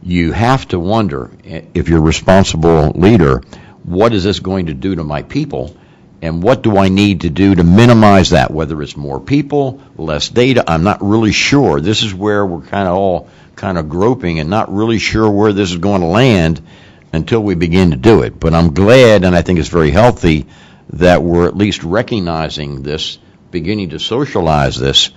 you have to wonder, if you're a responsible leader, what is this going to do to my people? And what do I need to do to minimize that, whether it's more people, less data? I'm not really sure. This is where we're all groping and not really sure where this is going to land until we begin to do it. But I'm glad, and I think it's very healthy, that we're at least recognizing this, beginning to socialize this,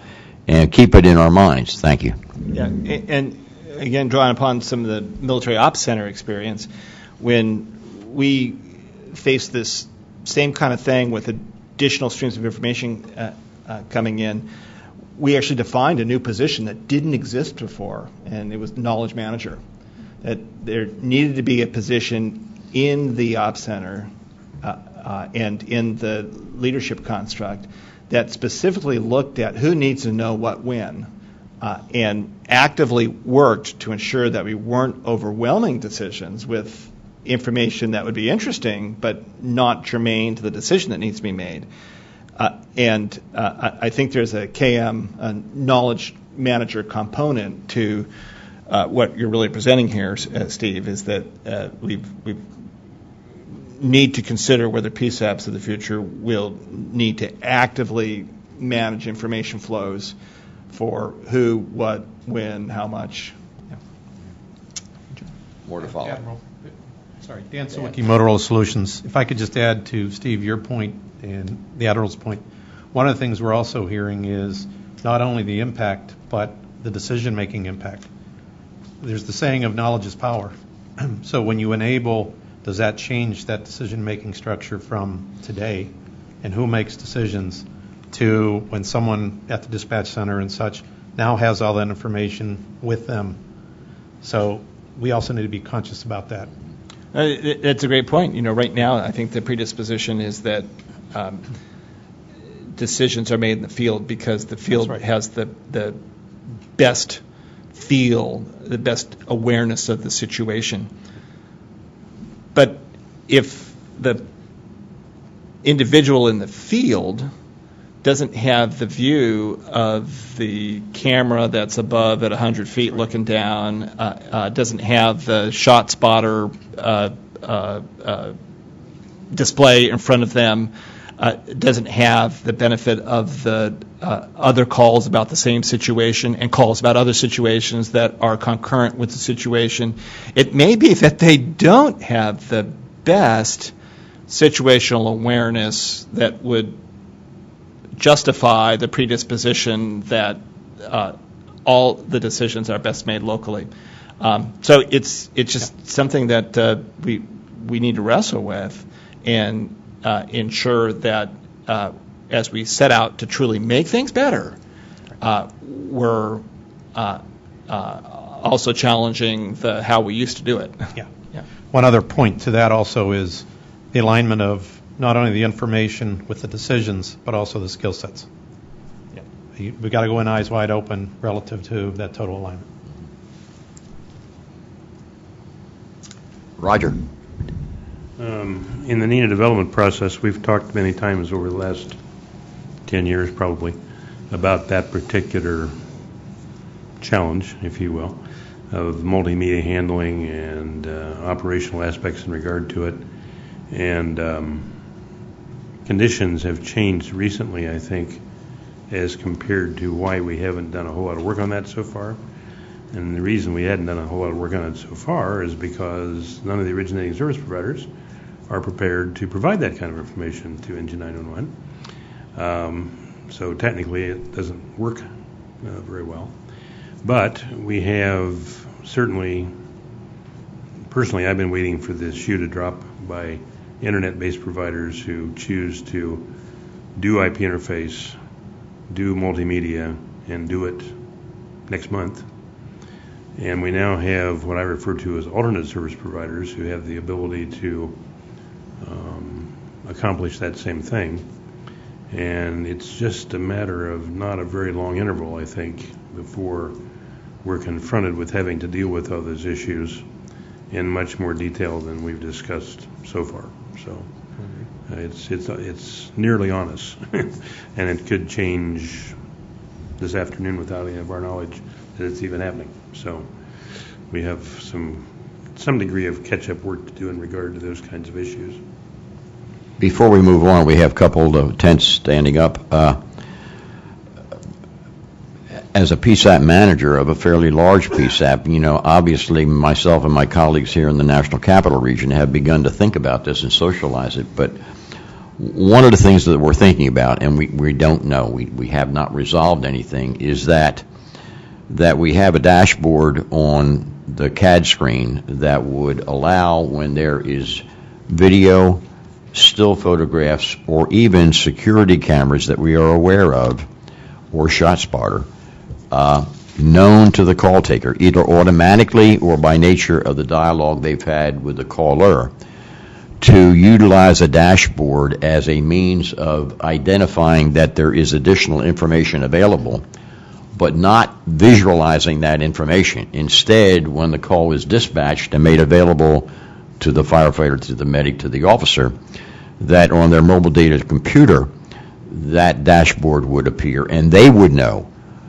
and keep it in our minds. Thank you. Yeah, and again, drawing upon some of the military ops center experience, when we face this same kind of thing with additional streams of information coming in, we actually defined a new position that didn't exist before, and it was knowledge manager. That there needed to be a position in the ops center and in the leadership construct that specifically looked at who needs to know what when, and actively worked to ensure that we weren't overwhelming decisions with information that would be interesting but not germane to the decision that needs to be made. And I think there's a KM, a knowledge manager component to what you're really presenting here, Steve, is that we need to consider whether PSAPs of the future will need to actively manage information flows for who, what, when, how much. Yeah. More to follow. Admiral. Sorry, Dan Sawicki, Motorola Solutions. If I could just add to Steve, your point and the Admiral's point, one of the things we're also hearing is not only the impact, but the decision-making impact. There's the saying of knowledge is power. So when you enable, does that change that decision-making structure from today and who makes decisions to when someone at the dispatch center and such now has all that information with them? So we also need to be conscious about that. That's a great point. Right now, I think the predisposition is that decisions are made in the field because the field has the best feel, the best awareness of the situation. But if the individual in the field doesn't have the view of the camera that's above at 100 feet looking down, doesn't have the ShotSpotter display in front of them, doesn't have the benefit of the other calls about the same situation and calls about other situations that are concurrent with the situation, it may be that they don't have the best situational awareness that would justify the predisposition that all the decisions are best made locally. So it's just something that we need to wrestle with and ensure that as we set out to truly make things better, we're also challenging how we used to do it. Yeah. one other point to that also is the alignment of not only the information with the decisions, but also the skill sets. We've got to go in eyes wide open relative to that total alignment. Roger. In the NINA development process, we've talked many times over the last 10 years probably about that particular challenge, if you will, of multimedia handling and operational aspects in regard to it. And conditions have changed recently, I think, as compared to why we haven't done a whole lot of work on that so far. And the reason we hadn't done a whole lot of work on it so far is because none of the originating service providers are prepared to provide that kind of information to NG 911. So technically it doesn't work very well. But we have certainly, personally, I've been waiting for this shoe to drop by internet-based providers who choose to do IP interface, do multimedia, and do it next month. And we now have what I refer to as alternate service providers who have the ability to accomplish that same thing. And it's just a matter of not a very long interval, I think, before we're confronted with having to deal with all those issues in much more detail than we've discussed so far. So it's nearly on us, and it could change this afternoon without any of our knowledge that it's even happening. So we have some degree of catch-up work to do in regard to those kinds of issues. Before we move on, we have a couple of tents standing up. As a PSAP manager of a fairly large PSAP, obviously myself and my colleagues here in the National Capital Region have begun to think about this and socialize it. But one of the things that we're thinking about, and we don't know, we have not resolved anything, is that we have a dashboard on the CAD screen that would allow, when there is video, still photographs, or even security cameras that we are aware of, or ShotSpotter, known to the call taker, either automatically or by nature of the dialogue they've had with the caller, to utilize a dashboard as a means of identifying that there is additional information available, but not visualizing that information. Instead, when the call is dispatched and made available to the firefighter, to the medic, to the officer, that on their mobile data computer, that dashboard would appear, and they would know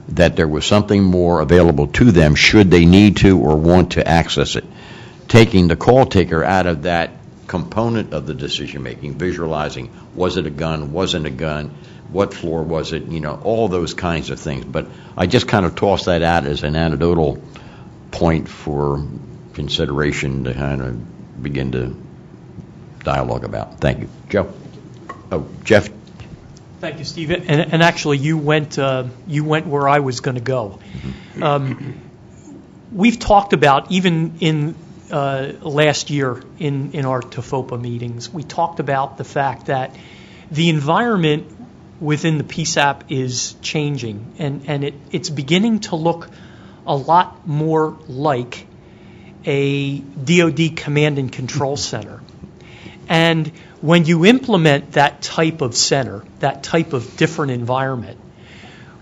that there was something more available to them should they need to or want to access it, taking the call taker out of that component of the decision making, visualizing, was it a gun, wasn't a gun, what floor was it, all those kinds of things. But I just kind of toss that out as an anecdotal point for consideration to kind of begin to dialogue about. Thank you. Joe? Oh, Jeff? Thank you, Steve. And actually, you went where I was going to go. We've talked about, even in last year in our TFOPA meetings, we talked about the fact that the environment within the PSAP is changing, and it's beginning to look a lot more like a DoD command and control center. And when you implement that type of center, that type of different environment,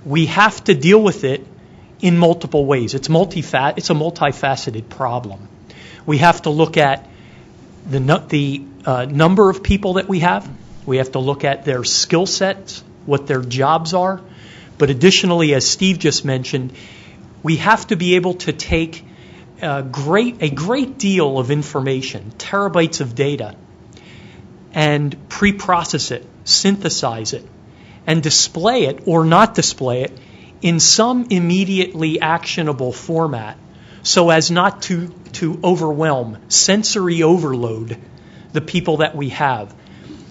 we have to deal with it in multiple ways. It's a multifaceted problem. We have to look at the number of people that we have. We have to look at their skill sets, what their jobs are. But additionally, as Steve just mentioned, we have to be able to take a great deal of information, terabytes of data, and pre-process it, synthesize it, and display it or not display it in some immediately actionable format so as not to overwhelm, sensory overload the people that we have.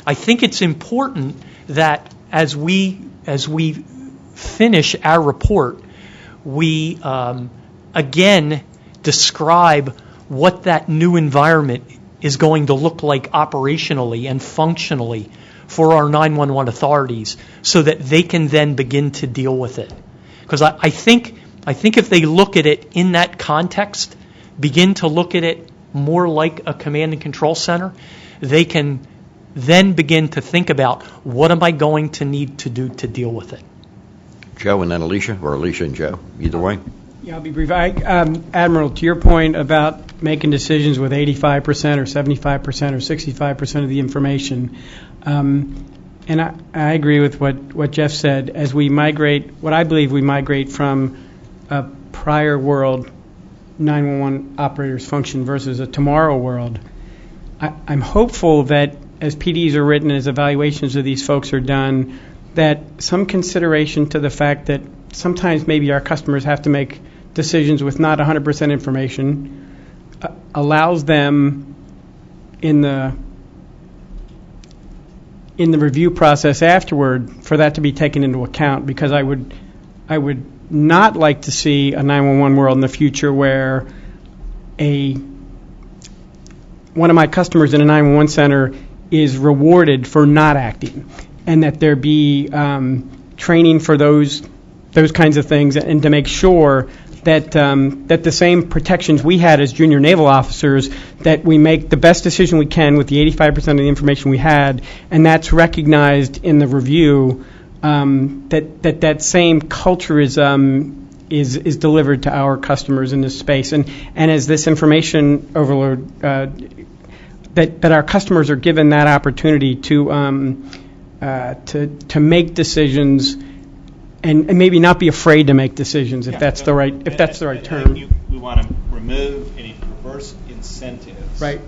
I think it's important that as we finish our report, we again describe what that new environment is going to look like operationally and functionally for our 911 authorities so that they can then begin to deal with it. Because I think if they look at it in that context, begin to look at it more like a command and control center, they can then begin to think about what am I going to need to do to deal with it. Joe and then Alicia, or Alicia and Joe, either way. Yeah, I'll be brief. Admiral, to your point about making decisions with 85% or 75% or 65% of the information, and I agree with what Jeff said. As we migrate, what I believe we migrate from a prior world 911 operators function versus a tomorrow world, I'm hopeful that as PDs are written, as evaluations of these folks are done, that some consideration to the fact that sometimes maybe our customers have to make decisions with not 100% information allows them in the review process afterward for that to be taken into account, because I would not like to see a 911 world in the future where one of my customers in a 911 center is rewarded for not acting, and that there be training for those kinds of things, and to make sure that that the same protections we had as junior naval officers, that we make the best decision we can with the 85% of the information we had, and that's recognized in the review, that same culture is delivered to our customers in this space, and as this information overload, that our customers are given that opportunity to make decisions. And maybe not be afraid to make decisions, if that's the right term. We want to remove any perverse incentives that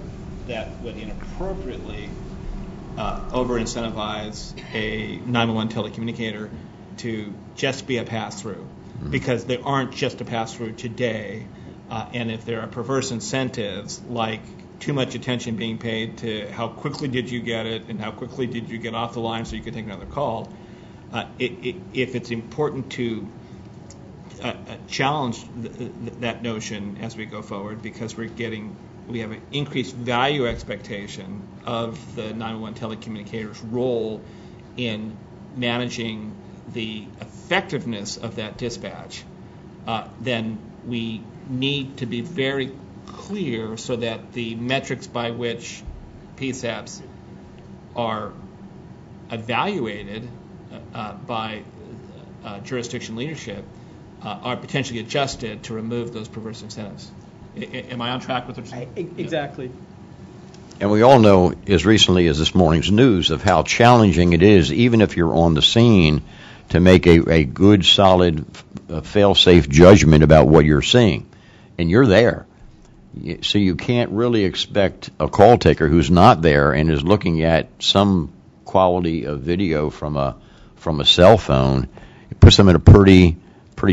would inappropriately over-incentivize a 911 telecommunicator to just be a pass-through, because they aren't just a pass-through today. And if there are perverse incentives, like too much attention being paid to how quickly did you get it and how quickly did you get off the line so you could take another call, if it's important to challenge that notion as we go forward, because we have an increased value expectation of the 911 telecommunicator's role in managing the effectiveness of that dispatch, then we need to be very clear so that the metrics by which PSAPs are evaluated by jurisdiction leadership are potentially adjusted to remove those perverse incentives. Am I on track with what you're saying? Exactly. And we all know, as recently as this morning's news, of how challenging it is, even if you're on the scene, to make a good, solid, fail-safe judgment about what you're seeing. And you're there. So you can't really expect a call taker who's not there and is looking at some quality of video from a cell phone. It puts them in a pretty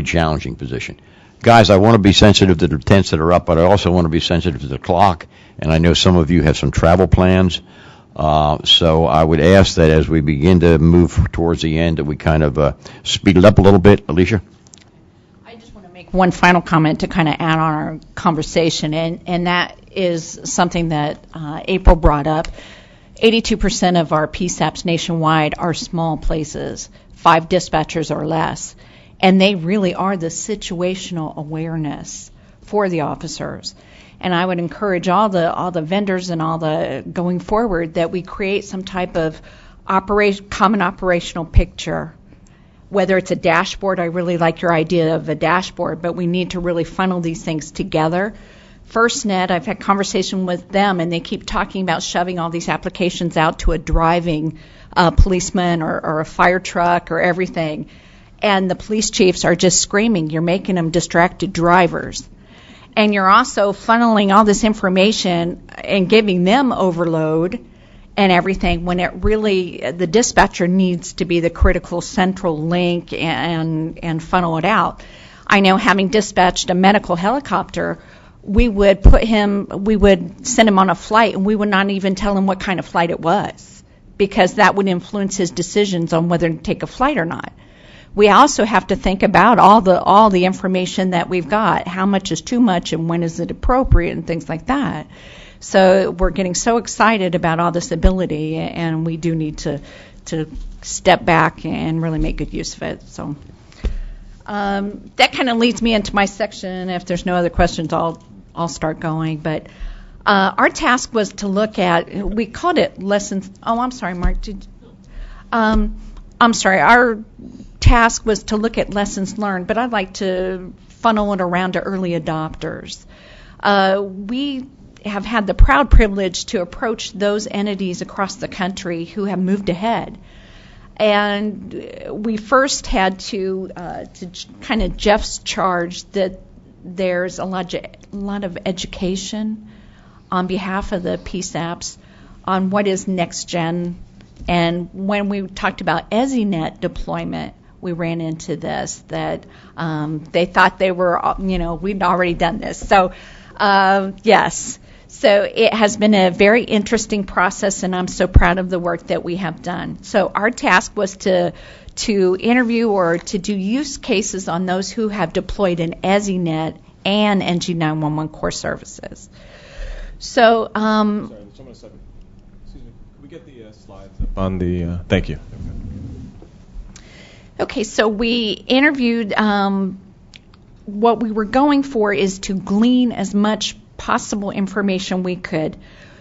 challenging position. Guys, I want to be sensitive to the tents that are up, but I also want to be sensitive to the clock, and I know some of you have some travel plans. So I would ask that as we begin to move towards the end, that we kind of speed it up a little bit. Alicia? I just want to make one final comment to kind of add on our conversation, and that is something that April brought up. 82% of our PSAPs nationwide are small places, 5 dispatchers or less, and they really are the situational awareness for the officers. And I would encourage all the vendors and all the going forward that we create some type of common operational picture, whether it's a dashboard. I really like your idea of a dashboard, but we need to really funnel these things together. FirstNet, I've had conversation with them, and they keep talking about shoving all these applications out to a driving policeman or a fire truck or everything. And the police chiefs are just screaming, you're making them distracted drivers. And you're also funneling all this information and giving them overload and everything, when it really, the dispatcher needs to be the critical central link and funnel it out. I know, having dispatched a medical helicopter, we would send him on a flight, and we would not even tell him what kind of flight it was, because that would influence his decisions on whether to take a flight or not. We also have to think about all the information that we've got, how much is too much and when is it appropriate and things like that. So we're getting so excited about all this ability, and we do need to step back and really make good use of it. So that kind of leads me into my section. If there's no other questions, I'll start going. But Our task was to look at, we called it lessons. Oh, I'm sorry, Mark. I'm sorry. Our task was to look at lessons learned, but I'd like to funnel it around to early adopters. We have had the proud privilege to approach those entities across the country who have moved ahead. And we first had to kind of Jeff's charge that there's a lot of education on behalf of the PSAPs on what is next gen. And when we talked about EZNet deployment, we ran into this, that they thought they were, we'd already done this. So, yes. So it has been a very interesting process, and I'm so proud of the work that we have done. So our task was to interview or to do use cases on those who have deployed an EZNet and NG911 core services. So, sorry, excuse me. Can we get the slides up on the? Thank you. Okay, so we interviewed. What we were going for is to glean as much possible information we could,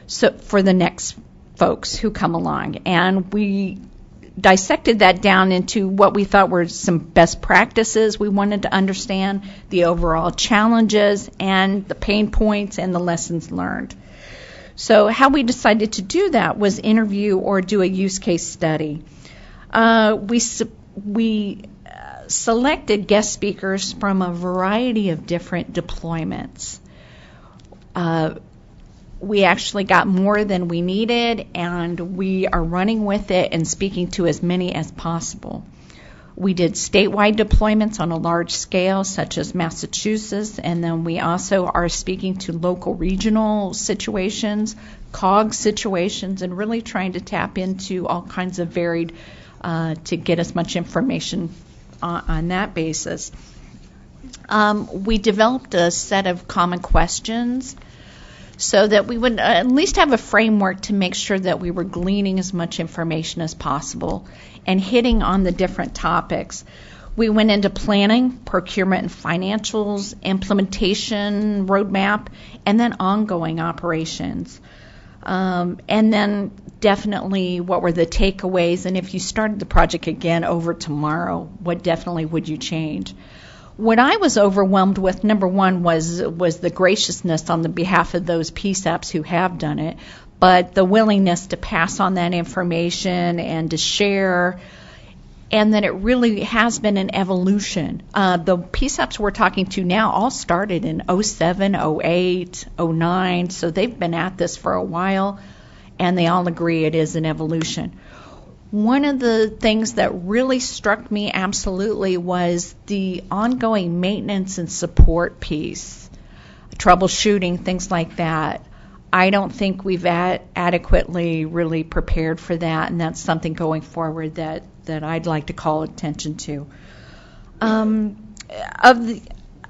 so for the next folks who come along, and we dissected that down into what we thought were some best practices. We wanted to understand the overall challenges and the pain points and the lessons learned. So how we decided to do that was interview or do a use case study. We selected guest speakers from a variety of different deployments. We actually got more than we needed, and we are running with it and speaking to as many as possible. We did statewide deployments on a large scale, such as Massachusetts, and then we also are speaking to local regional situations, COG situations, and really trying to tap into all kinds of varied to get as much information on that basis. We developed a set of common questions so that we would at least have a framework to make sure that we were gleaning as much information as possible and hitting on the different topics. We went into planning, procurement and financials, implementation, roadmap, and then ongoing operations. And then definitely what were the takeaways, and if you started the project again over tomorrow, what definitely would you change? What I was overwhelmed with, number one, was the graciousness on the behalf of those PSAPs who have done it, but the willingness to pass on that information and to share, and that it really has been an evolution. The PSAPs we're talking to now all started in 07, 08, 09, so they've been at this for a while, and they all agree it is an evolution. One of the things that really struck me absolutely was the ongoing maintenance and support piece, troubleshooting, things like that. I don't think we've adequately really prepared for that, and that's something going forward that I'd like to call attention to.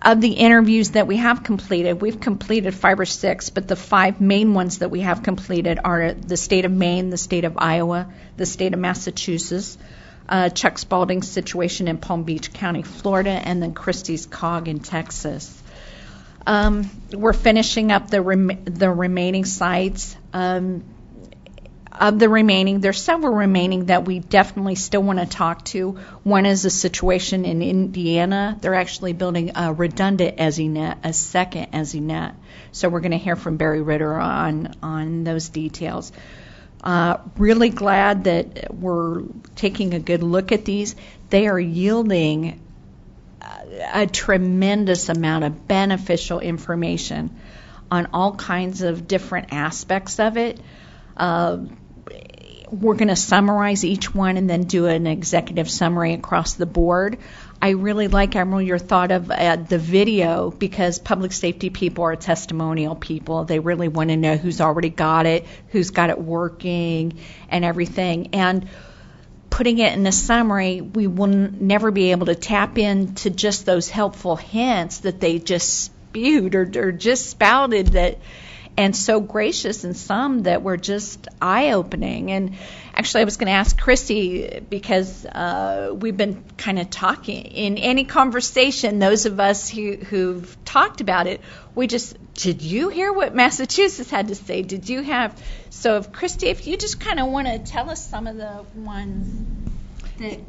Of the interviews that we have completed, we've completed 5 or 6, but the 5 main ones that we have completed are the state of Maine, the state of Iowa, the state of Massachusetts, Chuck Spaulding's situation in Palm Beach County, Florida, and then Christie's COG in Texas. We're finishing up the remaining sites. Of the remaining, there's several remaining that we definitely still want to talk to. One is a situation in Indiana. They're actually building a redundant EZNet, a second EZNet. So we're going to hear from Barry Ritter on those details. Really glad that we're taking a good look at these. They are yielding a tremendous amount of beneficial information on all kinds of different aspects of it. We're going to summarize each one and then do an executive summary across the board. I really like, Admiral, your thought of the video, because public safety people are testimonial people. They really want to know who's already got it working, and everything. And putting it in a summary, we will never be able to tap into just those helpful hints that they just spewed or just spouted that. and so gracious in some that were just eye-opening. And actually, I was going to ask Christy, because we've been kind of talking in any conversation, those of us who've talked about it, did you hear what Massachusetts had to say? Did you have? So, Christy, if you just kind of want to tell us some of the ones that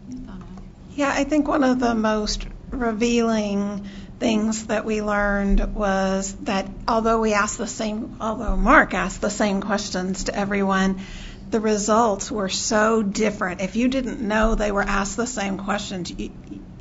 you thought of. Yeah, I think one of the most revealing things that we learned was that although Mark asked the same questions to everyone, the results were so different. If you didn't know they were asked the same questions,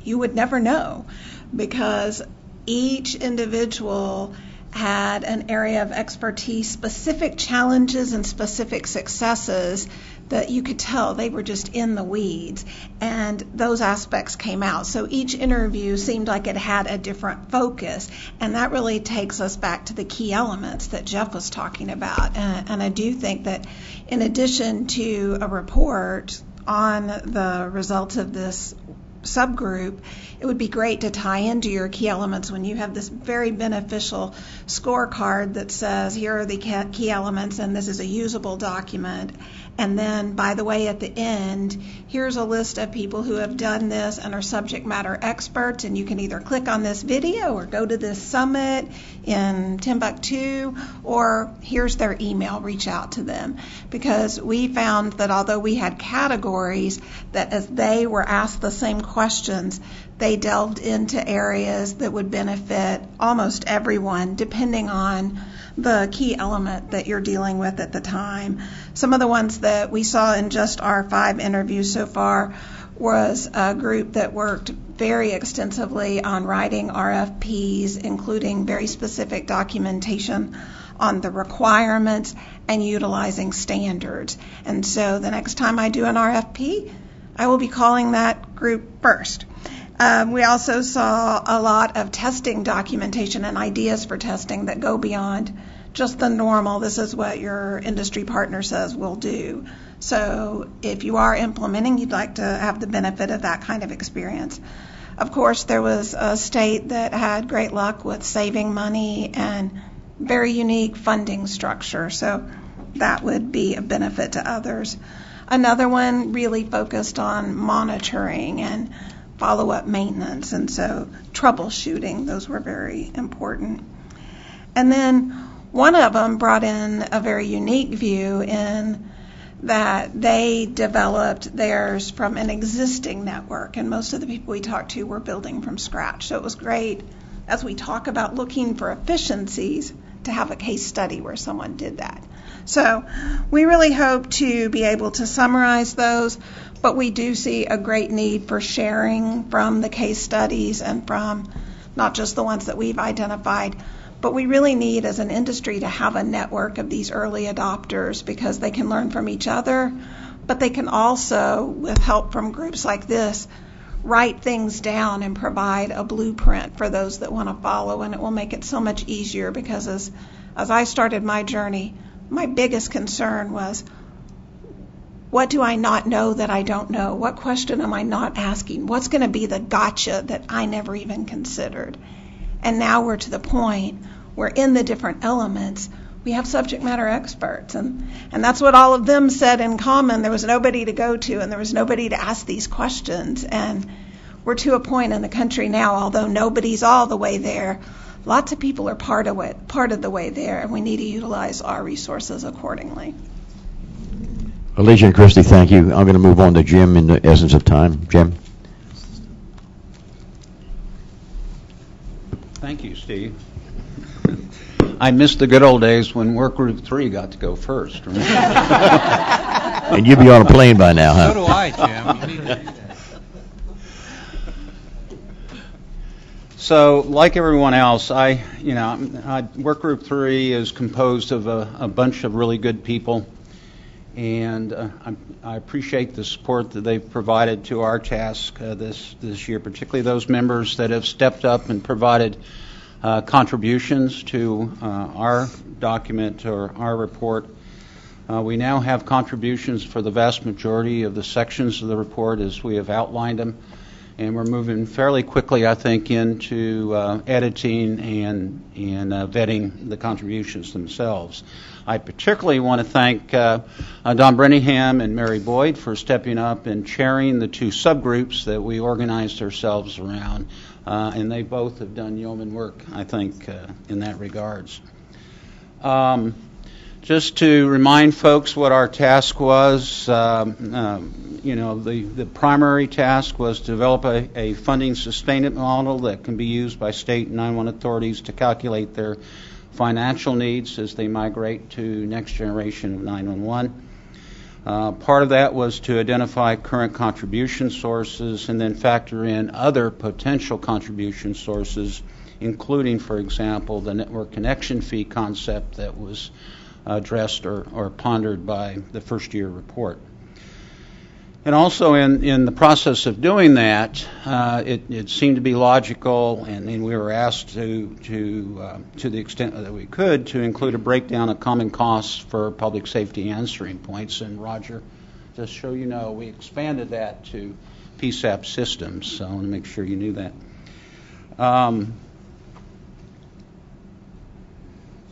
you would never know, because each individual had an area of expertise, specific challenges and specific successes that you could tell they were just in the weeds, and those aspects came out. So each interview seemed like it had a different focus, and that really takes us back to the key elements that Jeff was talking about. And I do think that in addition to a report on the results of this subgroup, it would be great to tie into your key elements when you have this very beneficial scorecard that says, here are the key elements and this is a usable document. And then, by the way, at the end, here's a list of people who have done this and are subject matter experts, and you can either click on this video or go to this summit in Timbuktu, or here's their email, reach out to them. Because we found that although we had categories, that as they were asked the same questions, they delved into areas that would benefit almost everyone, depending on the key element that you're dealing with at the time. Some of the ones that we saw in just our 5 interviews so far was a group that worked very extensively on writing RFPs, including very specific documentation on the requirements and utilizing standards. And so the next time I do an RFP, I will be calling that group first. We also saw a lot of testing documentation and ideas for testing that go beyond just the normal, this is what your industry partner says we'll do. So if you are implementing, you'd like to have the benefit of that kind of experience. Of course, there was a state that had great luck with saving money and very unique funding structure, so that would be a benefit to others. Another one really focused on monitoring and follow-up maintenance, and so troubleshooting, those were very important. And then one of them brought in a very unique view in that they developed theirs from an existing network, and most of the people we talked to were building from scratch. So it was great, as we talk about looking for efficiencies, to have a case study where someone did that. So we really hope to be able to summarize those, but we do see a great need for sharing from the case studies and from not just the ones that we've identified, but we really need as an industry to have a network of these early adopters, because they can learn from each other, but they can also, with help from groups like this, write things down and provide a blueprint for those that want to follow, and it will make it so much easier, because as I started my journey, my biggest concern was, what do I not know that I don't know? What question am I not asking? What's going to be the gotcha that I never even considered? And now we're to the point where in the different elements, we have subject matter experts. And that's what all of them said in common. There was nobody to go to, and there was nobody to ask these questions. And we're to a point in the country now, although nobody's all the way there, lots of people are part of the way there, and we need to utilize our resources accordingly. Alicia and Christy, thank you. I'm going to move on to Jim in the essence of time. Jim? Thank you, Steve. I missed the good old days when Work Group 3 got to go first. And you'd be on a plane by now, huh? So do I, Jim. So, like everyone else, Work Group 3 is composed of a bunch of really good people, and I appreciate the support that they've provided to our task this year, particularly those members that have stepped up and provided contributions to our document or our report. We now have contributions for the vast majority of the sections of the report as we have outlined them, And we're moving fairly quickly, I think, into editing and vetting the contributions themselves. I particularly want to thank Don Brenningham and Mary Boyd for stepping up and chairing the two subgroups that we organized ourselves around. And they both have done yeoman work, I think, in that regards. Just to remind folks what our task was, the primary task was to develop a funding sustainment model that can be used by state and 911 authorities to calculate their financial needs as they migrate to next generation of 911. Part of that was to identify current contribution sources and then factor in other potential contribution sources, including, for example, the network connection fee concept that was addressed or pondered by the first year report. And also in the process of doing that, it seemed to be logical, and we were asked to the extent that we could, to include a breakdown of common costs for public safety answering points. And Roger, just so you know, we expanded that to PSAP systems, so I want to make sure you knew that.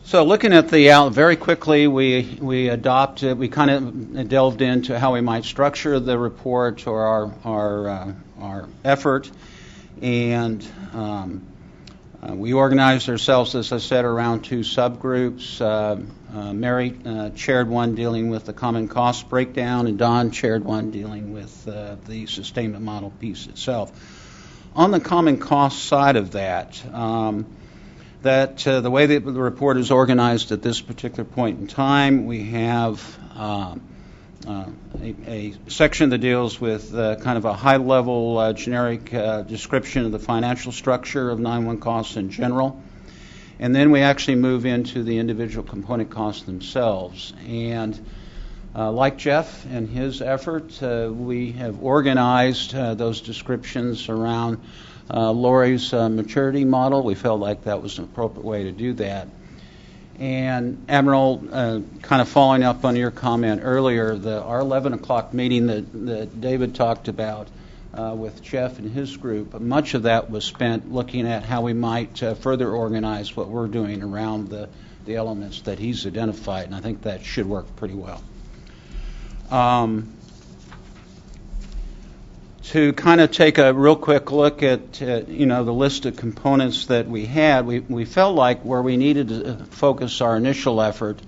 So looking at the very quickly, we kind of delved into how we might structure the report or our effort, and we organized ourselves, as I said, around two subgroups. Mary chaired one dealing with the common cost breakdown, and Don chaired one dealing with the sustainment model piece itself. On the common cost side of that, the way that the report is organized at this particular point in time, we have a section that deals with kind of a high-level generic description of the financial structure of 911 costs in general. And then we actually move into the individual component costs themselves. And like Jeff and his effort, we have organized those descriptions around Lori's maturity model. We felt like that was an appropriate way to do that. And Admiral, kind of following up on your comment earlier, our 11 o'clock meeting that David talked about with Jeff and his group, much of that was spent looking at how we might further organize what we're doing around the elements that he's identified, and I think that should work pretty well. To kind of take a real quick look at the list of components that we had, we felt like where we needed to focus our initial effort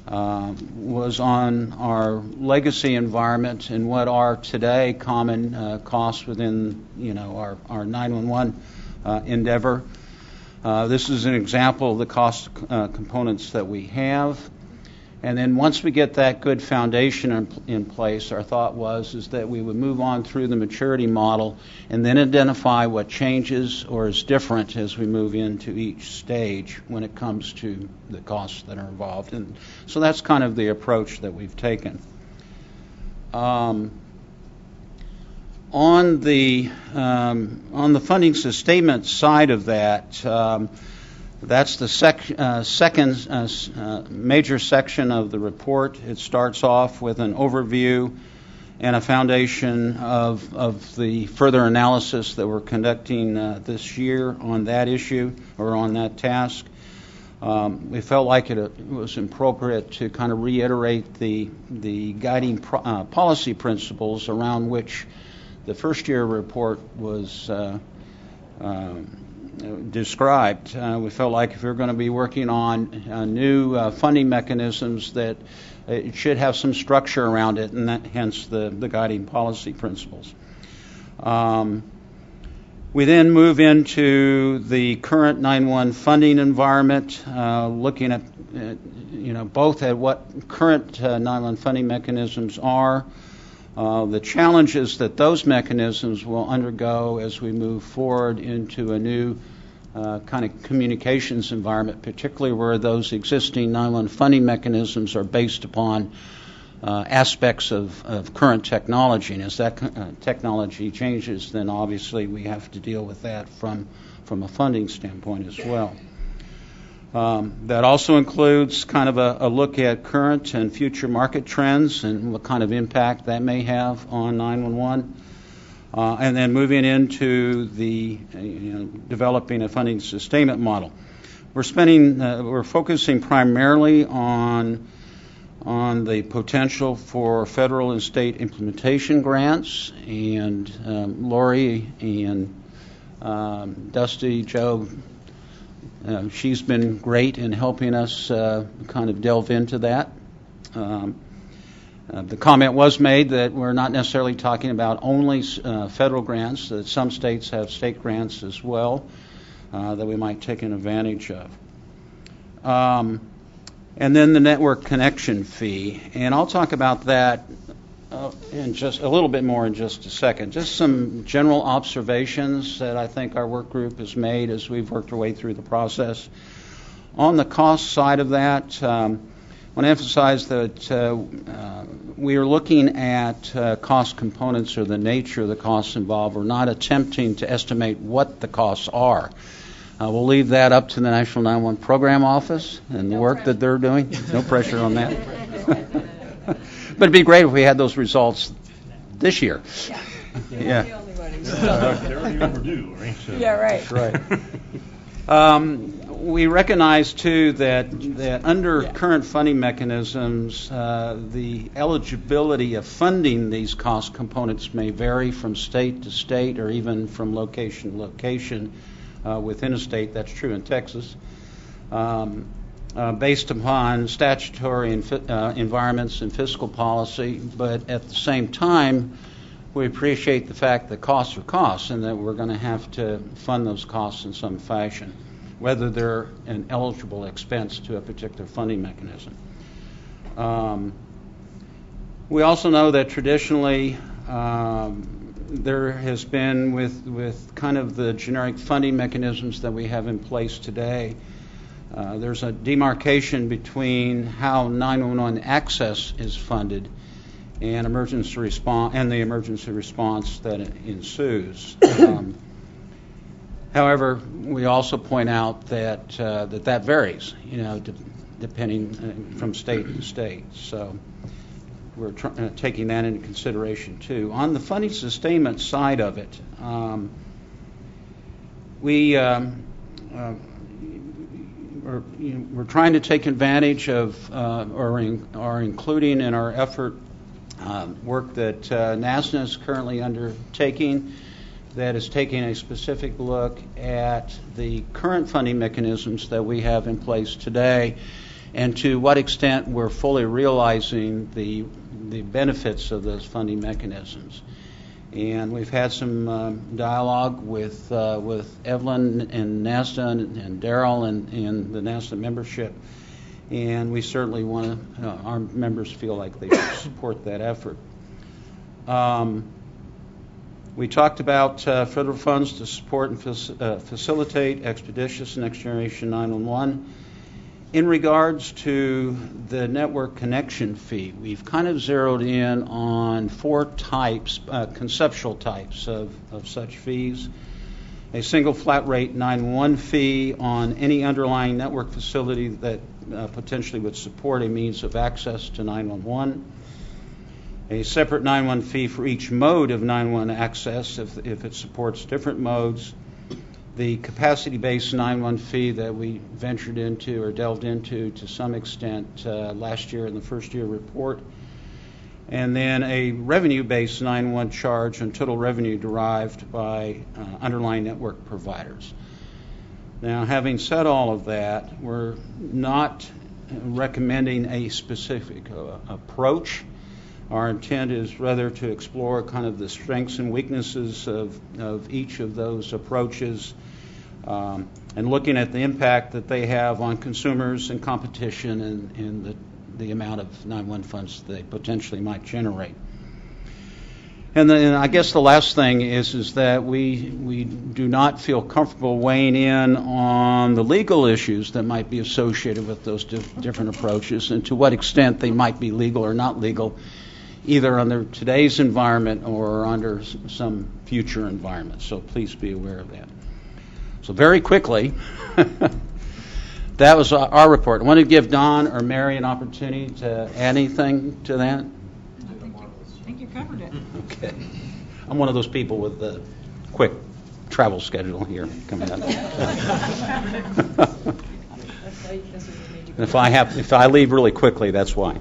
was on our legacy environment and what are today common costs within our 911 endeavor. This is an example of the cost components that we have. And then once we get that good foundation in place, our thought is that we would move on through the maturity model and then identify what changes or is different as we move into each stage when it comes to the costs that are involved. And so that's kind of the approach that we've taken. On the funding sustainment side of that, that's the second major section of the report. It starts off with an overview and a foundation of the further analysis that we're conducting this year on that issue or on that task. We felt like it was appropriate to kind of reiterate the guiding policy principles around which the first year report was described. We felt like if we're going to be working on new funding mechanisms, that it should have some structure around it, and that, hence the guiding policy principles. We then move into the current 911 funding environment, looking at both at what current 911 funding mechanisms are, the challenges that those mechanisms will undergo as we move forward into a new kind of communications environment, particularly where those existing 911 funding mechanisms are based upon aspects of current technology. And as that technology changes, then obviously we have to deal with that from a funding standpoint as well. That also includes kind of a look at current and future market trends and what kind of impact that may have on 911. and then moving into the developing a funding sustainment model. We're focusing primarily on the potential for federal and state implementation grants, and Lori and Dusty, Joe, she's been great in helping us kind of delve into that. The comment was made that we're not necessarily talking about only federal grants, that some states have state grants as well that we might take advantage of. And then the network connection fee, and I'll talk about that in just a little bit more in just a second. Just some general observations that I think our work group has made as we've worked our way through the process. On the cost side of that, I want to emphasize that we are looking at cost components or the nature of the costs involved. We're not attempting to estimate what the costs are. We'll leave that up to the National 911 Program Office and the work that they're doing. No pressure on that. But it'd be great if we had those results this year. Yeah. They're already overdue, right? Yeah, right. That's right. We recognize, too, that under current funding mechanisms, the eligibility of funding these cost components may vary from state to state or even from location to location within a state. That's true in Texas. Based upon statutory environments and fiscal policy, but at the same time, we appreciate the fact that costs are costs and that we're going to have to fund those costs in some fashion, whether they're an eligible expense to a particular funding mechanism. We also know that traditionally there has been, with kind of the generic funding mechanisms that we have in place today, there's a demarcation between how 911 access is funded and emergency response and the emergency response that ensues. However, we also point out that that varies, depending from state to state. So we're taking that into consideration too. On the funding sustainment side of it, we're trying to take advantage of or including in our effort work that NASA is currently undertaking that is taking a specific look at the current funding mechanisms that we have in place today and to what extent we're fully realizing the benefits of those funding mechanisms. And we've had some dialogue with Evelyn and NASA and Daryl and the NASA membership, and we certainly want to, our members feel like they should support that effort. We talked about federal funds to support and facilitate expeditious next generation 911. In regards to the network connection fee, we've kind of zeroed in on four types, conceptual types of such fees. A single flat rate 911 fee on any underlying network facility that potentially would support a means of access to 911. A separate 911 fee for each mode of 911 access if it supports different modes. The capacity-based 911 fee that we ventured into or delved into to some extent last year in the first year report. And then a revenue-based 911 charge on total revenue derived by underlying network providers. Now, having said all of that, we're not recommending a specific approach. Our intent is rather to explore kind of the strengths and weaknesses of each of those approaches and looking at the impact that they have on consumers and competition and the amount of 911 funds they potentially might generate. And then I guess the last thing is that we do not feel comfortable weighing in on the legal issues that might be associated with those different approaches and to what extent they might be legal or not legal, either under today's environment or under some future environment. So please be aware of that. So very quickly, that was our report. I want to give Don or Mary an opportunity to add anything to that. I think you covered it. Okay. I'm one of those people with the quick travel schedule here coming up. If I leave really quickly, that's why.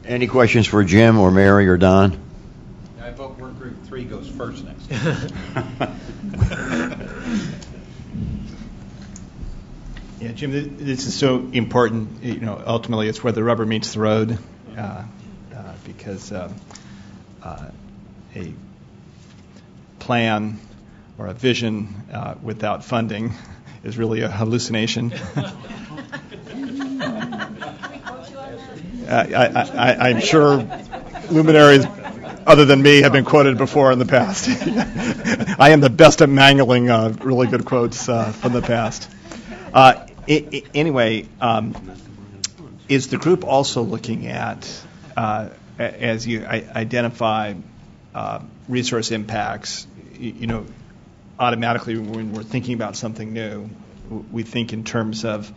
Any questions for Jim or Mary or Don? I vote work group 3 goes first next. Yeah, Jim, this is so important. Ultimately, it's where the rubber meets the road, because a plan or a vision without funding is really a hallucination. I'm sure luminaries other than me have been quoted before in the past. I am the best at mangling really good quotes from the past. Anyway, is the group also looking at, as you identify resource impacts, automatically when we're thinking about something new, we think in terms of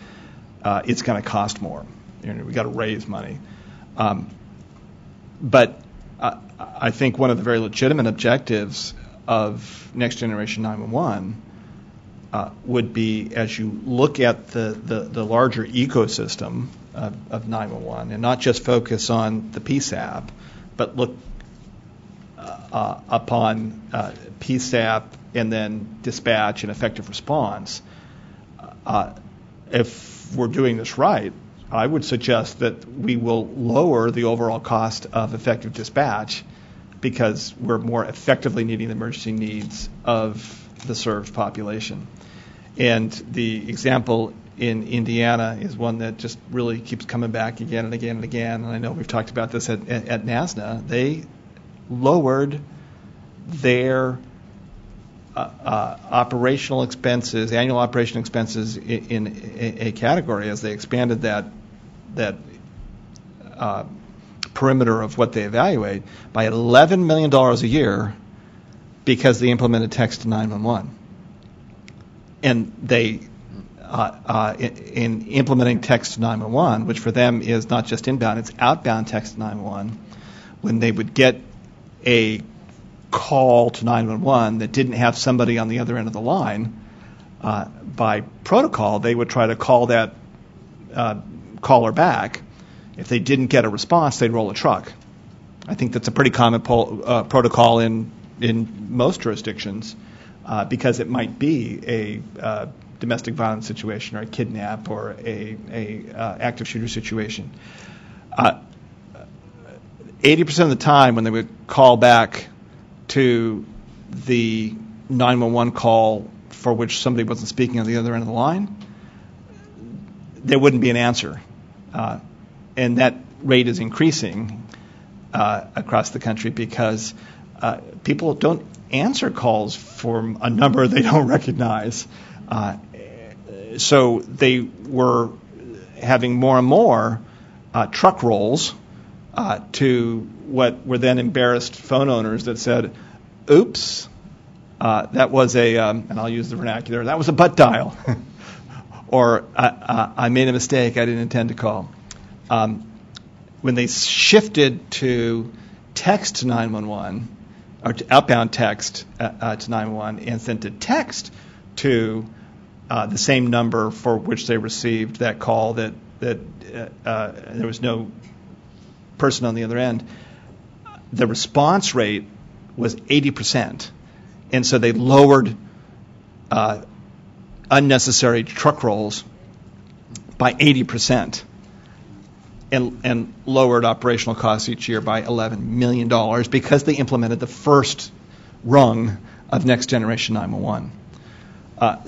it's going to cost more. We got to raise money. But I think one of the very legitimate objectives of Next Generation 911 would be, as you look at the larger ecosystem of 911, and not just focus on the PSAP, but look upon PSAP and then dispatch and effective response. If we're doing this right, I would suggest that we will lower the overall cost of effective dispatch because we're more effectively meeting the emergency needs of the served population. And the example in Indiana is one that just really keeps coming back again and again and again. And I know we've talked about this at NASNA. They lowered their operational expenses, annual operation expenses in a category as they expanded that perimeter of what they evaluate by $11 million a year because they implemented text to 911. And they, in implementing text to 911, which for them is not just inbound, it's outbound text to 911, when they would get a call to 911 that didn't have somebody on the other end of the line, by protocol, they would try to call that caller back. If they didn't get a response, they'd roll a truck. I think that's a pretty common protocol in most jurisdictions because it might be a domestic violence situation or a kidnap or a active shooter situation. 80% of the time when they would call back to the 911 call for which somebody wasn't speaking on the other end of the line, there wouldn't be an answer. And that rate is increasing across the country because people don't answer calls from a number they don't recognize. So they were having more and more truck rolls to what were then embarrassed phone owners that said, oops, that was and I'll use the vernacular, that was a butt dial. Or I made a mistake, I didn't intend to call. When they shifted to text to 911, or to outbound text to 911, and sent a text to the same number for which they received that call that there was no person on the other end, the response rate was 80%. And so they lowered unnecessary truck rolls by 80%. And lowered operational costs each year by $11 million because they implemented the first rung of Next Generation 911.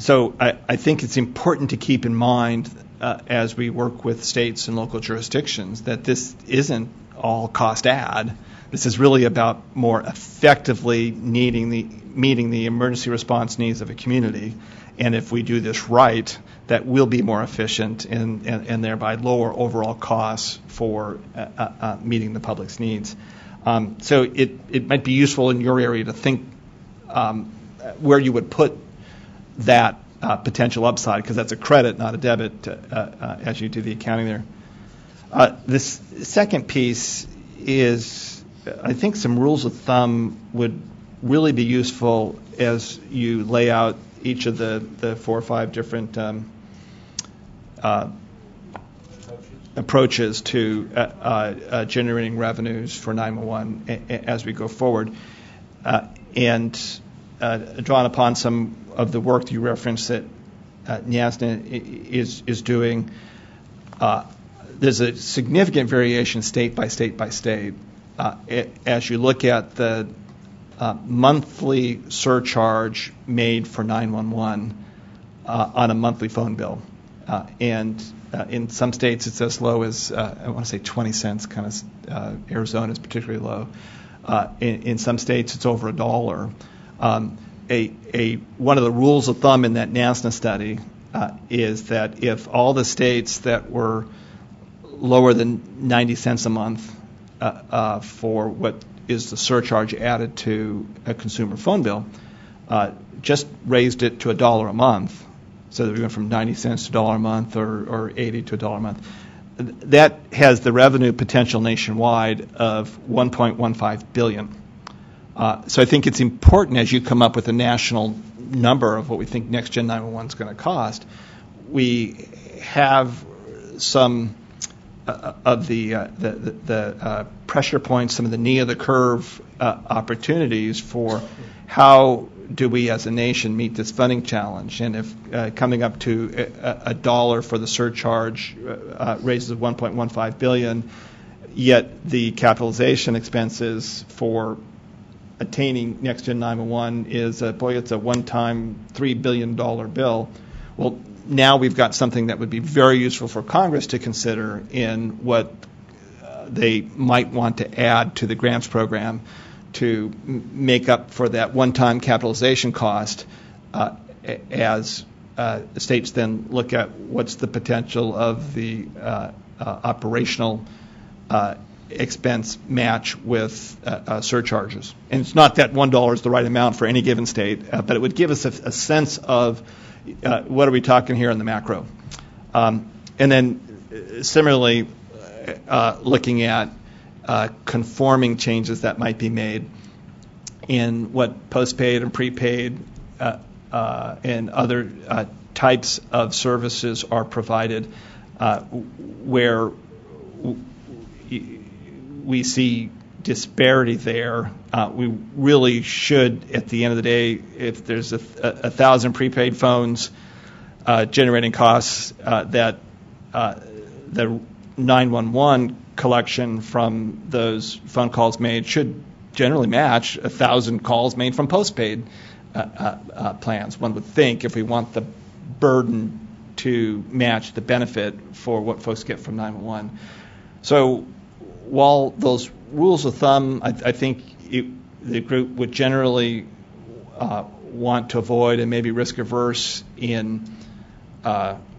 So I think it's important to keep in mind as we work with states and local jurisdictions that this isn't all cost add. This is really about more effectively meeting the emergency response needs of a community. And if we do this right, that will be more efficient and thereby lower overall costs for meeting the public's needs. So it might be useful in your area to think where you would put that potential upside, because that's a credit, not a debit, as you do the accounting there. This second piece is I think some rules of thumb would really be useful as you lay out each of the 4 or 5 different approaches to generating revenues for 911 as we go forward. And drawn upon some of the work you referenced that NASNA is doing, there's a significant variation state by state by state. As you look at the monthly surcharge made for 911 on a monthly phone bill. And in some states it's as low as, I want to say 20 cents, kind of Arizona is particularly low. In some states it's over $1. One of the rules of thumb in that NASNA study is that if all the states that were lower than 90 cents a month for what is the surcharge added to a consumer phone bill, just raised it to $1 a month, so that we went from 90 cents to $1 a month or 80 to $1 a month, that has the revenue potential nationwide of $1.15 billion. So I think it's important as you come up with a national number of what we think Next Gen 911 is going to cost, we have some of the pressure points, some of the knee of the curve opportunities for how do we as a nation meet this funding challenge. And if coming up to $1 for the surcharge raises $1.15 billion, yet the capitalization expenses for attaining Next Gen 911 is, it's a one-time $3 billion bill. Well, now we've got something that would be very useful for Congress to consider in what they might want to add to the grants program to make up for that one-time capitalization cost as states then look at what's the potential of the operational expense match with surcharges. And it's not that $1 is the right amount for any given state, but it would give us a sense of what are we talking here in the macro. And then similarly, looking at conforming changes that might be made in what postpaid and prepaid and other types of services are provided where we see disparity there. We really should, at the end of the day, if there's 1,000 prepaid phones generating costs, that the 911 collection from those phone calls made should generally match 1,000 calls made from postpaid plans. One would think if we want the burden to match the benefit for what folks get from 911. So while those rules of thumb, I think the group would generally want to avoid and maybe risk averse in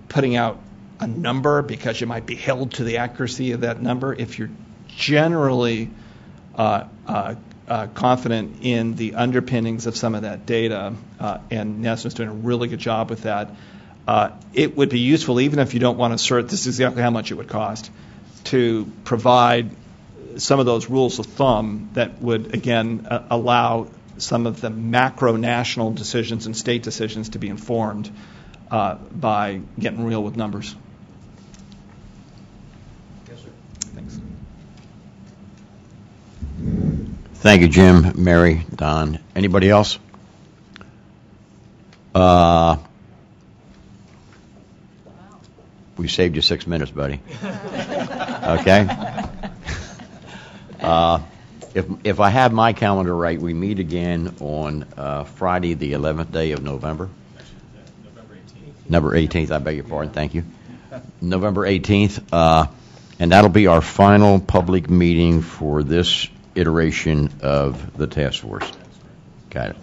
putting out a number because you might be held to the accuracy of that number. If you're generally confident in the underpinnings of some of that data, and NASA's doing a really good job with that, it would be useful, even if you don't want to assert this is exactly how much it would cost, to provide some of those rules of thumb that would, again, allow some of the macro national decisions and state decisions to be informed by getting real with numbers. Yes, sir. Thanks. Thank you, Jim, Mary, Don. Anybody else? We saved you 6 minutes, buddy. Okay. If I have my calendar right, we meet again on Friday, the 11th day of November. November 18th, I beg your pardon, thank you. November 18th, and that'll be our final public meeting for this iteration of the task force. Got it.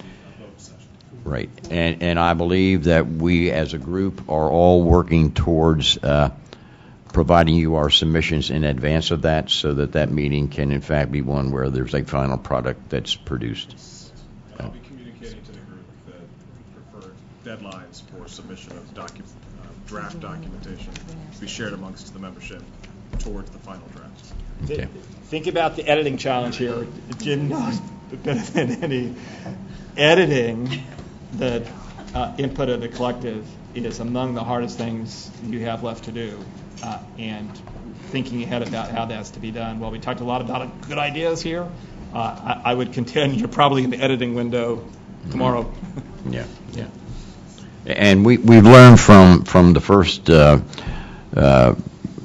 Right, and I believe that we as a group are all working towards providing you our submissions in advance of that so that that meeting can in fact be one where there's a final product that's produced. I'll be communicating to the group the preferred deadlines for submission of draft documentation to be shared amongst the membership forward to the final draft. Okay. Think about the editing challenge here. Jim knows better than any. Editing the input of the collective is among the hardest things you have left to do, and thinking ahead about how that's to be done. While we talked a lot about good ideas here, I would contend you're probably in the editing window tomorrow. Yeah. And we've learned from the first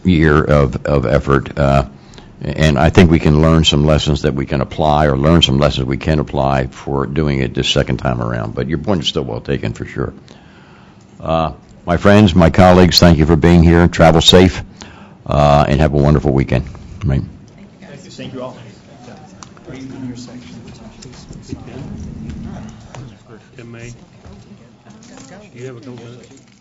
year of effort, and I think we can learn some lessons that we can apply, or learn some lessons we can apply for doing it this second time around. But your point is still well taken, for sure. My friends, my colleagues, thank you for being here. Travel safe, and have a wonderful weekend. Right. Thank you all. Tim May, do you have a couple minutes?